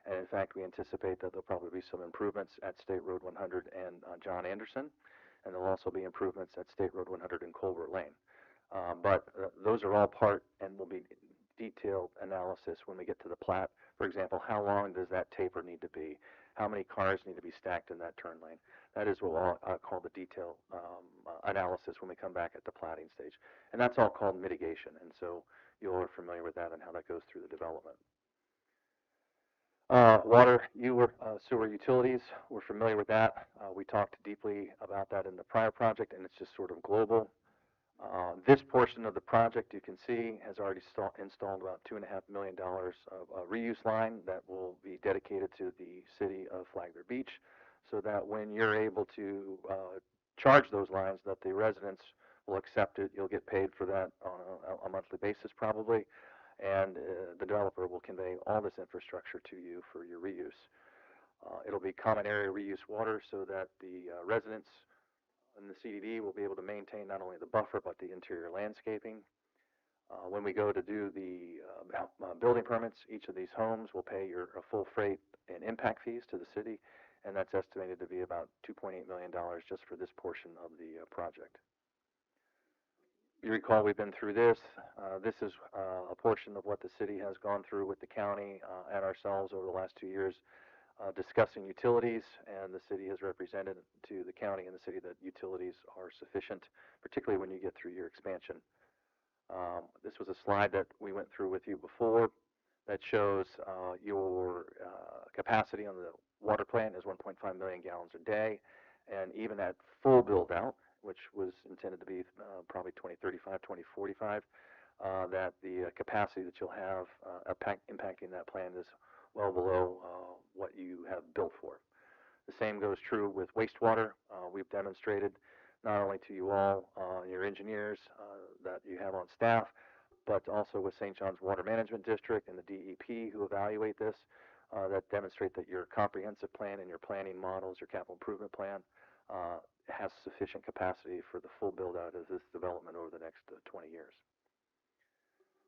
And in fact, we anticipate that there'll probably be some improvements at State Road 100 and John Anderson. And there'll also be improvements at State Road 100 and Colbert Lane. But those are all part and will be detailed analysis when we get to the plat. For example, how long does that taper need to be? How many cars need to be stacked in that turn lane? That is what we'll call the detailed analysis when we come back at the platting stage. And that's all called mitigation. And so you all are familiar with that and how that goes through the development. Water, sewer utilities, we're familiar with that. We talked deeply about that in the prior project, and it's just sort of global. This portion of the project, you can see, has already installed about $2.5 million of reuse line that will be dedicated to the city of Flagler Beach, so that when you're able to charge those lines, that the residents will accept it. You'll get paid for that on a monthly basis probably, and the developer will convey all this infrastructure to you for your reuse. It'll be common area reuse water so that the residents in the CDD will be able to maintain not only the buffer but the interior landscaping. When we go to do the building permits, each of these homes will pay your full freight and impact fees to the city, and that's estimated to be about $2.8 million just for this portion of the project. You recall we've been through this. This is a portion of what the city has gone through with the county and ourselves over the last 2 years, discussing utilities, and the city has represented to the county and the city that utilities are sufficient, particularly when you get through your expansion. This was a slide that we went through with you before that shows your capacity on the water plant is 1.5 million gallons a day, and even at full build out, which was intended to be probably 2035, 2045, that the capacity that you'll have impacting that plant is well below what you have built for. The same goes true with wastewater. We've demonstrated not only to you all, your engineers that you have on staff, but also with St. John's Water Management District and the DEP who evaluate this, that demonstrate that your comprehensive plan and your planning models, your capital improvement plan, has sufficient capacity for the full build-out of this development over the next 20 years.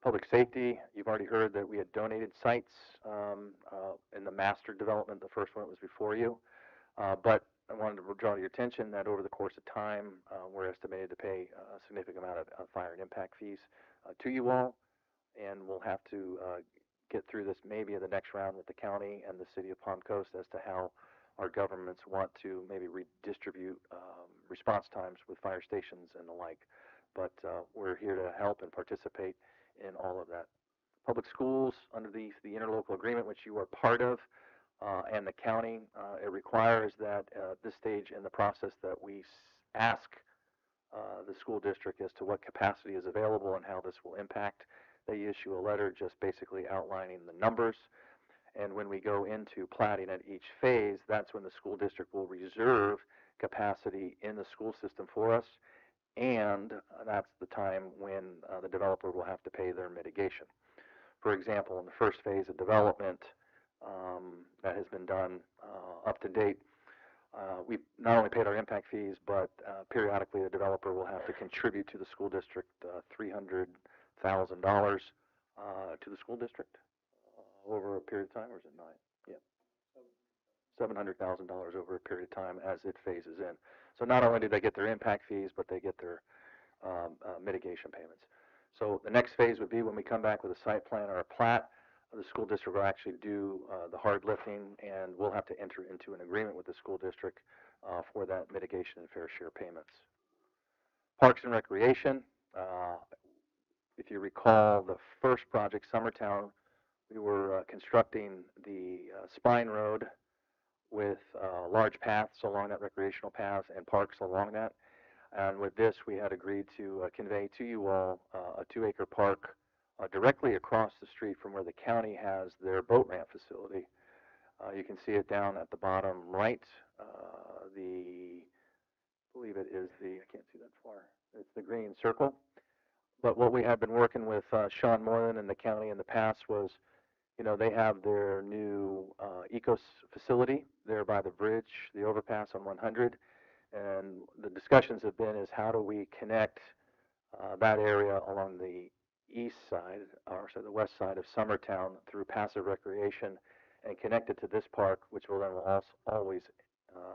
Public safety, you've already heard that we had donated sites in the master development. The first one was before you. But I wanted to draw your attention that over the course of time, we're estimated to pay a significant amount of fire and impact fees to you all, and we'll have to get through this maybe in the next round with the county and the city of Palm Coast as to how our governments want to maybe redistribute response times with fire stations and the like. But we're here to help and participate in all of that. Public schools, under the interlocal agreement, which you are part of, and the county, it requires that at this stage in the process that we ask the school district as to what capacity is available and how this will impact. They issue a letter just basically outlining the numbers. And when we go into platting at each phase, that's when the school district will reserve capacity in the school system for us. And that's the time when the developer will have to pay their mitigation. For example, in the first phase of development that has been done up to date, we've not only paid our impact fees, but periodically the developer will have to contribute to the school district $300,000 to the school district over a period of time, or is it nine? Yeah. $700,000 over a period of time as it phases in. So not only do they get their impact fees, but they get their mitigation payments. So the next phase would be when we come back with a site plan or a plat, the school district will actually do the hard lifting, and we'll have to enter into an agreement with the school district for that mitigation and fair share payments. Parks and Recreation, if you recall the first project, Summertown, we were constructing the spine road with large paths along that, recreational paths, and parks along that. And with this, we had agreed to convey to you all a 2-acre park directly across the street from where the county has their boat ramp facility. You can see it down at the bottom right. I believe it is I can't see that far. It's the green circle. But what we have been working with Sean Moylan and the county in the past was, they have their new Ecos facility there by the bridge, the overpass on 100. And the discussions have been is how do we connect that area along the east side, or so the west side of Summertown through passive recreation and connect it to this park, which will then always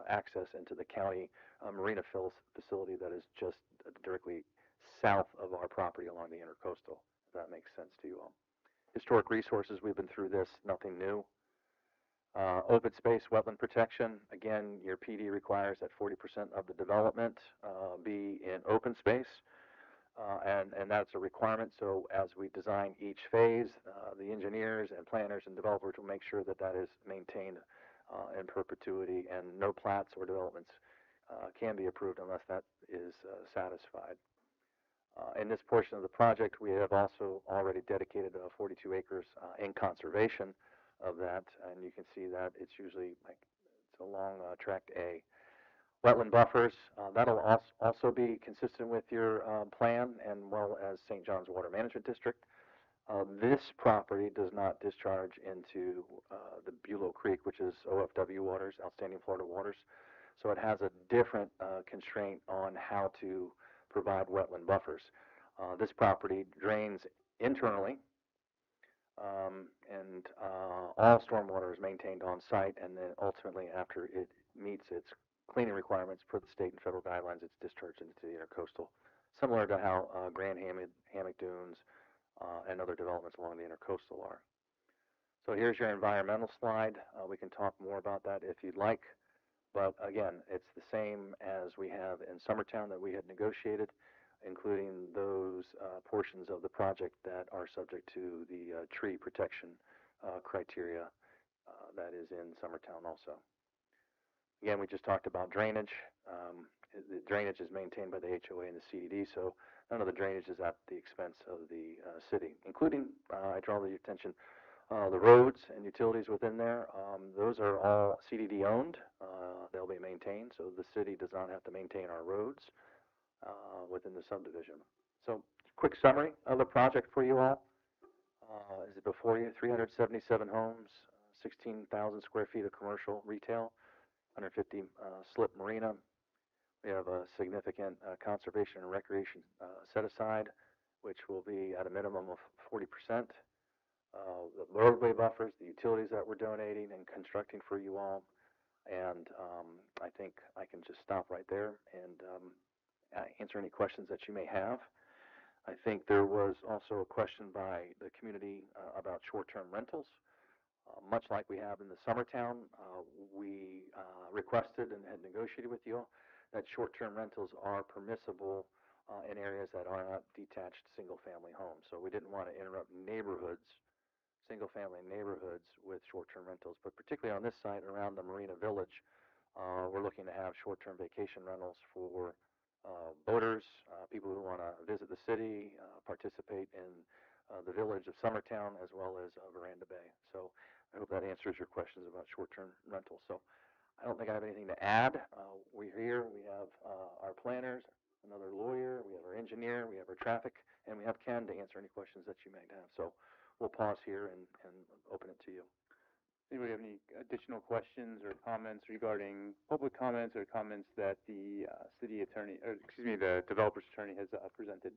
access into the county marina facility that is just directly south of our property along the intercoastal, if that makes sense to you all. Historic resources, we've been through this, nothing new. Open space, wetland protection, again, your PD requires that 40% of the development be in open space, and that's a requirement. So as we design each phase, the engineers and planners and developers will make sure that that is maintained in perpetuity, and no plats or developments can be approved unless that is satisfied. In this portion of the project, we have also already dedicated 42 acres in conservation of that, and you can see that it's usually it's along tract A. Wetland buffers, that'll also be consistent with your plan and well as St. John's Water Management District. This property does not discharge into the Bulow Creek, which is OFW waters, Outstanding Florida Waters. So it has a different constraint on how to provide wetland buffers. This property drains internally, and all stormwater is maintained on site, and then ultimately after it meets its cleaning requirements per the state and federal guidelines, it's discharged into the intercoastal, similar to how Grand Hammock Dunes and other developments along the intercoastal are. So here's your environmental slide. We can talk more about that if you'd like, but again, it's the same as we have in Summertown that we had negotiated, including those portions of the project that are subject to the tree protection criteria that is in Summertown also. Again, we just talked about drainage. The drainage is maintained by the HOA and the CDD, so none of the drainage is at the expense of the city, including, I draw your attention, the roads and utilities within there. Those are all CDD owned. They'll be maintained, so the city does not have to maintain our roads within the subdivision. So, quick summary of the project for you all. Is it before you? 377 homes, 16,000 square feet of commercial retail, 150 slip marina. We have a significant conservation and recreation set aside, which will be at a minimum of 40%. The roadway buffers, the utilities that we're donating and constructing for you all. And I think I can just stop right there and answer any questions that you may have. I think there was also a question by the community about short-term rentals. Much like we have in the Summertown, we requested and had negotiated with you all that short-term rentals are permissible in areas that are not detached single-family homes. So we didn't want to interrupt neighborhoods, single-family neighborhoods with short-term rentals. But particularly on this site around the Marina Village, we're looking to have short-term vacation rentals for boaters, people who want to visit the city, participate in the village of Summertown, as well as Veranda Bay. So I hope that answers your questions about short-term rentals. So I don't think I have anything to add. We're here. We have our planners, another lawyer, we have our engineer, we have our traffic, and we have Ken to answer any questions that you may have. So we'll pause here and open it to you. Anybody have any additional questions or comments regarding public comments or comments that the city attorney, or excuse me, the developer's attorney has presented?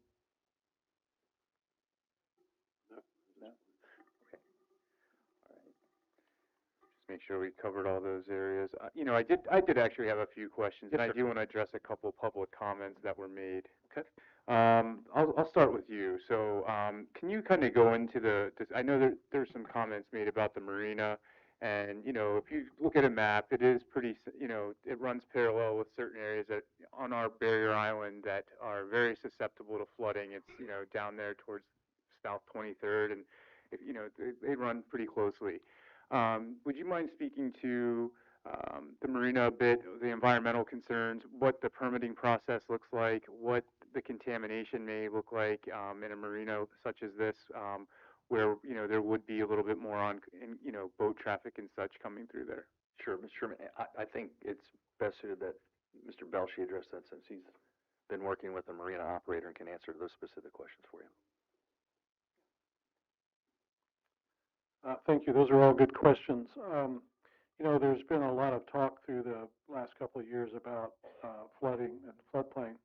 No? Okay. All right. Just make sure we covered all those areas. I did actually have a few questions, and I do want to address a couple public comments that were made. Okay. I'll start with you. So, can you kind of go into I know there's some comments made about the marina, and, if you look at a map, it is pretty, it runs parallel with certain areas on our barrier island that are very susceptible to flooding. It's, down there towards South 23rd, and, they run pretty closely. Would you mind speaking to the marina a bit, the environmental concerns, what the permitting process looks like, what the contamination may look like in a marina such as this, where there would be a little bit more boat traffic and such coming through there? Sure, Mr. Sherman. I think it's best suited that Mr. Belshie address that, since he's been working with the marina operator and can answer those specific questions for you. Thank you. Those are all good questions. There's been a lot of talk through the last couple of years about flooding and floodplain.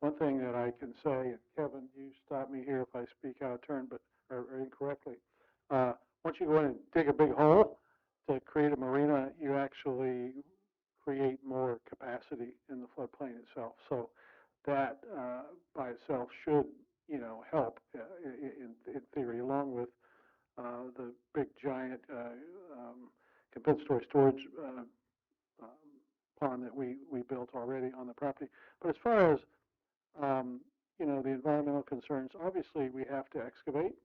One thing that I can say, and Kevin, you stop me here if I speak out of turn, or incorrectly. Once you go in and dig a big hole to create a marina, you actually create more capacity in the floodplain itself. So that by itself should, help in theory, along with the big giant compensatory storage pond that we built already on the property. But as far as the environmental concerns, obviously we have to excavate,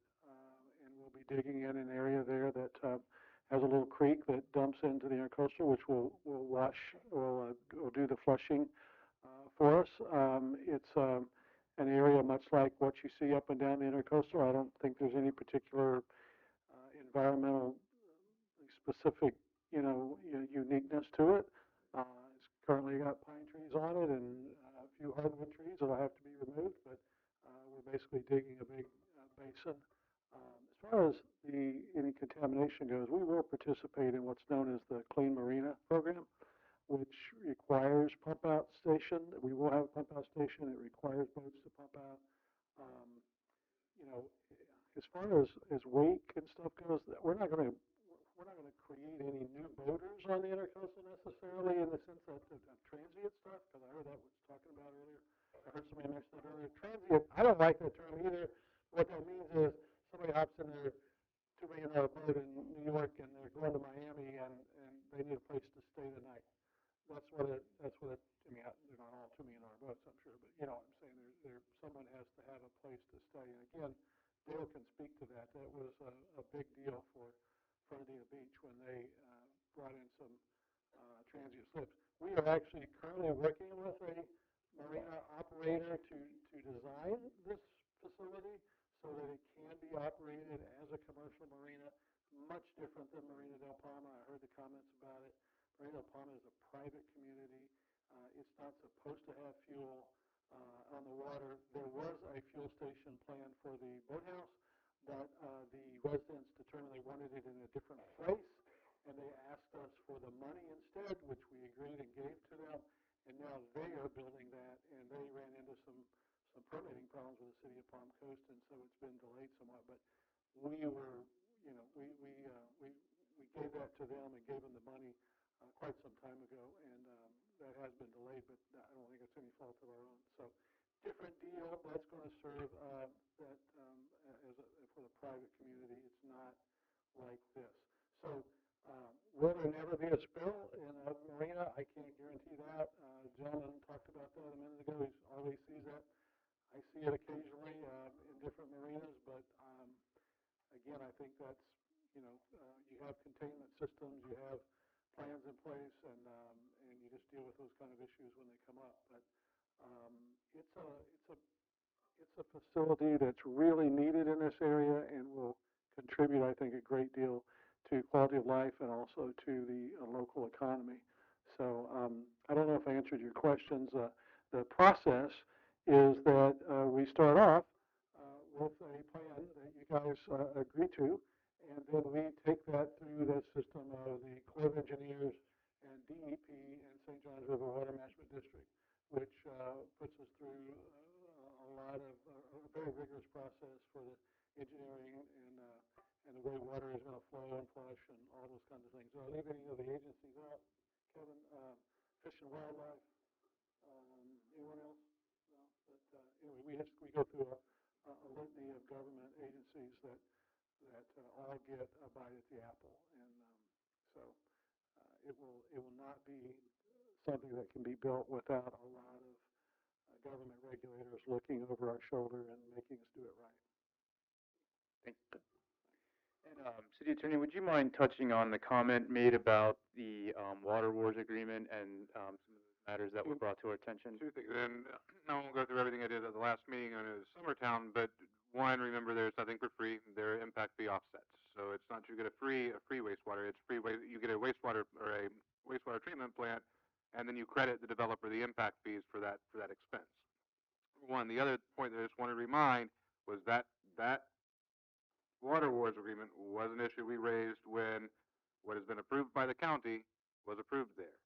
and we'll be digging in an area there that has a little creek that dumps into the intercoastal, which will do the flushing for us. It's an area much like what you see up and down the intercoastal. I don't think there's any particular environmental specific, uniqueness to it. It's currently got pine trees on it and a few hardwood trees that'll have to be removed, but we're basically digging a big basin. As far as any contamination goes, we will participate in what's known as the Clean Marina program, which requires pump out station. We will have a pump out station. It requires boats to pump out. As far as weight and stuff goes, we're not going to create any new boaters on the intercoastal necessarily, in the sense that the transient stuff, because I heard that was talking about earlier. I heard somebody mention that earlier. Transient, I don't like that term either. What that means is somebody hops in their $2 million boat in New York and they're going to Miami and they need a place to stay the night. That's what it, I mean, they're not all $2 million boats, I'm sure, but you know what I'm saying. Someone has to have a place to stay. And again, Dale can speak to that. That was a big deal for Fernandina Beach when they brought in some transient slips. We are actually currently working with a marina operator to design this facility so that it can be operated as a commercial marina, much different than Marina del Palma. I heard the comments about it. Marina del Palma is a private community. It's not supposed to have fuel on the water. There was a fuel station planned for the boathouse, but the residents determined they wanted it in a different place, and they asked us for the money instead, which we agreed and gave to them, and now they are building that, and they ran into some permitting problems with the city of Palm Coast, and so it's been delayed somewhat. But we were, we gave that to them and gave them the money quite some time ago, and that has been delayed, but I don't think it's any fault of our own. So different deal. That's going to serve that for the private community. It's not like this. So will there never be a spill in a marina? I can't guarantee that. The gentleman talked about that a minute ago. He always sees that. I see it occasionally in different marinas, but again, I think that's, you have containment systems, you have plans in place, and you just deal with those kind of issues when they come up. But it's a facility that's really needed in this area and will contribute, I think, a great deal to quality of life and also to the local economy. So I don't know if I answered your questions. The process is that we start off with a plan that you guys agree to, and then we take that through the system of the Corps of Engineers and DEP and St. Johns River Water Management District, which puts us through a lot of a very rigorous process for the engineering and the way water is going to flow and flush and all those kinds of things. So I leave any of the agencies out. Kevin, Fish and Wildlife, anyone else? No. But anyway, we go through a litany of government agencies that all get a bite at the apple, and so it will not be something that can be built without a lot of government regulators looking over our shoulder and making us do it right. Thank you. And City Attorney, would you mind touching on the comment made about the Water Wars agreement and some of the matters that were brought to our attention? Two things, and I won't go through everything I did at the last meeting on Summertown, but one, remember there's nothing for free. There are impact fee offsets. So it's not you get a free wastewater, it's you get a wastewater or a wastewater treatment plant, and then you credit the developer the impact fees for that expense. One, the other point that I just wanted to remind was that Water Wars agreement was an issue we raised when what has been approved by the county was approved there.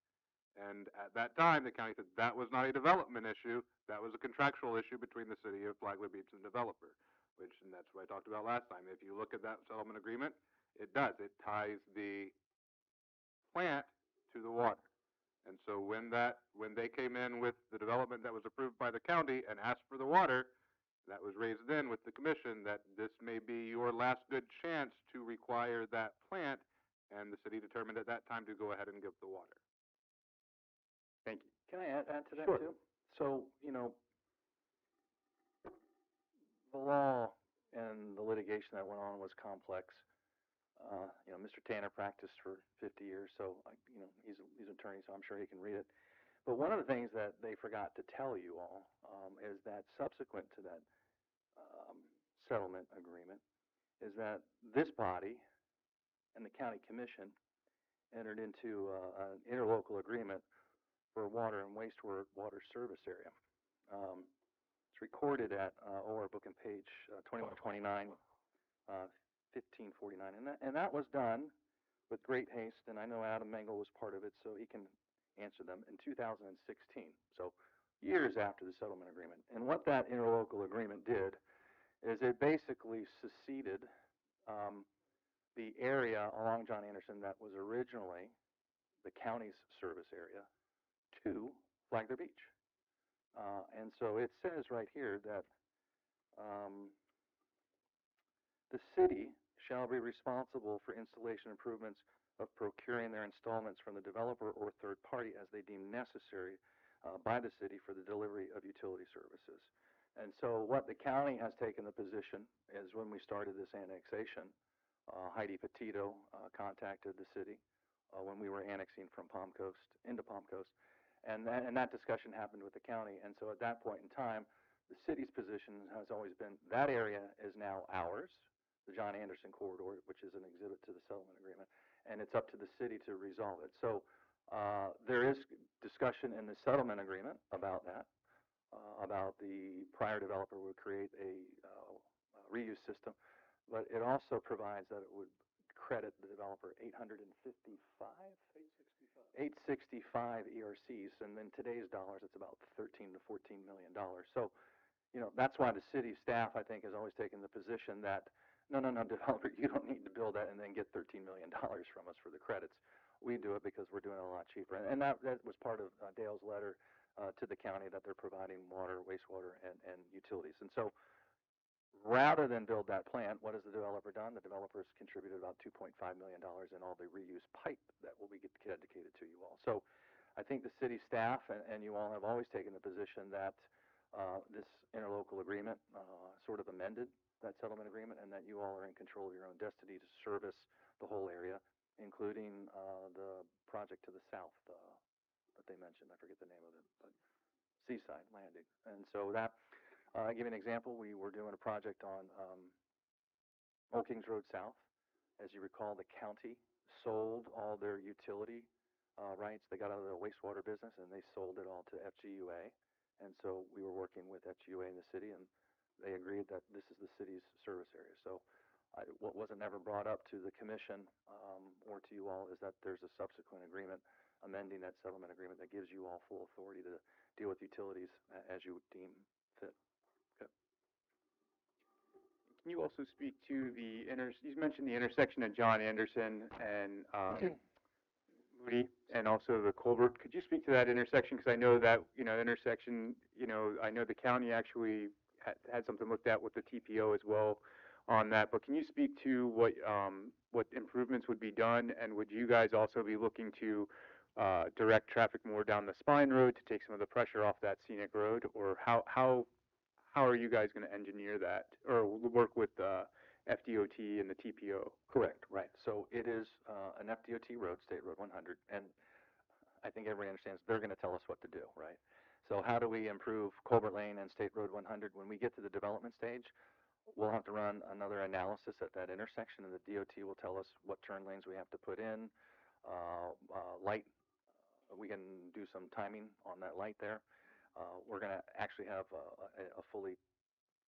And at that time, the county said that was not a development issue, that was a contractual issue between the city of Flagler Beach and the developer, and that's what I talked about last time. If you look at that settlement agreement, it does. It ties the plant to the water. And so when they came in with the development that was approved by the county and asked for the water, that was raised then with the commission that this may be your last good chance to require that plant, and the city determined at that time to go ahead and give the water. Thank you. Can I add to that Sure. too? So, the law and the litigation that went on was complex. Mr. Tanner practiced for 50 years, so he's an attorney, so I'm sure he can read it. But one of the things that they forgot to tell you all is that subsequent to that settlement agreement is that this body and the county commission entered into an interlocal agreement for water and wastewater service area. It's recorded at OR Book and Page 2129, 1549, and that was done with great haste, and I know Adam Mengel was part of it, so he can answer them, in 2016, so years after the settlement agreement. And what that interlocal agreement did is it basically seceded the area along John Anderson that was originally the county's service area to Flagler Beach. And so it says right here that the city shall be responsible for installation improvements of procuring their installments from the developer or third party as they deem necessary by the city for the delivery of utility services. And so what the county has taken the position is when we started this annexation, Heidi Petito contacted the city when we were annexing from Palm Coast into Palm Coast, and that discussion happened with the county. And so at that point in time, the city's position has always been that area is now ours, the John Anderson corridor, which is an exhibit to the settlement agreement, and it's up to the city to resolve it. So there is discussion in the settlement agreement about that, about the prior developer would create a reuse system, but it also provides that it would credit the developer $865 865 ERCs, and in today's dollars, it's about 13 to 14 million dollars. So, that's why the city staff, I think, has always taken the position that, no, developer, you don't need to build that and then get $13 million from us for the credits. We do it because we're doing it a lot cheaper. And that was part of Dale's letter to the county, that they're providing water, wastewater, and utilities. And so, rather than build that plant, what has the developer done? The developer's contributed about $2.5 million in all the reused pipe that will be dedicated to you all. So I think the city staff and you all have always taken the position that this interlocal agreement sort of amended that settlement agreement, and that you all are in control of your own destiny to service the whole area, including the project to the south that they mentioned. I forget the name of it, but Seaside Landing. And so that, I'll give you an example. We were doing a project on Old Kings Road South. As you recall, the county sold all their utility rights. They got out of the wastewater business, and they sold it all to FGUA. And so we were working with FGUA in the city, and they agreed that this is the city's service area. So what wasn't ever brought up to the commission or to you all is that there's a subsequent agreement amending that settlement agreement that gives you all full authority to deal with utilities as you deem fit. Can you also speak to you mentioned the intersection of John Anderson and Moody, and also the Colbert. Could you speak to that intersection? Because I know that, intersection, I know the county actually had something looked at with the TPO as well on that. But can you speak to what improvements would be done, and would you guys also be looking to direct traffic more down the Spine Road to take some of the pressure off that scenic road, or how are you guys going to engineer that, or work with FDOT and the TPO? Correct, right. So it is an FDOT road, State Road 100, and I think everybody understands they're going to tell us what to do, right? So how do we improve Colbert Lane and State Road 100? When we get to the development stage, we'll have to run another analysis at that intersection, and the DOT will tell us what turn lanes we have to put in, light. We can do some timing on that light there. We're going to actually have a fully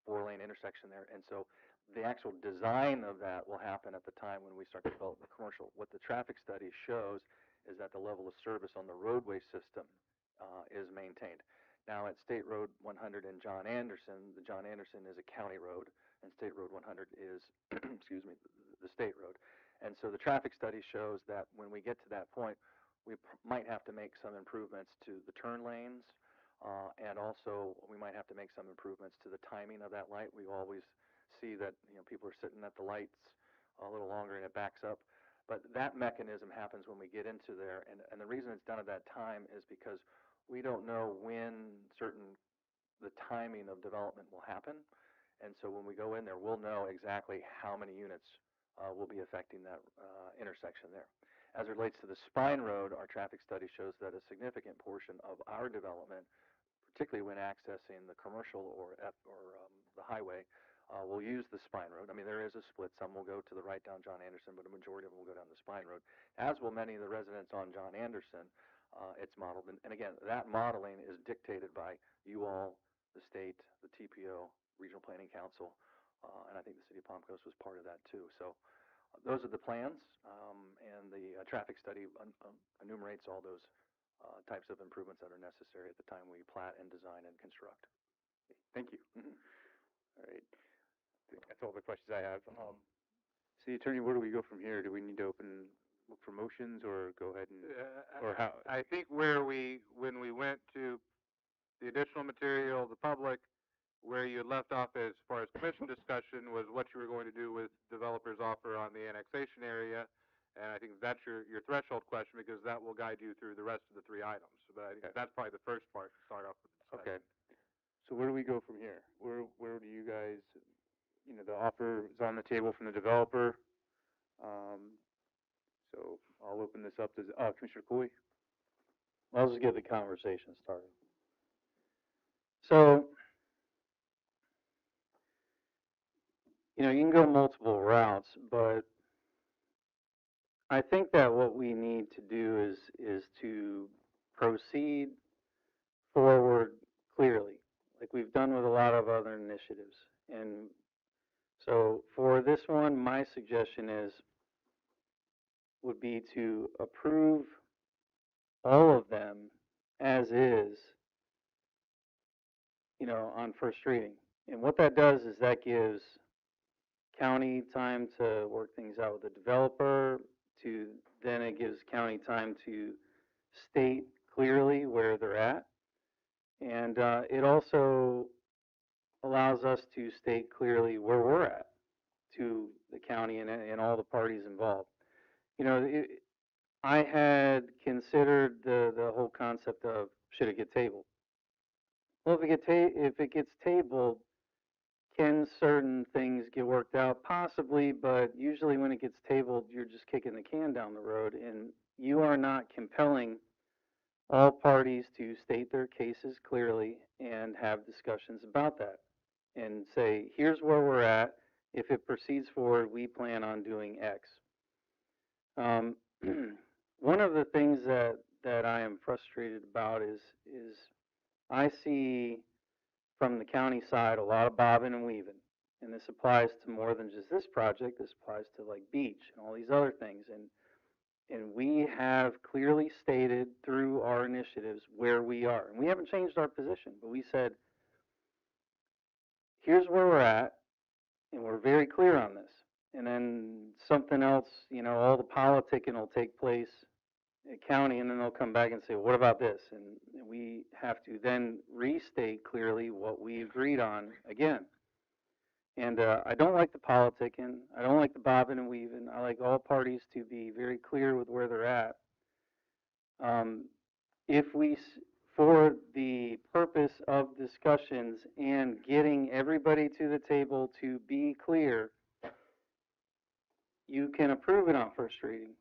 4-lane intersection there, and so the actual design of that will happen at the time when we start to develop the commercial. What the traffic study shows is that the level of service on the roadway system is maintained. Now at State Road 100 and John Anderson, the John Anderson is a county road, and State Road 100 is, excuse me, the state road. And so the traffic study shows that when we get to that point, we might have to make some improvements to the turn lanes, and also we might have to make some improvements to the timing of that light. We always see that people are sitting at the lights a little longer and it backs up. But that mechanism happens when we get into there, and the reason it's done at that time is because we don't know when the timing of development will happen. And so when we go in there, we'll know exactly how many units will be affecting that intersection there. As it relates to the Spine Road, our traffic study shows that a significant portion of our development, particularly when accessing the commercial or the highway, will use the Spine Road. I mean, there is a split. Some will go to the right down John Anderson, but a majority of them will go down the Spine Road, as will many of the residents on John Anderson. It's modeled. And again, that modeling is dictated by you all, the state, the TPO, Regional Planning Council, and I think the city of Palm Coast was part of that too. So those are the plans, and the traffic study enumerates all those types of improvements that are necessary at the time we plat and design and construct. Thank you. All right. I think that's all the questions I have. City Attorney, where do we go from here? Do we need to look for motions, or go ahead and, or how? I think when we went to the additional material, the public, where you had left off as far as commission discussion was what you were going to do with developers' offer on the annexation area. And I think that's your threshold question, because that will guide you through the rest of the 3 items. But I think that's probably the first part to start off with. Okay. So where do we go from here? Where do you guys, the offer is on the table from the developer. So I'll open this up to Commissioner Cooley. I'll just get the conversation started. So, you can go multiple routes, but I think that what we need to do is to proceed forward clearly, like we've done with a lot of other initiatives. And so for this one, my suggestion would be to approve all of them as is, on first reading. And what that does is that gives county time to work things out with the developer, then it gives county time to state clearly where they're at. And it also allows us to state clearly where we're at to the county and all the parties involved. I had considered the whole concept of should it get tabled. Well, if it gets tabled, can certain things get worked out? Possibly, but usually when it gets tabled, you're just kicking the can down the road, and you are not compelling all parties to state their cases clearly and have discussions about that and say, here's where we're at. If it proceeds forward, we plan on doing X. One of the things that I am frustrated about is I see from the county side a lot of bobbing and weaving. And this applies to more than just this project. This applies to like beach and all these other things. And we have clearly stated through our initiatives where we are. And we haven't changed our position, but we said, here's where we're at, and we're very clear on this. And then something else, all the politicking will take place at county, and then they'll come back and say, what about this? And we have to then restate clearly what we agreed on again. And I don't like the politicking. I don't like the bobbing and weaving. I like all parties to be very clear with where they're at. For the purpose of discussions and getting everybody to the table to be clear, you can approve it on first reading.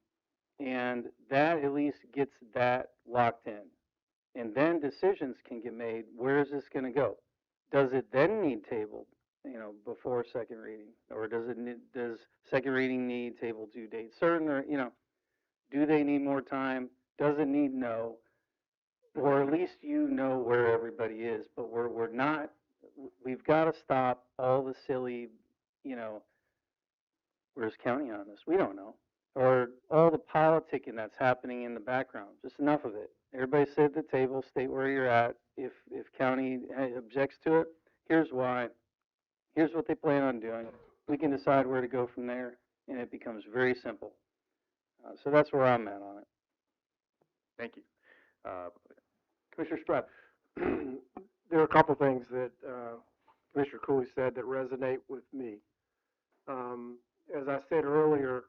And that at least gets that locked in. And then decisions can get made. Where is this going to go? Does it then need tabled, before second reading? Or does second reading need table due date certain? Or, do they need more time? Does it need no? Or at least where everybody is. But we're not, we've got to stop all the silly, where's county on this? We don't know. Or all the politicking that's happening in the background. Just enough of it. Everybody sit at the table, state where you're at. If county objects to it, here's why. Here's what they plan on doing. We can decide where to go from there, and it becomes very simple. So that's where I'm at on it. Thank you. Commissioner Strap, there are a couple things that Commissioner Cooley said that resonate with me. As I said earlier,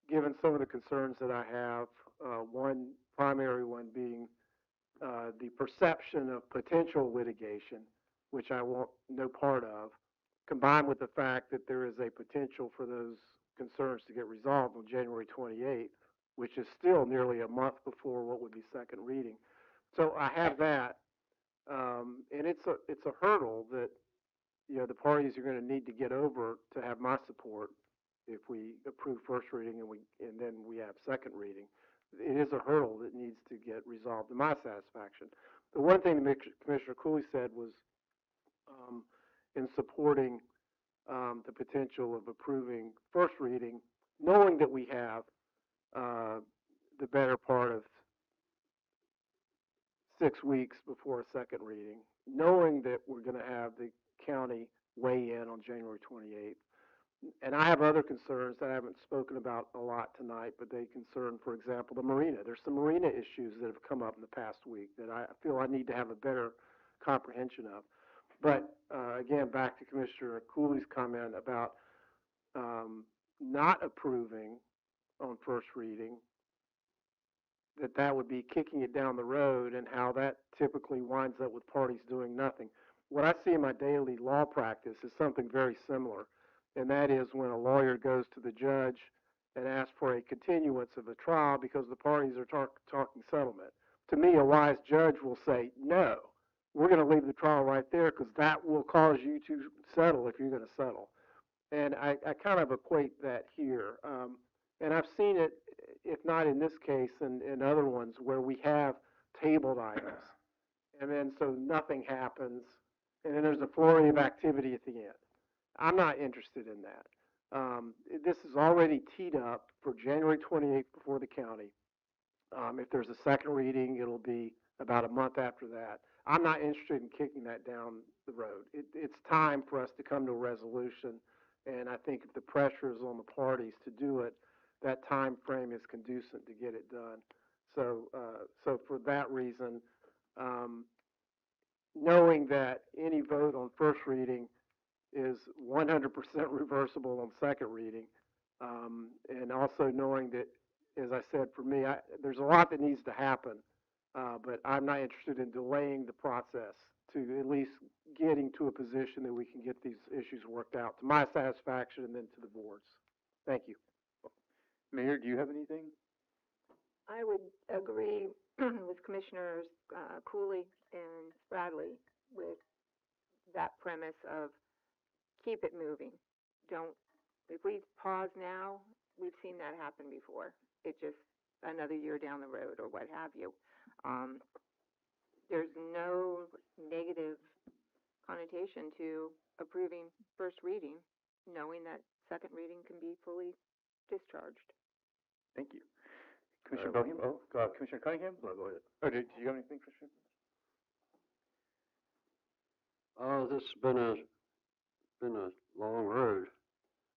given some of the concerns that I have, one primary one being the perception of potential litigation, which I want no part of, combined with the fact that there is a potential for those concerns to get resolved on January 28th, which is still nearly a month before what would be second reading. So I have that, and it's a hurdle that the parties are going to need to get over to have my support if we approve first reading and then we have second reading. It is a hurdle that needs to get resolved to my satisfaction. The one thing that Commissioner Cooley said was in supporting the potential of approving first reading, knowing that we have the better part of 6 weeks before a second reading, knowing that we're going to have the county weigh in on January 28th. And I have other concerns that I haven't spoken about a lot tonight, but they concern, for example, the marina. There's some marina issues that have come up in the past week that I feel I need to have a better comprehension of. But again, back to Commissioner Cooley's comment about not approving on first reading, that would be kicking it down the road, and how that typically winds up with parties doing nothing. What I see in my daily law practice is something very similar, and that is when a lawyer goes to the judge and asks for a continuance of a trial because the parties are talking settlement. To me, a wise judge will say, no, we're going to leave the trial right there because that will cause you to settle if you're going to settle. And I kind of equate that here. And I've seen it, if not in this case, in other ones where we have tabled items. And then so nothing happens, and then there's a flurry of activity at the end. I'm not interested in that. This is already teed up for January 28th before the county. If there's a second reading, it'll be about a month after that. I'm not interested in kicking that down the road. It's time for us to come to a resolution, and I think if the pressure is on the parties to do it, that time frame is conducive to get it done. So for that reason, knowing that any vote on first reading is 100% reversible on second reading, and also knowing that, as I said, for me, there's a lot that needs to happen, but I'm not interested in delaying the process to at least getting to a position that we can get these issues worked out to my satisfaction and then to the board's. Thank you. Mayor, do you have anything? I would agree with Commissioners Cooley and Bradley with that premise of keep it moving. If we pause now, we've seen that happen before. It's just another year down the road or what have you. There's no negative connotation to approving first reading, knowing that second reading can be fully discharged. Thank you. Commissioner Bohan? Commissioner Cunningham? No, go ahead. Oh, do you have anything, Commissioner? This has been a long road,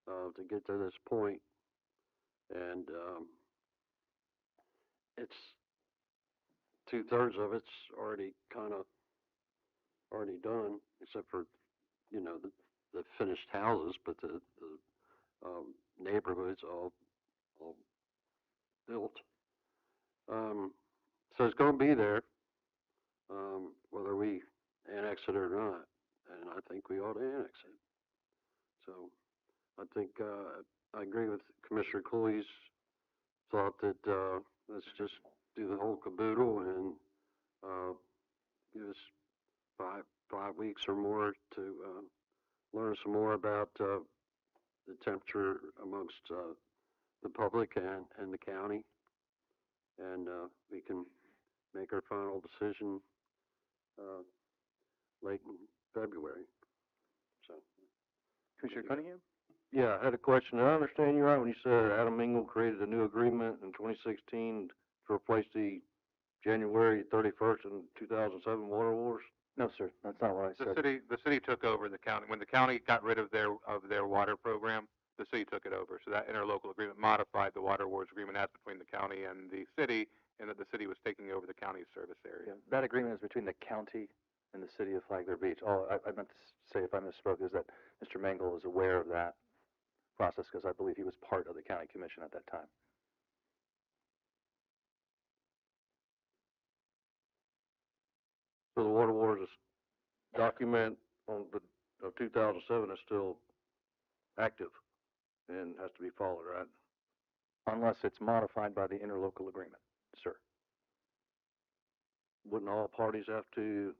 to get to this point, and, it's, 2/3 of it's already already done, except for, the finished houses, but the neighborhood's all built. So it's gonna be there, whether we annex it or not, and I think we ought to annex it. So, I think, I agree with Commissioner Cooley's thought that, let's just do the whole caboodle and, give us five weeks or more to, learn some more about, the temperature amongst, the public and the county. And, we can make our final decision, late in February. So. Commissioner Cunningham? Yeah, I had a question. Did I understand you right when you said Adam Engel created a new agreement in 2016 to replace the January 31st and 2007 water wars? No, sir, that's not what I said. The city took over the county. When the county got rid of their water program, the city took it over. So that interlocal agreement modified the water wars agreement as between the county and the city, and that the city was taking over the county's service area. Yeah, that agreement is between the county and the city of Flagler Beach. All I meant to say, if I misspoke, is that Mr. Mangle is aware of that process because I believe he was part of the county commission at that time. So the water wars document on the, of 2007 is still active and has to be followed, right? Unless it's modified by the interlocal agreement, sir. Wouldn't all parties have to,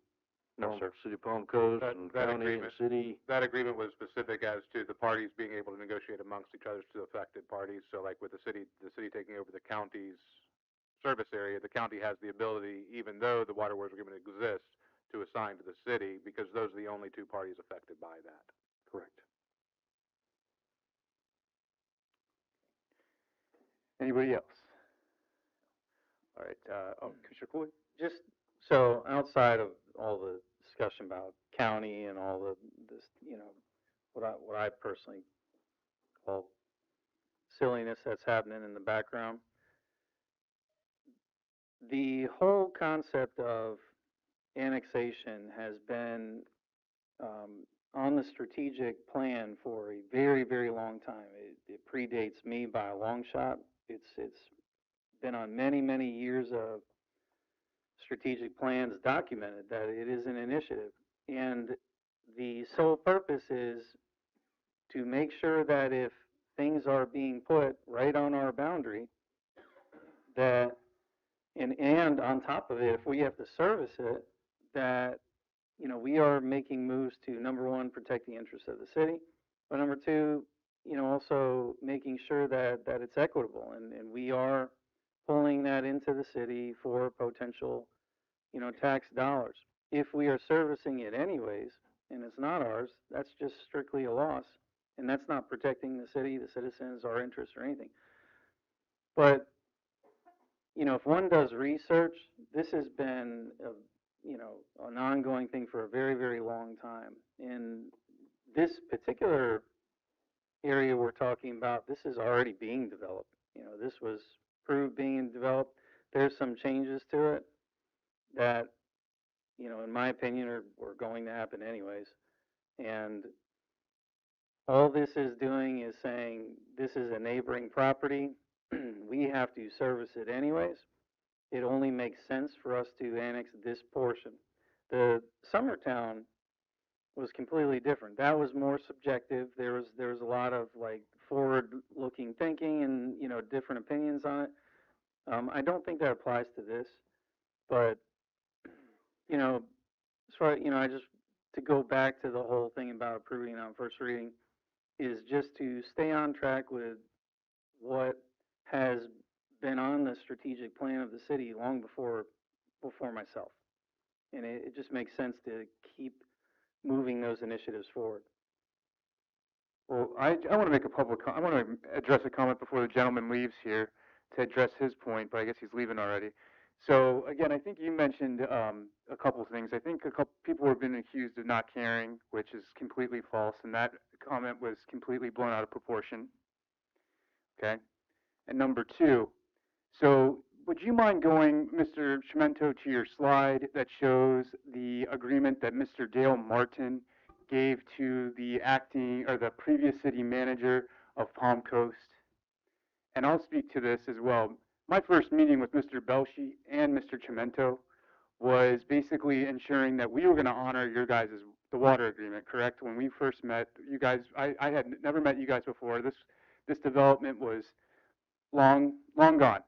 No, sir. City of Palm Coast and county and city? That agreement was specific as to the parties being able to negotiate amongst each other to affected parties. So like with the city taking over the county's service area, the county has the ability, even though the water wars agreement exists, to assign to the city because those are the only two parties affected by that. Correct. Anybody else? All right, Commissioner Cooley? Just so outside of all the discussion about county and all this, what I personally call silliness that's happening in the background, the whole concept of annexation has been on the strategic plan for a very, very long time. It predates me by a long shot. It's been on many, many years of strategic plans documented that it is an initiative. And the sole purpose is to make sure that if things are being put right on our boundary, that, and on top of it, if we have to service it, that, we are making moves to, number one, protect the interests of the city, but number two, also making sure that it's equitable, and we are pulling that into the city for potential, tax dollars. If we are servicing it anyways, and it's not ours, that's just strictly a loss, and that's not protecting the city, the citizens, our interests, or anything. But if one does research, this has been, an ongoing thing for a very, very long time. In this particular area we're talking about, this is already being developed. This was approved being developed. There's some changes to it that, in my opinion, are going to happen anyways. And all this is doing is saying this is a neighboring property. We have to service it anyways. It only makes sense for us to annex this portion. The Summertown was completely different. That was more subjective. There was a lot of like forward-looking thinking and different opinions on it. I don't think that applies to this, but as far I just to go back to the whole thing about approving on first reading is just to stay on track with what has been on the strategic plan of the city long before myself, and it just makes sense to keep moving those initiatives forward. Well, I want to make a I want to address a comment before the gentleman leaves here to address his point, but I guess he's leaving already. So again, I think you mentioned a couple of things. I think a couple people have been accused of not caring, which is completely false, and that comment was completely blown out of proportion. Okay? And number two, so would you mind going, Mr. Chimento, to your slide that shows the agreement that Mr. Dale Martin gave to the the previous city manager of Palm Coast? And I'll speak to this as well. My first meeting with Mr. Belshi and Mr. Chimento was basically ensuring that we were going to honor your guys' the water agreement, correct? When we first met, you guys, I had never met you guys before. This development was long gone,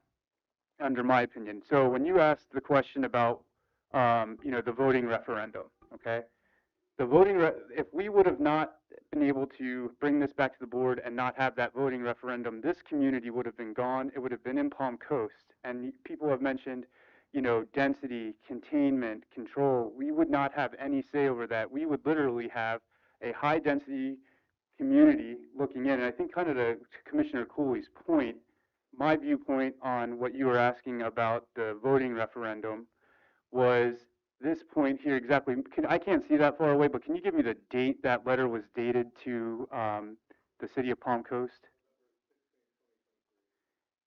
under my opinion. So when you asked the question about, the voting referendum, okay? If we would have not been able to bring this back to the board and not have that voting referendum, this community would have been gone. It would have been in Palm Coast. And people have mentioned, density, containment, control. We would not have any say over that. We would literally have a high density community looking in. And I think kind of to Commissioner Cooley's point, my viewpoint on what you were asking about the voting referendum was this point here exactly. I can't see that far away, but can you give me the date that letter was dated to the city of Palm Coast?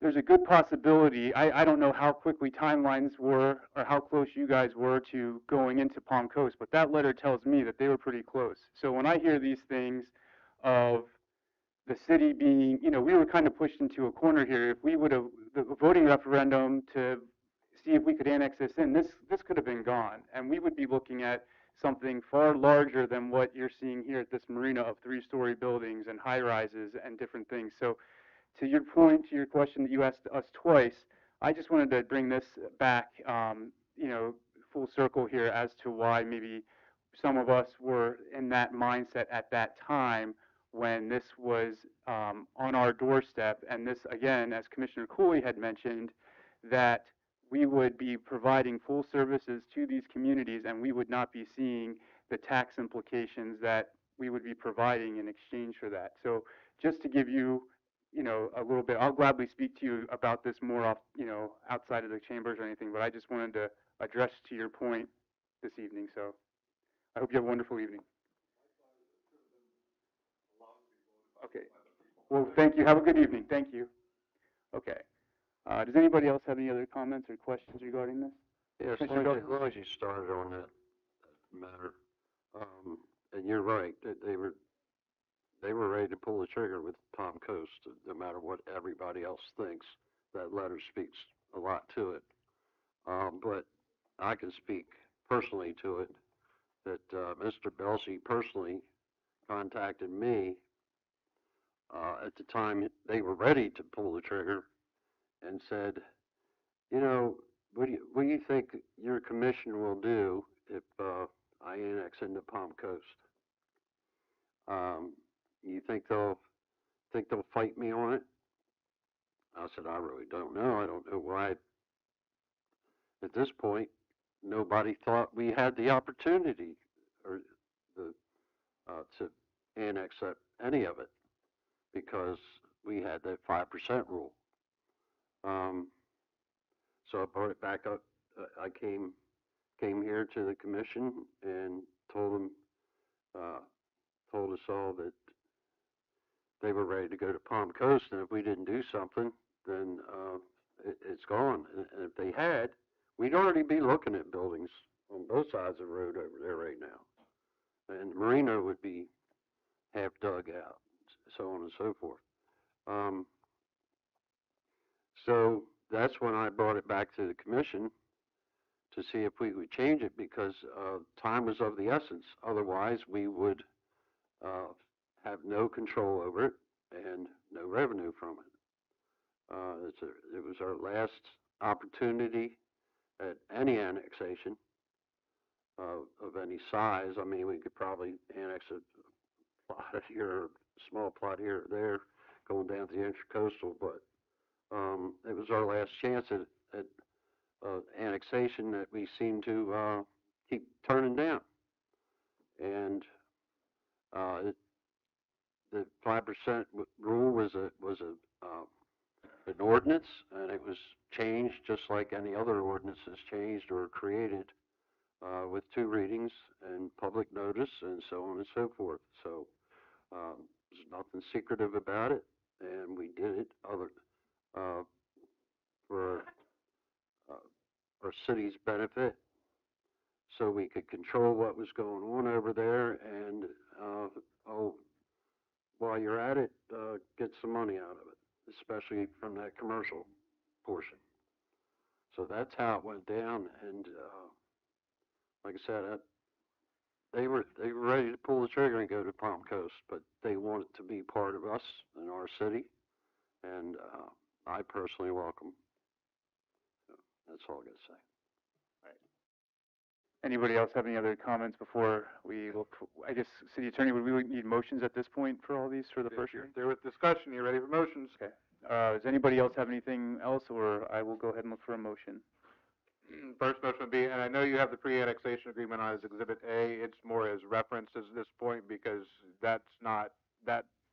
There's a good possibility. I don't know how quickly timelines were or how close you guys were to going into Palm Coast, but that letter tells me that they were pretty close. So when I hear these things of the city being, we were kind of pushed into a corner here. If we would have, the voting referendum to see if we could annex this in, this could have been gone. And we would be looking at something far larger than what you're seeing here at this marina of 3-story buildings and high rises and different things. So to your point, to your question that you asked us twice, I just wanted to bring this back, full circle here as to why maybe some of us were in that mindset at that time when this was on our doorstep. And this, again, as Commissioner Cooley had mentioned, that we would be providing full services to these communities and we would not be seeing the tax implications that we would be providing in exchange for that. So just to give you, a little bit, I'll gladly speak to you about this more off, outside of the chambers or anything, but I just wanted to address to your point this evening. So I hope you have a wonderful evening. Okay. Well, thank you. Have a good evening. Thank you. Okay. Does anybody else have any other comments or questions regarding this? Yes, Commissioner glad you started on that matter. And you're right, that they were ready to pull the trigger with Palm Coast, no matter what everybody else thinks. That letter speaks a lot to it. But I can speak personally to it, that Mr. Belshi personally contacted me at the time they were ready to pull the trigger and said, what do you think your commission will do if I annex into Palm Coast? You think they'll fight me on it? I said, I really don't know. I don't know why. At this point, nobody thought we had the opportunity or to annex any of it because we had that 5% rule. So I brought it back up. I came here to the commission and told them, told us all that they were ready to go to Palm Coast, and if we didn't do something, then, it's gone. And if they had, we'd already be looking at buildings on both sides of the road over there right now. And the marina would be half dug out, so on and so forth. So that's when I brought it back to the commission to see if we would change it, because time was of the essence. Otherwise, we would have no control over it and no revenue from it. It was our last opportunity at any annexation of any size. I mean, we could probably annex a plot here, a small plot here or there, going down to the intercoastal, but it was our last chance at annexation that we seem to keep turning down. And the 5% rule was an ordinance, and it was changed just like any other ordinance is changed or created with 2 readings and public notice and so on and so forth. So there's nothing secretive about it, and we did it for our city's benefit, so we could control what was going on over there, and while you're at it, get some money out of it, especially from that commercial portion. So that's how it went down, and like I said, they were ready to pull the trigger and go to Palm Coast, but they wanted to be part of us in our city, and I personally welcome. So that's all I got to say. Anybody else have any other comments before we look, I guess, City Attorney, would we need motions at this point for all these for the first hearing? There was discussion, you ready for motions? Okay. Does anybody else have anything else, or I will go ahead and look for a motion? First motion would be, and I know you have the pre-annexation agreement on as Exhibit A, it's more as reference at this point, because that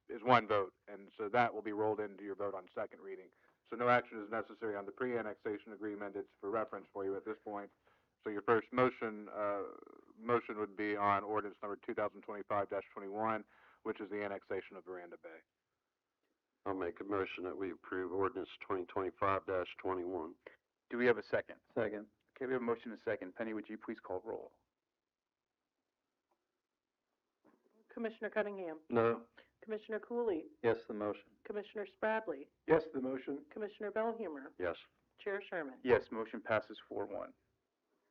is one vote, and so that will be rolled into your vote on second reading. So no action is necessary on the pre-annexation agreement, it's for reference for you at this point. So your first motion would be on ordinance number 2025-21, which is the annexation of Veranda Bay. I'll make a motion that we approve ordinance 2025-21. Do we have a second? Second. Okay, we have a motion and a second. Penny, would you please call roll? Commissioner Cunningham, No. Commissioner Cooley, Yes, the motion. Commissioner Spradley, Yes, the motion. Commissioner Bellhumor, Yes. Chair Sherman. Yes, motion passes 4-1.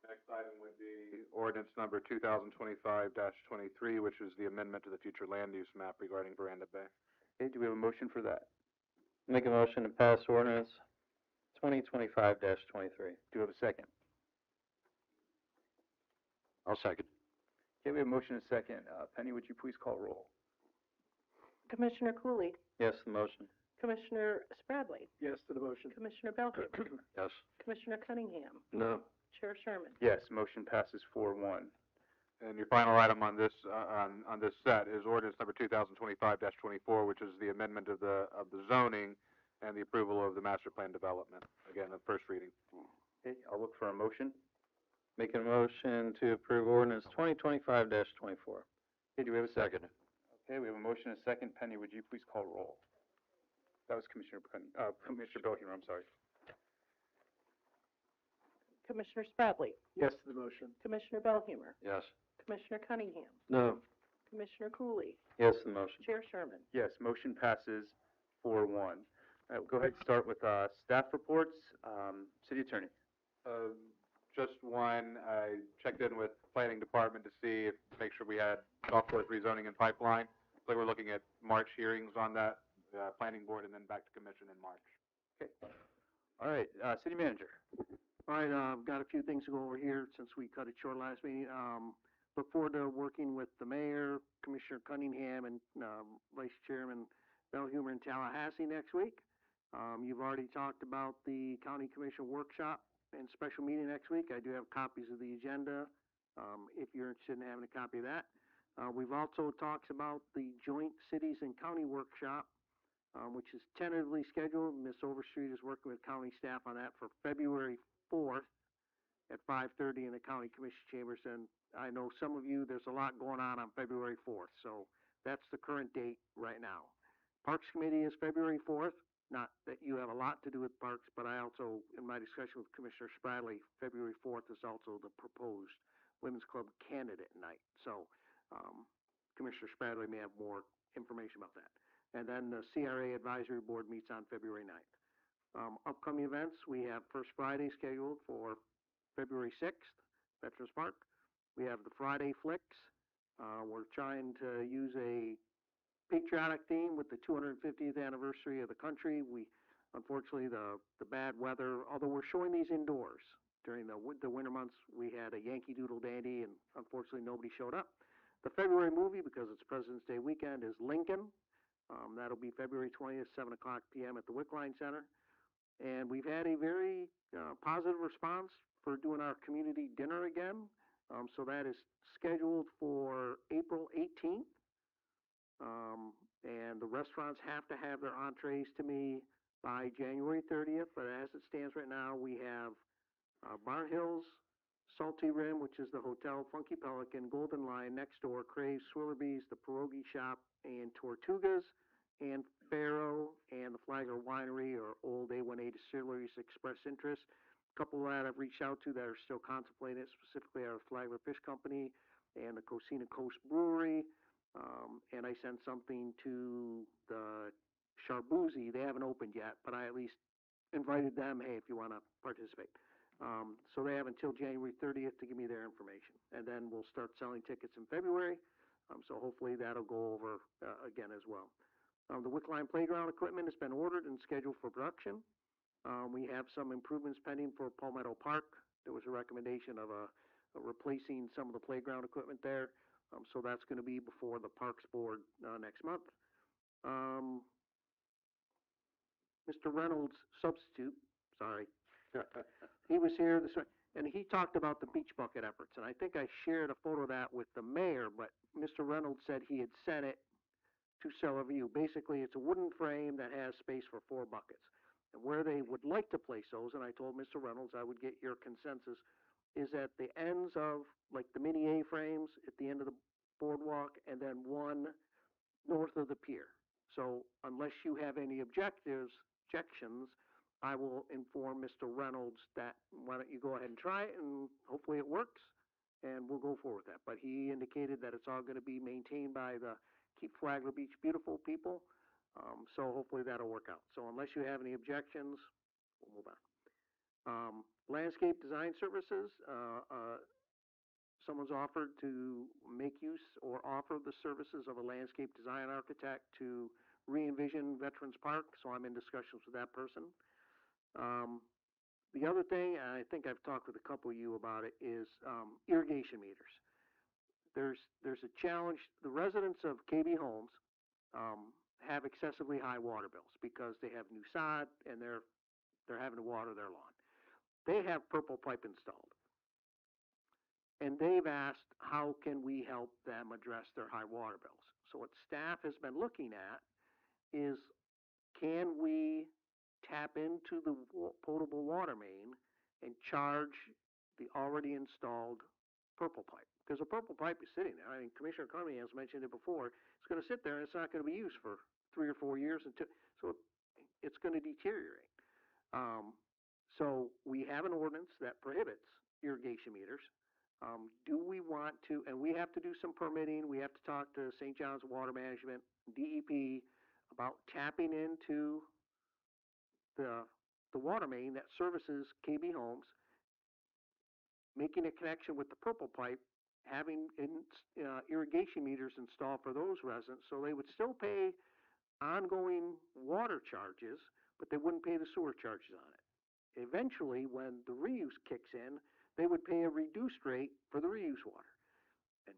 Next item would be ordinance number 2025-23, which is the amendment to the future land use map regarding Veranda Bay. Okay, do we have a motion for that? Make a motion to pass ordinance 2025-23. Do we have a second? I'll second. Okay, we have a motion and a second. Penny, would you please call roll? Commissioner Cooley, Yes, the motion. Commissioner Spradley, Yes to the motion. Commissioner Bellhumor, Yes. Commissioner Cunningham, No. Chair Sherman. Yes, motion passes 4-1. And your final item on this set is ordinance number 2025-24, which is the amendment of the zoning and the approval of the master plan development. Again, the first reading. Okay, I'll look for a motion. Making a motion to approve ordinance 2025-24. Okay, do we have a second? Second. Okay, we have a motion and a second. Penny, would you please call roll? That was Commissioner Bellhumor, I'm sorry. Commissioner Spradley, Yes to the motion. Commissioner Bellhumor, Yes. Commissioner Cunningham, No. Commissioner Cooley, Yes, the motion. Chair Sherman. Yes, motion passes 4-1. All right, we'll go ahead and start with staff reports. City Attorney. Just one, I checked in with planning department to see make sure we had golf course rezoning in pipeline. So we're looking at March hearings on that, planning board, and then back to commission in March. Okay. All right, City Manager. All right, I've got a few things to go over here since we cut it short last meeting. Look forward to working with the mayor, Commissioner Cunningham, and Vice Chairman Bellhumor in Tallahassee next week. You've already talked about the County Commission workshop and special meeting next week. I do have copies of the agenda, if you're interested in having a copy of that. We've also talked about the joint cities and county workshop, which is tentatively scheduled. Ms. Overstreet is working with county staff on that for February 4th at 5:30 in the County Commission Chambers. And I know some of you, there's a lot going on February 4th, so that's the current date right now. Parks Committee is February 4th. Not that you have a lot to do with parks, but I also, in my discussion with Commissioner Spradley, February 4th is also the proposed Women's Club candidate night. So Commissioner Spradley may have more information about that. And then the CRA Advisory Board meets on February 9th. Upcoming events, we have First Friday scheduled for February 6th, Veterans Park. We have the Friday Flicks. We're trying to use a patriotic theme with the 250th anniversary of the country. Unfortunately, the bad weather, although we're showing these indoors during the winter months, we had a Yankee Doodle Dandy, and unfortunately nobody showed up. The February movie, because it's President's Day weekend, is Lincoln. That'll be February 20th, 7 o'clock p.m. at the Wickline Center. And we've had a very positive response for doing our community dinner again. So that is scheduled for April 18th. And the restaurants have to have their entrees to me by January 30th. But as it stands right now, we have Barn Hills, Salty Rim, which is the hotel, Funky Pelican, Golden Lion, Next Door, Craves, Swillerby's, the Pierogi Shop, and Tortugas, and Faro, and the Flagler Winery, or Old A1A Distilleries express interest. A couple that I've reached out to that are still contemplating it, specifically our Flagler Fish Company and the Cocina Coast Brewery. And I sent something to the Charbouzy. They haven't opened yet, but I at least invited them, hey, if you want to participate. So they have until January 30th to give me their information. And then we'll start selling tickets in February. So hopefully that'll go over again as well. The Wickline Playground equipment has been ordered and scheduled for production. We have some improvements pending for Palmetto Park. There was a recommendation of replacing some of the playground equipment there. So that's going to be before the Parks Board next month. Mr. Reynolds' substitute, sorry, he was here this morning, and he talked about the beach bucket efforts. And I think I shared a photo of that with the mayor, but Mr. Reynolds said he had sent it to Cellar View. Basically, it's a wooden frame that has space for 4 buckets. And where they would like to place those, and I told Mr. Reynolds I would get your consensus, is at the ends of, like, the mini A-frames at the end of the boardwalk, and then one north of the pier. So unless you have any objections, I will inform Mr. Reynolds that why don't you go ahead and try it, and hopefully it works, and we'll go forward with that. But he indicated that it's all going to be maintained by the Keep Flagler Beach Beautiful people, so hopefully that'll work out. So unless you have any objections, we'll move on. Landscape design services, someone's offered to make use or offer the services of a landscape design architect to re-envision Veterans Park, so I'm in discussions with that person. The other thing, and I think I've talked with a couple of you about it, is irrigation meters. There's a challenge. The residents of KB Homes have excessively high water bills because they have new sod and they're having to water their lawn. They have purple pipe installed. And they've asked, how can we help them address their high water bills? So what staff has been looking at is, can we tap into the potable water main and charge the already installed purple pipe? Because the purple pipe is sitting there. I mean, Commissioner Conley has mentioned it before. It's going to sit there and it's not going to be used for 3 or 4 years so it's going to deteriorate. So we have an ordinance that prohibits irrigation meters. Do we want to, and we have to do some permitting, we have to talk to St. John's Water Management, DEP, about tapping into the water main that services KB Homes, making a connection with the purple pipe, having irrigation meters installed for those residents, so they would still pay ongoing water charges, but they wouldn't pay the sewer charges on it. Eventually, when the reuse kicks in, they would pay a reduced rate for the reuse water. And,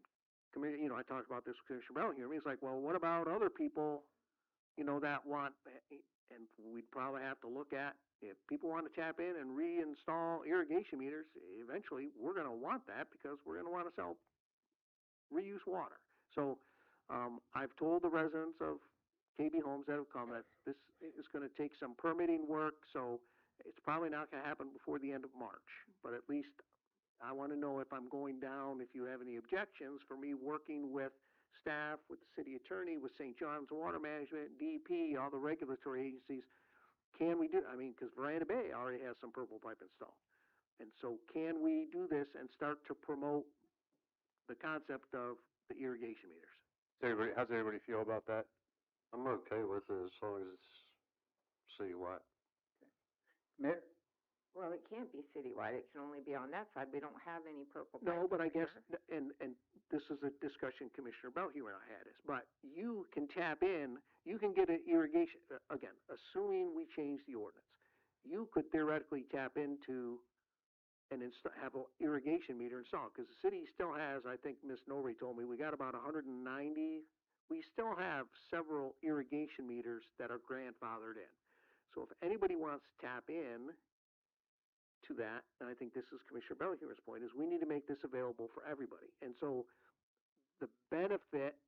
I talked about this with Commissioner Bellinger. He's like, well, what about other people, that want, and we'd probably have to look at, if people want to tap in and reinstall irrigation meters, eventually we're going to want that because we're going to want to sell reuse water. So I've told the residents of KB Homes that have come that this is going to take some permitting work. So It's probably not gonna happen before the end of March, but at least I wanna know if I'm going down, if you have any objections for me working with staff, with the city attorney, with St. John's Water Management, DEP, all the regulatory agencies. Can we do, I mean, because Veranda Bay already has some purple pipe installed. And so can we do this and start to promote the concept of the irrigation meters? How's everybody feel about that? I'm okay with it as long as it's citywide. Mayor? Well, it can't be citywide, it can only be on that side, we don't have any purple No, pipe but I guess, here. and this is a discussion Commissioner Belhue and I had, is, but you can tap in, you can get an irrigation, again, assuming we change the ordinance, you could theoretically tap into and have an irrigation meter installed, because the city still has, I think Ms. Norrie told me, we got about 190, we still have several irrigation meters that are grandfathered in. So if anybody wants to tap in to that, and I think this is Commissioner Belhue's point, is we need to make this available for everybody. And so the benefit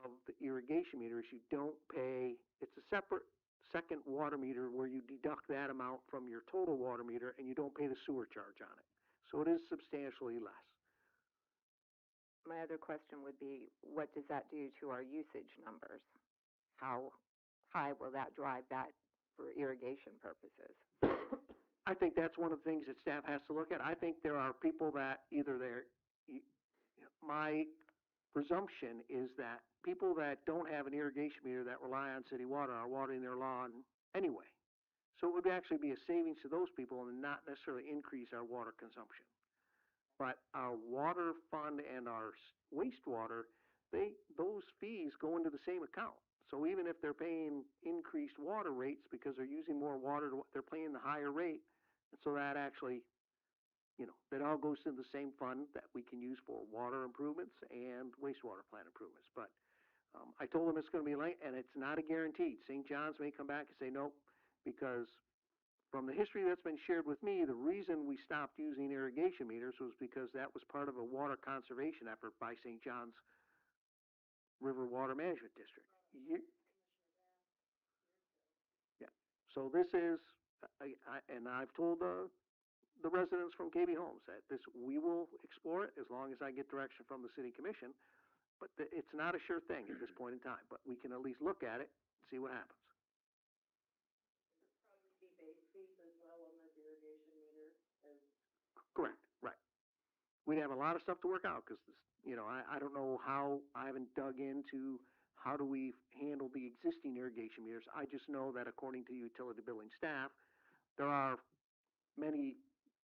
of the irrigation meter is you don't pay, it's a separate second water meter where you deduct that amount from your total water meter and you don't pay the sewer charge on it. So it is substantially less. My other question would be, what does that do to our usage numbers? How high will that drive that for irrigation purposes? I think that's one of the things that staff has to look at. I think there are people that either my presumption is that people that don't have an irrigation meter that rely on city water are watering their lawn anyway. So it would actually be a savings to those people and not necessarily increase our water consumption. But our water fund and our wastewater, those fees go into the same account. So even if they're paying increased water rates because they're using more water, they're paying the higher rate. And so that actually, that all goes into the same fund that we can use for water improvements and wastewater plant improvements. But I told them it's going to be late, and it's not a guaranteed. St. John's may come back and say nope, because from the history that's been shared with me, the reason we stopped using irrigation meters was because that was part of a water conservation effort by St. John's River Water Management District. Yeah. So this is, and I've told the residents from KB Homes that we will explore it as long as I get direction from the city commission, but it's not a sure thing at this point in time, but we can at least look at it and see what happens. Correct, right. We'd have a lot of stuff to work out, because, I don't know how, I haven't dug into how do we handle the existing irrigation meters. I just know that according to utility billing staff, there are many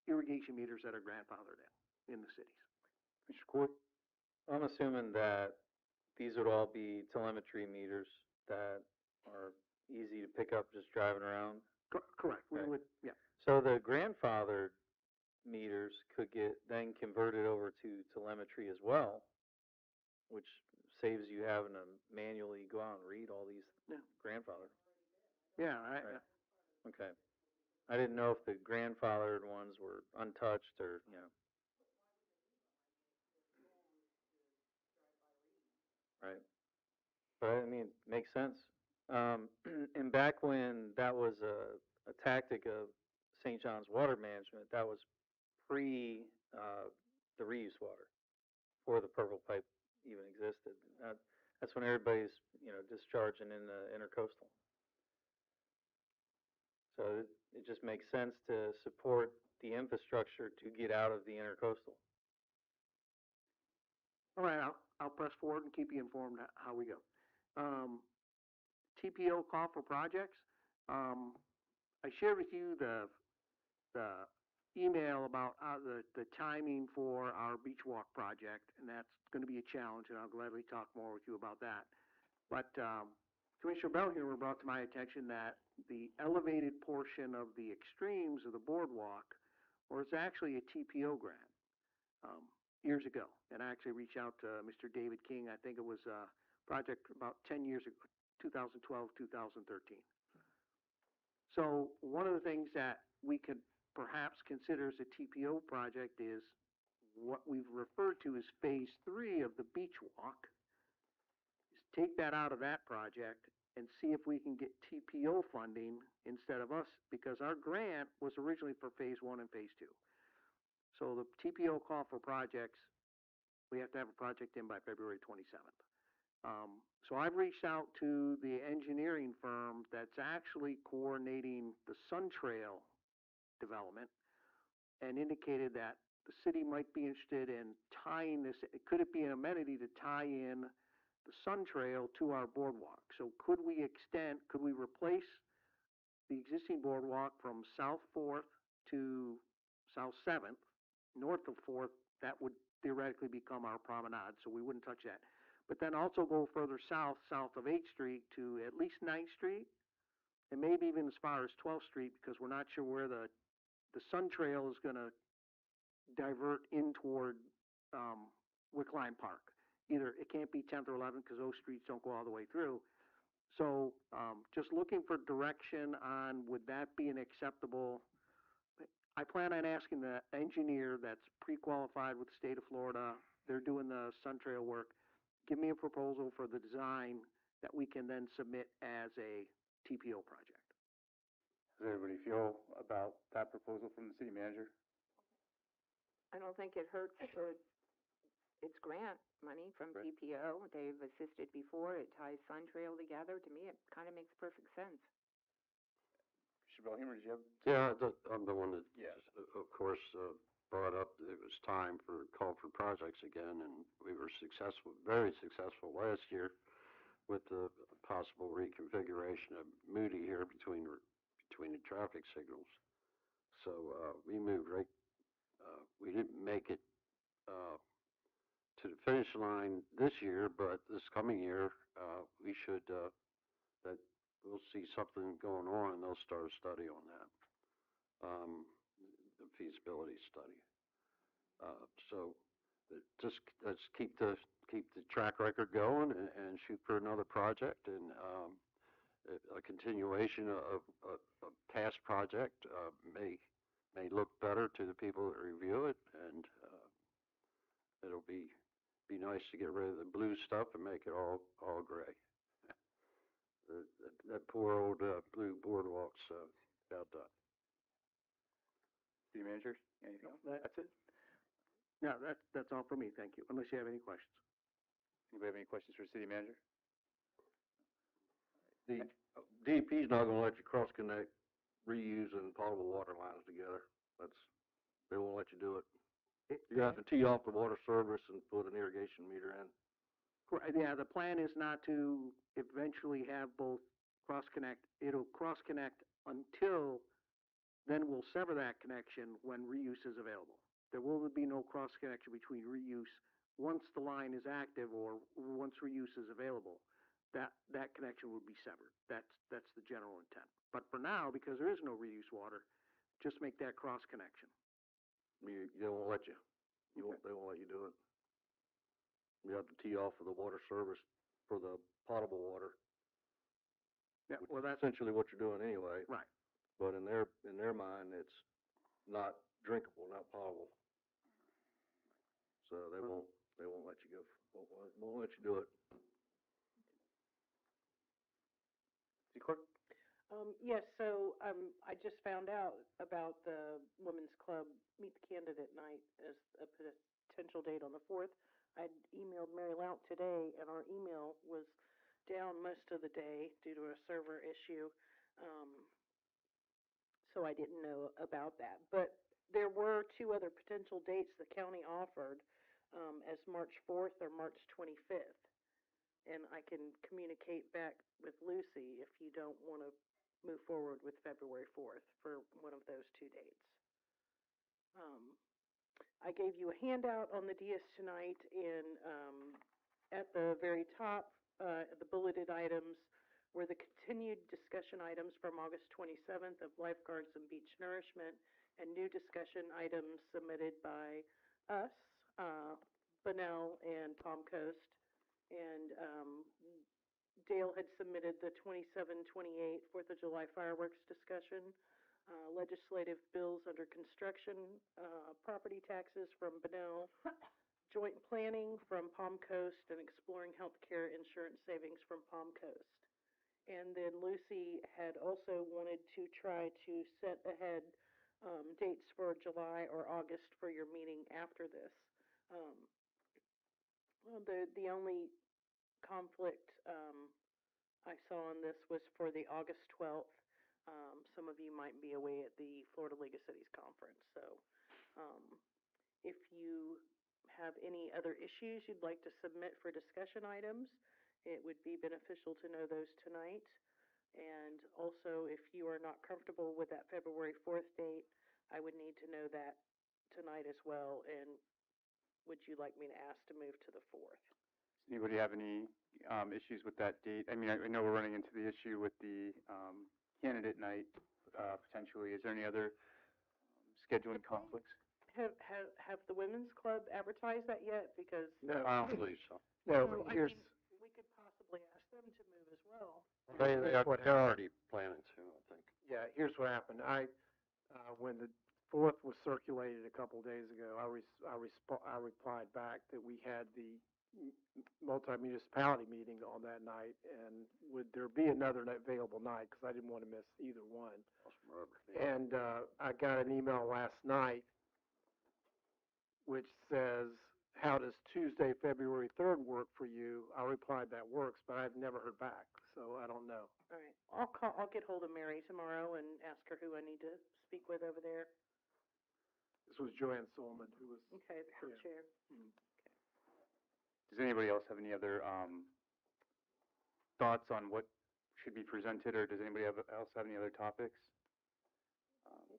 irrigation meters that are grandfathered in the cities. Mr. Court? I'm assuming that these would all be telemetry meters that are easy to pick up just driving around. Correct. We Okay. would, yeah. So the grandfathered meters could get then converted over to telemetry as well, which saves you having to manually go out and read all these grandfathered. Yeah, Right. Okay. I didn't know if the grandfathered ones were untouched or, Right. But I mean, it makes sense. And back when that was a tactic of St. John's Water Management, that was pre the reuse water, before the purple pipe even existed. That's when everybody's discharging in the intercoastal. So it just makes sense to support the infrastructure to get out of the intercoastal. All right, I'll press forward and keep you informed how we go. TPO call for projects. I shared with you the email about the timing for our beach walk project, and that's going to be a challenge, and I'll gladly talk more with you about that. But Commissioner Belhue brought to my attention that the elevated portion of the extremes of the boardwalk was actually a TPO grant years ago. And I actually reached out to Mr. David King. I think it was a project about 10 years ago, 2012, 2013. So one of the things that we could perhaps consider as a TPO project is what we've referred to as phase 3 of the beach walk. Is take that out of that project and see if we can get TPO funding instead of us, because our grant was originally for phase one and phase two. So the TPO call for projects, we have to have a project in by February 27th. So I've reached out to the engineering firm that's actually coordinating the Sun Trail development and indicated that the city might be interested in tying this, could it be an amenity to tie in the Sun Trail to our boardwalk? So could we replace the existing boardwalk from South 4th to South 7th, north of 4th? That would theoretically become our promenade, so we wouldn't touch that. But then also go further south, south of 8th Street to at least 9th Street, and maybe even as far as 12th Street, because we're not sure where the Sun Trail is gonna divert in toward, Wickline Park. Either it can't be 10th or 11th, because those streets don't go all the way through. So, just looking for direction on would that be an acceptable, I plan on asking the engineer that's pre-qualified with the state of Florida, they're doing the Sun Trail work, give me a proposal for the design that we can then submit as a TPO project. How does everybody feel about that proposal from the city manager? I don't think it hurts to, it's grant money from TPO. They've assisted before. It ties Sun Trail together. To me, it kind of makes perfect sense. Commissioner Belheimer, did you have? Yeah, I'm the one that, Yeah. of course, brought up it was time for call for projects again, and we were successful, very successful last year with the possible reconfiguration of Moody here between the traffic signals. So we moved right. We didn't make it to the finish line this year, but this coming year we should. That we'll see something going on, and they'll start a study on that. The feasibility study. So just let's keep the track record going and shoot for another project, and a continuation of past project may look better to the people that review it, and it'll be nice to get rid of the blue stuff and make it all gray. That poor old blue boardwalk's about done. City manager, anything else? That's it? No, that's all for me, thank you, unless you have any questions. Anybody have any questions for the city manager? The DEP's not gonna let you cross-connect reusing potable water lines together. They won't let you do it. You have to tee off the water service and put an irrigation meter in. Yeah, the plan is not to eventually have both cross-connect. It'll cross-connect until, then we'll sever that connection when reuse is available. There will be no cross-connection between reuse once the line is active or once reuse is available. That connection would be severed. That's the general intent. But for now, because there is no reuse water, just make that cross-connection. They won't let you. They won't let you do it. You have to tee off of the water service for the potable water. Yeah, well, that's essentially what you're doing anyway. Right. But in their mind, it's not drinkable, not potable. So they won't let you go. Won't let you do it. City clerk? Yes, so I just found out about the Women's Club Meet the Candidate Night as a potential date on the 4th. I'd emailed Mary Lount today, and our email was down most of the day due to a server issue, so I didn't know about that. But there were 2 other potential dates the county offered as March 4th or March 25th. And I can communicate back with Lucy if you don't want to move forward with February 4th for one of those 2 dates. I gave you a handout on the DS tonight, and at the very top, the bulleted items were the continued discussion items from August 27th of lifeguards and beach nourishment, and new discussion items submitted by us, Bunnell and Palm Coast. And Dale had submitted the 27-28 4th of July fireworks discussion, legislative bills under construction, property taxes from Bunnell, joint planning from Palm Coast, and exploring healthcare insurance savings from Palm Coast. And then Lucy had also wanted to try to set ahead, dates for July or August for your meeting after this. Um, well, the only conflict, I saw on this was for the August 12th. Some of you might be away at the Florida League of Cities conference, so, if you have any other issues you'd like to submit for discussion items, it would be beneficial to know those tonight. And also, if you are not comfortable with that February 4th date, I would need to know that tonight as well, and would you like me to ask to move to the 4th? Does anybody have any issues with that date? I mean, I know we're running into the issue with the candidate night potentially. Is there any other scheduling conflicts? Have the Women's Club advertised that yet? Because No. I don't believe so. No, So, but I here's, mean, we could possibly ask them to move as well. They're already planning to, I think. yeah, here's what happened. When the 4th was circulated a couple days ago, I replied back that we had the multi-municipality meeting on that night, and would there be another available night, because I didn't want to miss either one. And I got an email last night which says, how does Tuesday, February 3rd work for you? I replied, that works, but I've never heard back, so I don't know. All right, I'll get hold of Mary tomorrow and ask her who I need to speak with over there. This was Joanne Solomon, who was. Okay, her Yeah. chair. Does anybody else have any other thoughts on what should be presented, or does anybody else have any other topics?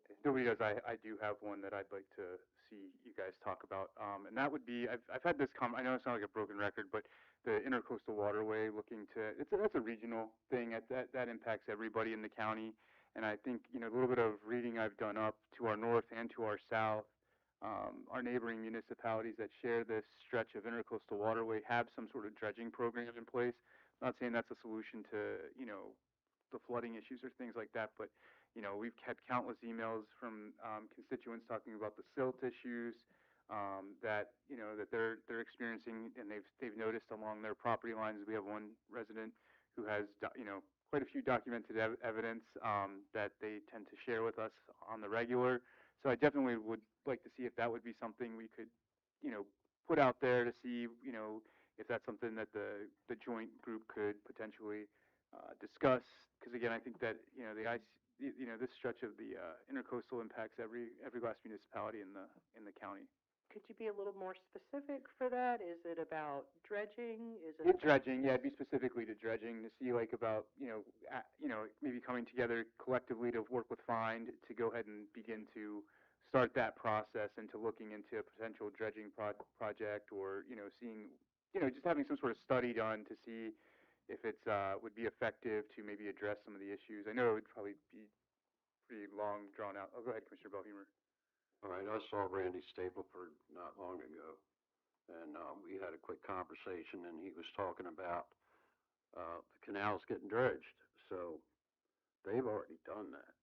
If nobody does, I do have one that I'd like to see you guys talk about, and that would be, I've had this I know it's not like a broken record, but the intercoastal waterway looking to, that's a regional thing, that impacts everybody in the county, and I think, you know, a little bit of reading I've done up to our north and to our south, our neighboring municipalities that share this stretch of intercoastal waterway have some sort of dredging program in place. I'm not saying that's a solution to, you know, the flooding issues or things like that, but you know, we've had countless emails from constituents talking about the silt issues that you know that they're experiencing, and they've noticed along their property lines. We have one resident who has you know quite a few documented evidence that they tend to share with us on the regular. So I definitely would like to see if that would be something we could you know put out there to see you know if that's something that the joint group could potentially discuss. Because again, I think that you know this stretch of the intercoastal impacts every last municipality in the county. Could you be a little more specific for that? Is it about dredging? Is it It's dredging, yeah. It'd be specifically to dredging to see like about you know maybe coming together collectively to work with Find to go ahead and begin to start that process into looking into a potential dredging project, or you know seeing you know just having some sort of study done to see if it's would be effective to maybe address some of the issues. I know it would probably be pretty long drawn out. Oh, go ahead, Commissioner Belhumeur. All right, I saw Randy Stapleford not long ago, and we had a quick conversation, and he was talking about the canals getting dredged. So they've already done that.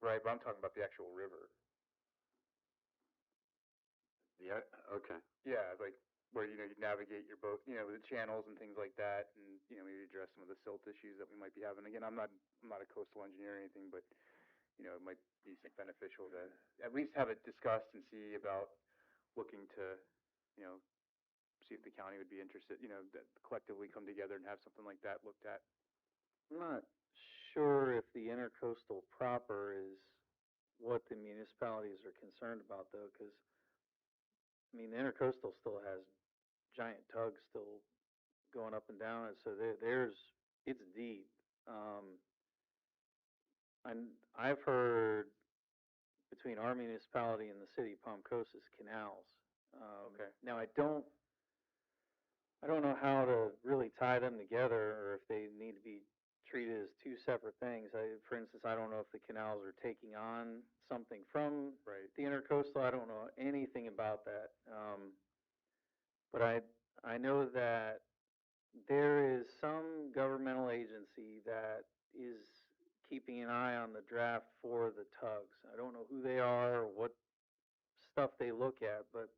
Right, but I'm talking about the actual river. Yeah. Okay. Yeah, like where you know you navigate your boat, you know, the channels and things like that, and you know maybe address some of the silt issues that we might be having. Again, I'm not a coastal engineer or anything, but you know it might be beneficial to at least have it discussed and see about looking to you know see if the county would be interested, you know, that collectively come together and have something like that looked at. I'm not sure if the intercoastal proper is what the municipalities are concerned about, though, because, I mean, the intercoastal still has giant tugs still going up and down, and so it's deep. And I've heard between our municipality and the city of Palm Coast is canals. Okay. Now, I don't know how to really tie them together, or if they need to be treated as two separate things. For instance, I don't know if the canals are taking on something from the intercoastal. I don't know anything about that. But I know that there is some governmental agency that is keeping an eye on the draft for the tugs. I don't know who they are or what stuff they look at, but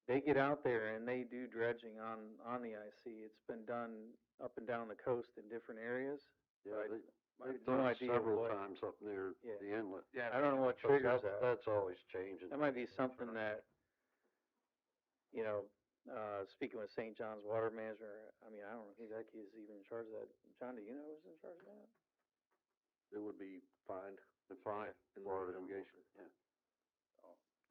they get out there and they do dredging on the IC. It's been done up and down the coast in different areas. Yeah, but I have they've no done it idea several what, times up near Yeah. the inlet. Yeah. I don't know what But triggers that. That's always changing. That might be something that, speaking with St. John's Water Manager, I mean, I don't know who that is even in charge of that. John, do you know who's in charge of that? It would be fined. The fine, Florida Irrigation, yeah.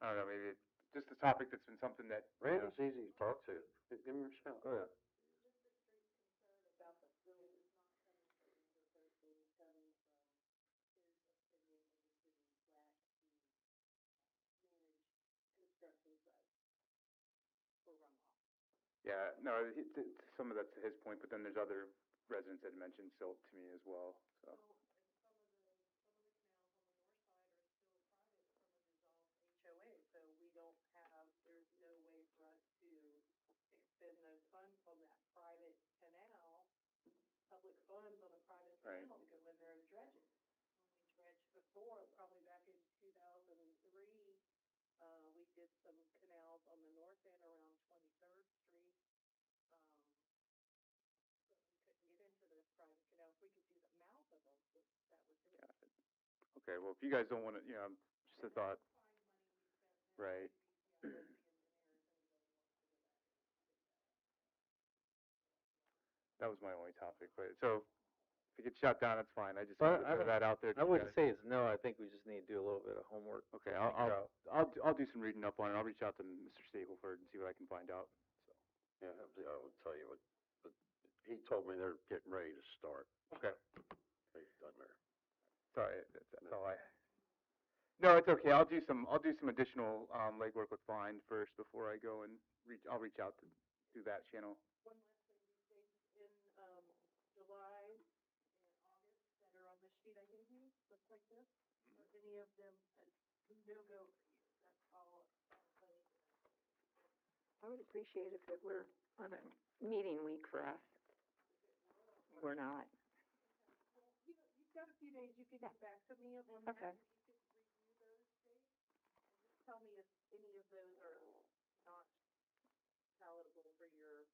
I don't know, maybe it's just a topic that's been something that. Randy's easy to talk to. Give him a shout. Oh, yeah. Yeah, no, some of that's his point, but then there's other residents that mentioned silt to me as well, so. HOA, so we don't have, there's no way for us to expend those funds from that private canal, public funds on a private Right. canal, because when they're dredging. When we dredged before, probably back in 2003, we did some canals on the north end around 23rd Street. But we couldn't get into those private canals. We could do the mouth of them, which that was it. Got it. Okay, well, if you guys don't wanna, just a thought. Right. That was my only topic, but, so, if it gets shut down, that's fine, I just wanted to throw that out there. to I you wouldn't guys. say it's no. I think we just need to do a little bit of homework. Okay, figure out. I'll do some reading up on it, I'll reach out to Mr. Stableford and see what I can find out, so. Yeah, I would tell you what, but he told me they're getting ready to start. Okay. They've done their. Sorry, that's all I. No, it's okay. I'll do some additional legwork with Find first before I go and I'll reach out to do that channel. One last thing, these dates in, July and August that are on the sheet I gave you, looks like this, or any of them, no-go for you, that's all. I would appreciate if it were on a meeting week for us. We're not. You've got a few days, you can get back to me on that. Okay. You could review those dates, and just tell me if any of those are not palatable for your.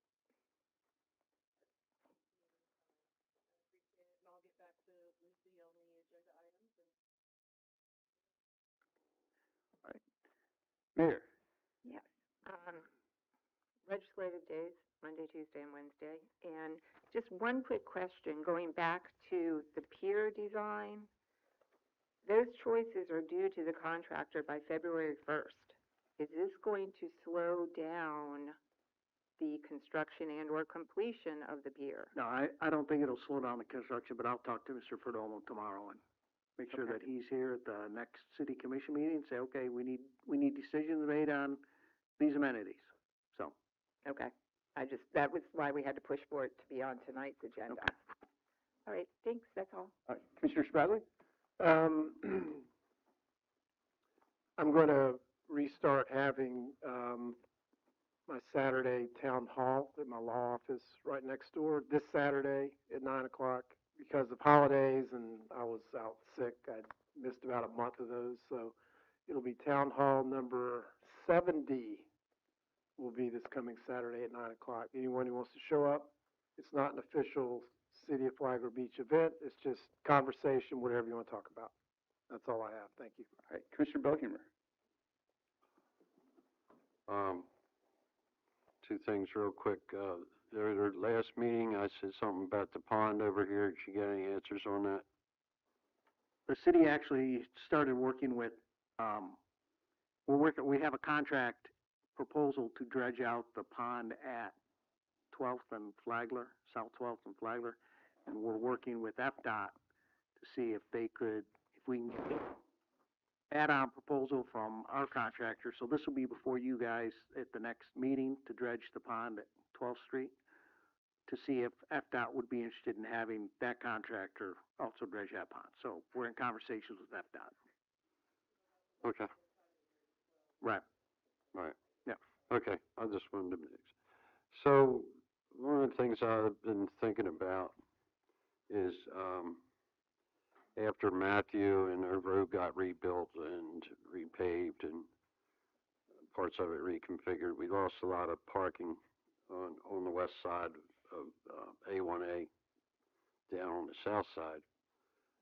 I appreciate it, and I'll get back to Lucy on the agenda items and. All right. Mayor. Yes. Legislative days, Monday, Tuesday, and Wednesday. And just one quick question, going back to the pier design. Those choices are due to the contractor by February 1st. Is this going to slow down the construction and or completion of the pier? No, I don't think it'll slow down the construction, but I'll talk to Mr. Perdomo tomorrow and make sure that he's here at the next city commission meeting and say, okay, we need decisions made on these amenities, so. Okay. That was why we had to push for it to be on tonight's agenda. Okay. All right, thanks, that's all. All right, Commissioner Spradley? I'm gonna restart having, my Saturday town hall at my law office right next door this Saturday at 9:00 because of holidays and I was out sick. I missed about a month of those, so it'll be town hall number 70 will be this coming Saturday at 9:00. Anyone who wants to show up, it's not an official City of Flagler Beach event. It's just conversation, whatever you want to talk about. That's all I have. Thank you. All right, Commissioner Belkemmer? Two things real quick. Their last meeting, I said something about the pond over here. Did you get any answers on that? The city actually started working with, we have a contract proposal to dredge out the pond at 12th and Flagler, South 12th and Flagler, and we're working with FDOT to see if we can get add-on proposal from our contractor. So this will be before you guys at the next meeting to dredge the pond at 12th Street, to see if FDOT would be interested in having that contractor also dredge that pond. So we're in conversations with FDOT. Okay. Right. Right. Yeah. Okay, I just wanted to mix. So, one of the things I've been thinking about is, after Matthew and our road got rebuilt and repaved and parts of it reconfigured. We lost a lot of parking on the west side of, A1A down on the south side.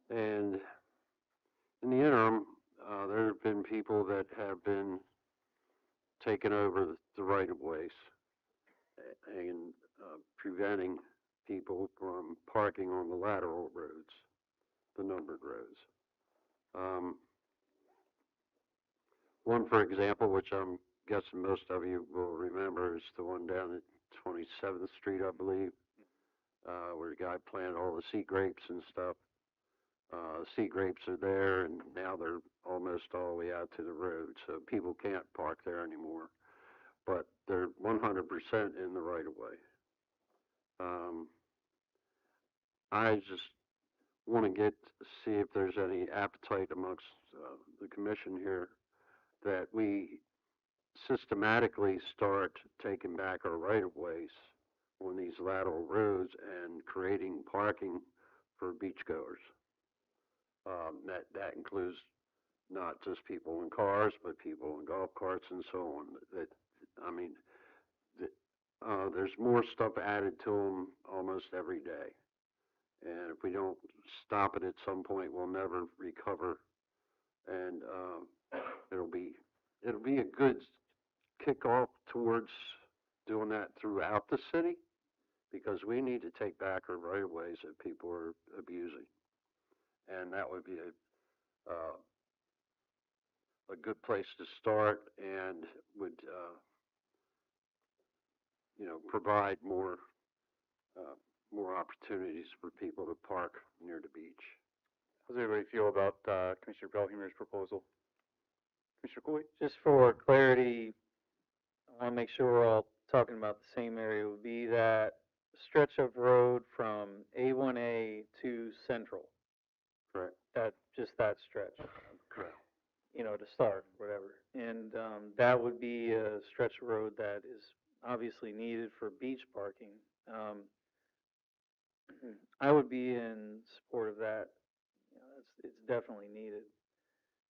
And in the interim, there have been people that have been taking over the right-of-ways and preventing people from parking on the lateral roads, the numbered roads. One, for example, which I'm guessing most of you will remember, is the one down at 27th Street, I believe, where the guy planted all the sea grapes and stuff. Sea grapes are there, and now they're almost all the way out to the road, so people can't park there anymore. But they're 100% in the right-of-way. I just want to see if there's any appetite amongst the commission here that we systematically start taking back our right-of-ways on these lateral roads and creating parking for beachgoers. That includes not just people in cars, but people in golf carts and so on. There's more stuff added to them almost every day. And if we don't stop it at some point, we'll never recover. And it'll be a good kickoff towards doing that throughout the city, because we need to take back our right-of-ways that people are abusing. And that would be a good place to start, and would provide more opportunities for people to park near the beach. How does everybody feel about Commissioner Belhumer's proposal? Commissioner Cooley? Just for clarity, I want to make sure we're all talking about the same area. It would be that stretch of road from A1A to Central. Correct. Just that stretch. Correct. To start, whatever. And that would be a stretch of road that is obviously needed for beach parking. I would be in support of that. It's definitely needed.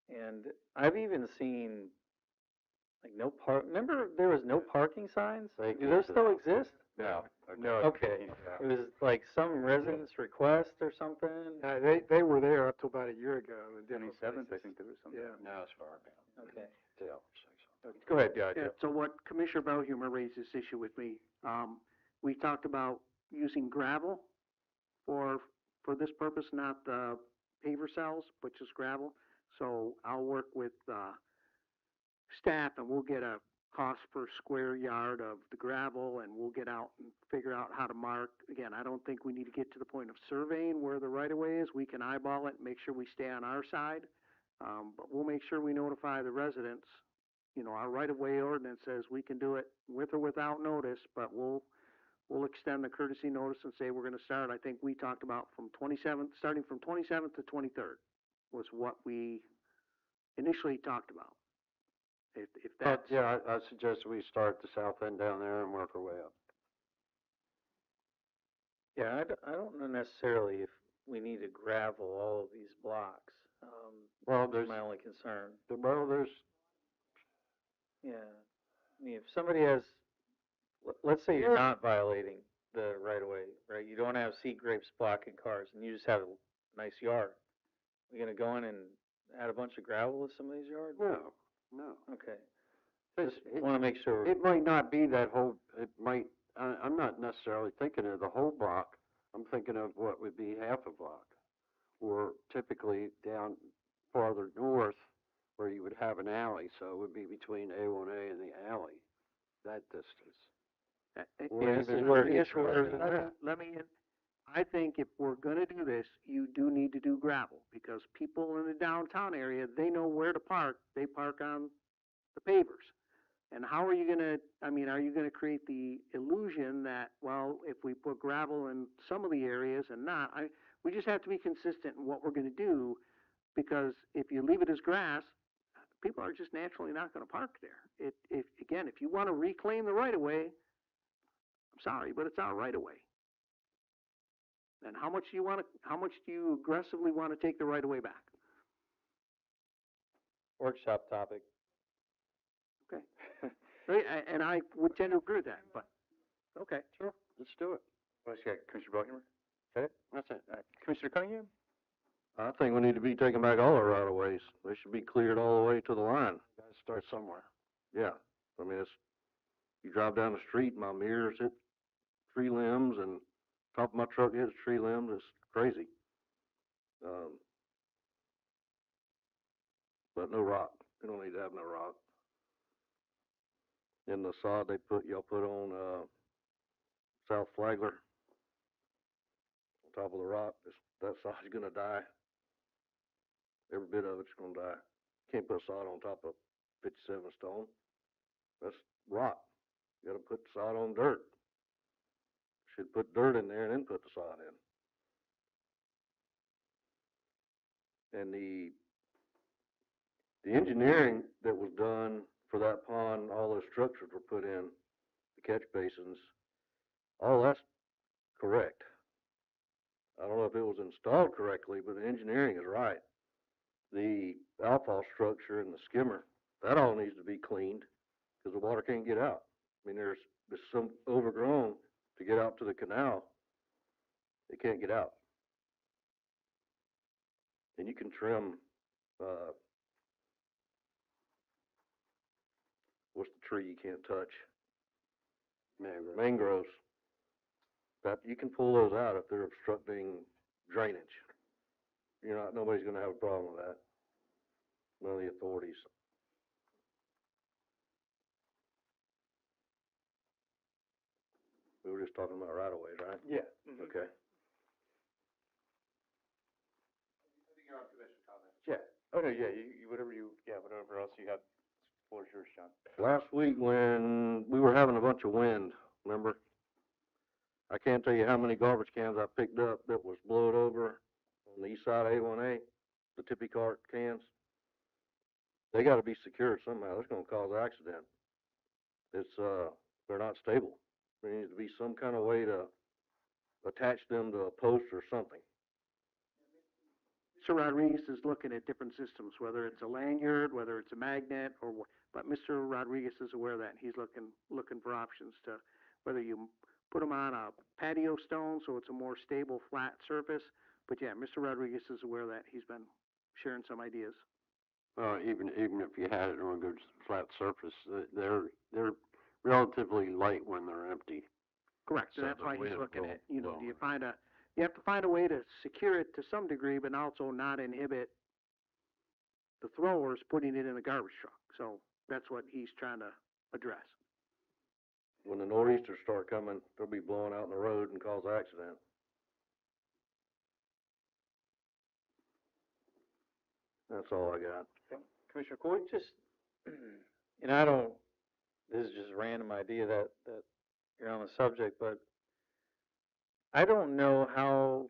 And I've even seen remember there was no parking signs? Do those still exist? No. No. Okay. It was like some resident's request or something. They were there up till about a year ago. 27th, I think there was something. Yeah. Now it's far down. Okay. Dale, Go ahead, Yeah, Joe. so what Commissioner Belhumer raised this issue with me, we talked about using gravel for this purpose, not the paver cells, but just gravel. So I'll work with staff, and we'll get a cost per square yard of the gravel, and we'll get out and figure out how to mark. Again, I don't think we need to get to the point of surveying where the right-of-way is. We can eyeball it and make sure we stay on our side. But we'll make sure we notify the residents. Our right-of-way ordinance says we can do it with or without notice, but we'll extend the courtesy notice and say we're going to start. I think we talked about starting from 27th to 23rd was what we initially talked about. If that's... Yeah, I suggest we start the south end down there and work our way up. Yeah, I don't know necessarily if we need to gravel all of these blocks. Well, that's my only concern. There's Yeah. I mean, if somebody has, let's say you're not violating the right-of-way, right? You don't have sea grapes blocking cars, and you just have a nice yard. You're gonna go in and add a bunch of gravel to somebody's yard? No. Okay. Just want to make sure. It might not be that whole, I'm not necessarily thinking of the whole block. I'm thinking of what would be half a block. Or typically down farther north where you would have an alley, so it would be between A1A and the alley, that distance. I think if we're gonna do this, you do need to do gravel, because people in the downtown area, they know where to park. They park on the pavers. And how are you gonna, are you gonna create the illusion that, well, if we put gravel in some of the areas and not, we just have to be consistent in what we're gonna do, because if you leave it as grass, people are just naturally not gonna park there. If you wanna reclaim the right-of-way, I'm sorry, but it's our right-of-way. And how much do you aggressively want to take the right-of-way back? Workshop topic. Okay. And I would tend to agree with that, but, okay. Sure, let's do it. What else you got, Commissioner Buckner? Is that it? That's it. Commissioner Cunningham? I think we need to be taking back all our right of ways. They should be cleared all the way to the line. Gotta start somewhere. Yeah, I mean, it's, you drive down the street, my mirrors hit tree limbs and top of my truck hits tree limbs, it's crazy. But no rock, we don't need to have no rock. In the sod y'all put on, South Flagler, on top of the rock, that sod's gonna die. Every bit of it's gonna die. Can't put sod on top of 57 stone. That's rock. You gotta put sod on dirt. Should put dirt in there and then put the sod in. And the engineering that was done for that pond, all those structures were put in, the catch basins, all that's correct. I don't know if it was installed correctly, but the engineering is right. The outfall structure and the skimmer, that all needs to be cleaned because the water can't get out. I mean, there's some overgrown to get out to the canal. It can't get out. And you can trim, what's the tree you can't touch? Mangroves. That, you can pull those out if they're obstructing drainage. Nobody's gonna have a problem with that. None of the authorities. We were just talking about right of ways, right? Yeah. Okay. Yeah. Oh, no, yeah, whatever else you have, floor is yours, John. Last week when we were having a bunch of wind, remember? I can't tell you how many garbage cans I picked up that was blowed over on the east side of A1A, the tippy cart cans. They gotta be secured somehow. It's gonna cause an accident. They're not stable. There needs to be some kind of way to attach them to a post or something. Mr. Rodriguez is looking at different systems, whether it's a lanyard, whether it's a magnet, but Mr. Rodriguez is aware of that. He's looking for options to, whether you put them on a patio stone so it's a more stable, flat surface. But yeah, Mr. Rodriguez is aware of that. He's been sharing some ideas. Even if you had it on a good flat surface, they're relatively light when they're empty. Correct, So and that's the why he's wind looking will at, blow do you have to find a way to secure it to some degree, but also not inhibit the throwers putting it in the garbage truck. So that's what he's trying to address. When the nor'easters start coming, they'll be blowing out in the road and cause accident. That's all I got. Commissioner Coy? Just, I don't, this is just a random idea that you're on the subject, but I don't know how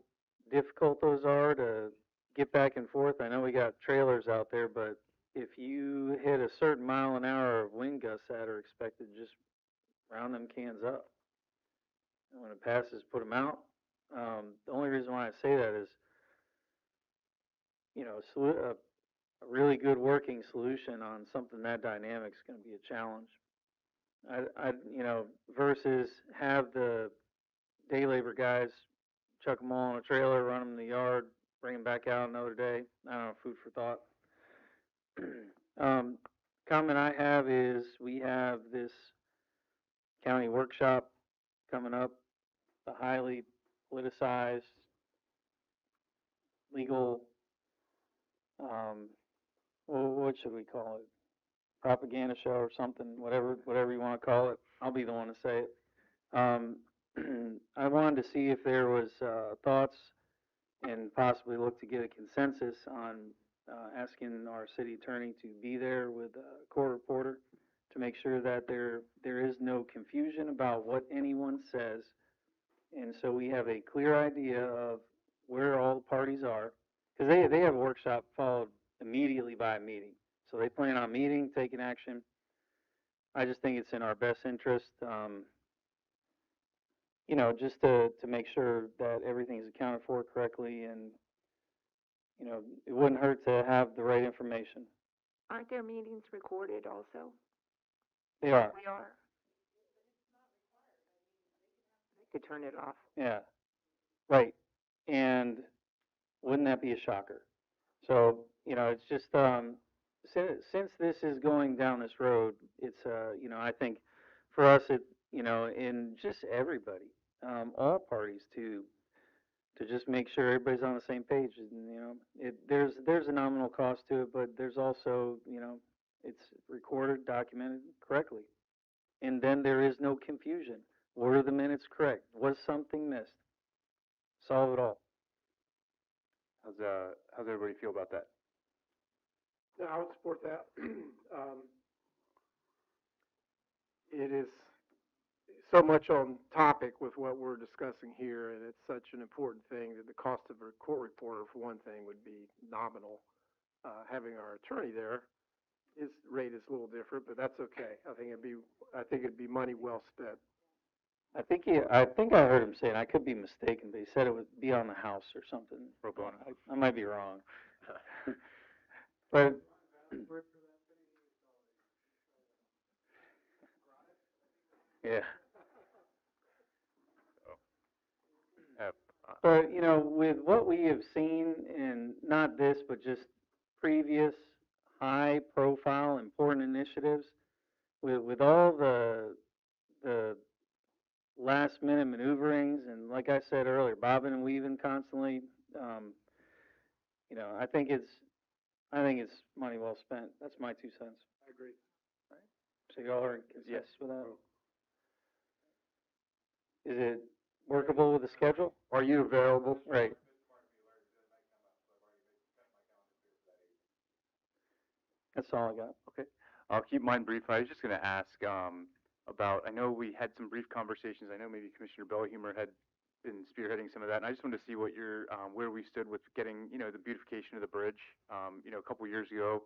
difficult those are to get back and forth. I know we got trailers out there, but if you hit a certain mile an hour of wind gusts that are expected, just round them cans up. And when it passes, put them out. The only reason why I say that is, a really good working solution on something that dynamic is going to be a challenge. Versus have the day labor guys chuck them all in a trailer, run them in the yard, bring them back out another day. I don't know, food for thought. Comment I have is we have this county workshop coming up, the highly politicized legal, what should we call it? Propaganda show or something, whatever you want to call it. I'll be the one to say it. I wanted to see if there was thoughts and possibly look to get a consensus on asking our city attorney to be there with a court reporter to make sure that there is no confusion about what anyone says, and so we have a clear idea of where all the parties are, because they have a workshop followed immediately by a meeting, so they plan on meeting, taking action. I just think it's in our best interest, just to make sure that everything's accounted for correctly, and it wouldn't hurt to have the right information. Aren't their meetings recorded also? They are. We are. They could turn it off. Yeah, right. And wouldn't that be a shocker? So, it's just, since this is going down this road, it's, I think for us, and just everybody, all parties to just make sure everybody's on the same page. And, there's a nominal cost to it, but there's also, it's recorded, documented correctly. And then there is no confusion. Were the minutes correct? Was something missed? Solve it all. How's everybody feel about that? Yeah, I would support that. It is so much on topic with what we're discussing here, and it's such an important thing that the cost of a court reporter, for one thing, would be nominal. Having our attorney there, his rate is a little different, but that's okay. I think it'd be money well spent. I think I heard him say, and I could be mistaken, but he said it would be on the house or something. Pro bono. I might be wrong. But yeah. But, with what we have seen, and not this, but just previous high-profile, important initiatives, with all the last-minute maneuverings, and like I said earlier, bobbing and weaving constantly, I think it's money well spent. That's my 2 cents. I agree. So y'all are in consensus with that? Is it workable with the schedule? Are you available? Right. That's all I got. Okay. I'll keep mine brief. I was just going to ask about, I know we had some brief conversations. I know maybe Commissioner Belhumer had been spearheading some of that, and I just wanted to see what where we stood with getting, the beautification of the bridge. A couple years ago,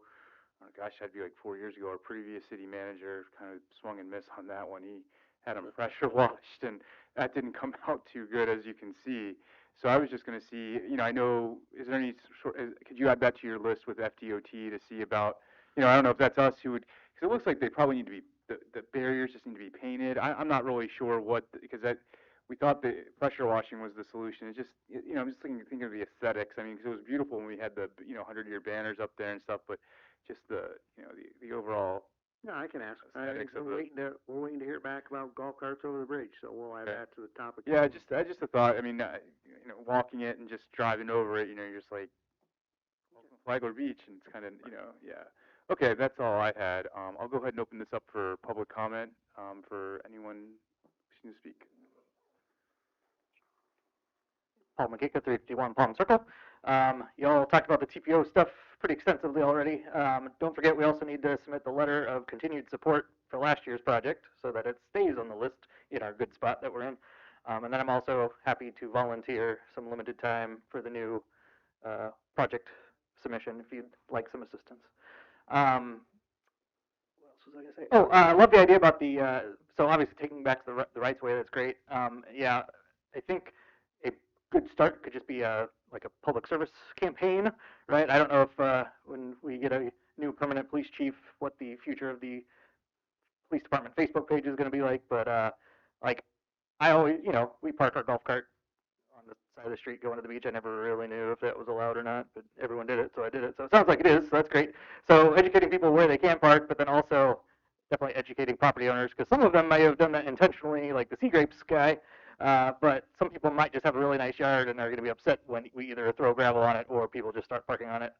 gosh, that'd be like 4 years ago, our previous city manager kind of swung and missed on that one. He had them pressure washed, and that didn't come out too good, as you can see. So I was just going to see, I know, is there any could you add that to your list with FDOT to see about, I don't know if that's us who would, because it looks like they probably need to be, the barriers just need to be painted. I'm not really sure because we thought the pressure washing was the solution. It's just, I'm just thinking of the aesthetics. I mean, because it was beautiful when we had the, 100-year banners up there and stuff, but just the overall. No, I can ask. Aesthetics of We're waiting to hear back about golf carts over the bridge, so we'll add that to the topic. Yeah, just a thought. I mean, walking it and just driving over it, you're just like, welcome to Flagler Beach, and it's kind of, yeah. Okay, that's all I had. I'll go ahead and open this up for public comment, for anyone wishing to speak. Paul McGeeka, 351 Palm Circle. You all talked about the TPO stuff pretty extensively already. Don't forget, we also need to submit the letter of continued support for last year's project so that it stays on the list in our good spot that we're in. And then I'm also happy to volunteer some limited time for the new project submission if you'd like some assistance. What else was I going to say? Oh, I love the idea about so obviously taking back the rights of way, that's great. Yeah, I think a good start could just be like a public service campaign, right? I don't know if when we get a new permanent police chief, what the future of the police department Facebook page is going to be like, but like I always, we park our golf cart on the side of the street going to the beach. I never really knew if that was allowed or not, but everyone did it, so I did it. So it sounds like it is, so that's great. So educating people where they can park, but then also definitely educating property owners, because some of them may have done that intentionally, like the Sea Grapes guy, but some people might just have a really nice yard and they're going to be upset when we either throw gravel on it or people just start parking on it.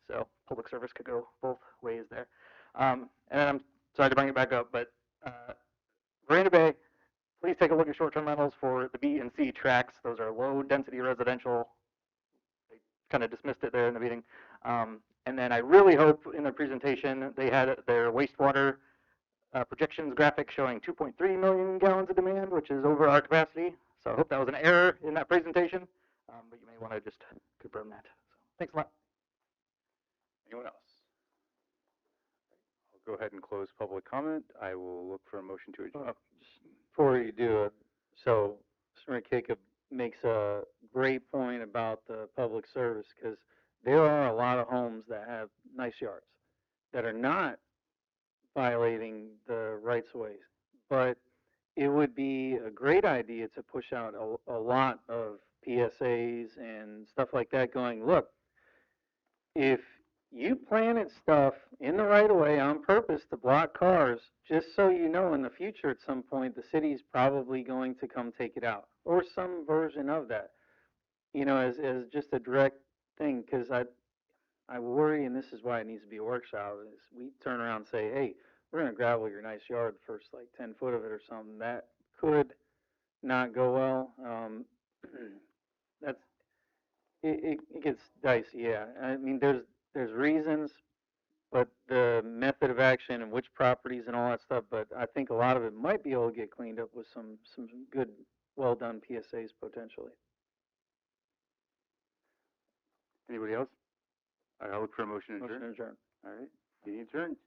So public service could go both ways there. And then I'm sorry to bring it back up, but Marina Bay, please take a look at short-term rentals for the B and C tracks. Those are low-density residential. They kind of dismissed it there in the meeting. And then I really hope in their presentation they had their wastewater projections graphic showing 2.3 million gallons of demand, which is over our capacity. So I hope that was an error in that presentation, but you may want to just confirm that. So thanks a lot. Anyone else? I'll go ahead and close public comment. I will look for a motion to adjourn. Before you do it, so Mr. McKacob makes a great point about the public service, because there are a lot of homes that have nice yards that are not violating the rights of ways. But it would be a great idea to push out a lot of PSAs and stuff like that going, look, if you planted stuff in the right of way on purpose to block cars, just so you know in the future at some point the city's probably going to come take it out or some version of that, you know, as just a direct thing. Because I worry, and this is why it needs to be a workshop, is we turn around and say, hey, we're going to gravel your nice yard the first like 10 foot of it or something. That could not go well. That's it gets dicey, yeah. I mean, there's reasons, but the method of action and which properties and all that stuff. But I think a lot of it might be able to get cleaned up with some good, well done PSAs potentially. Anybody else? All right, I'll look for a motion to adjourn. Motion to adjourn. All right, meeting adjourned.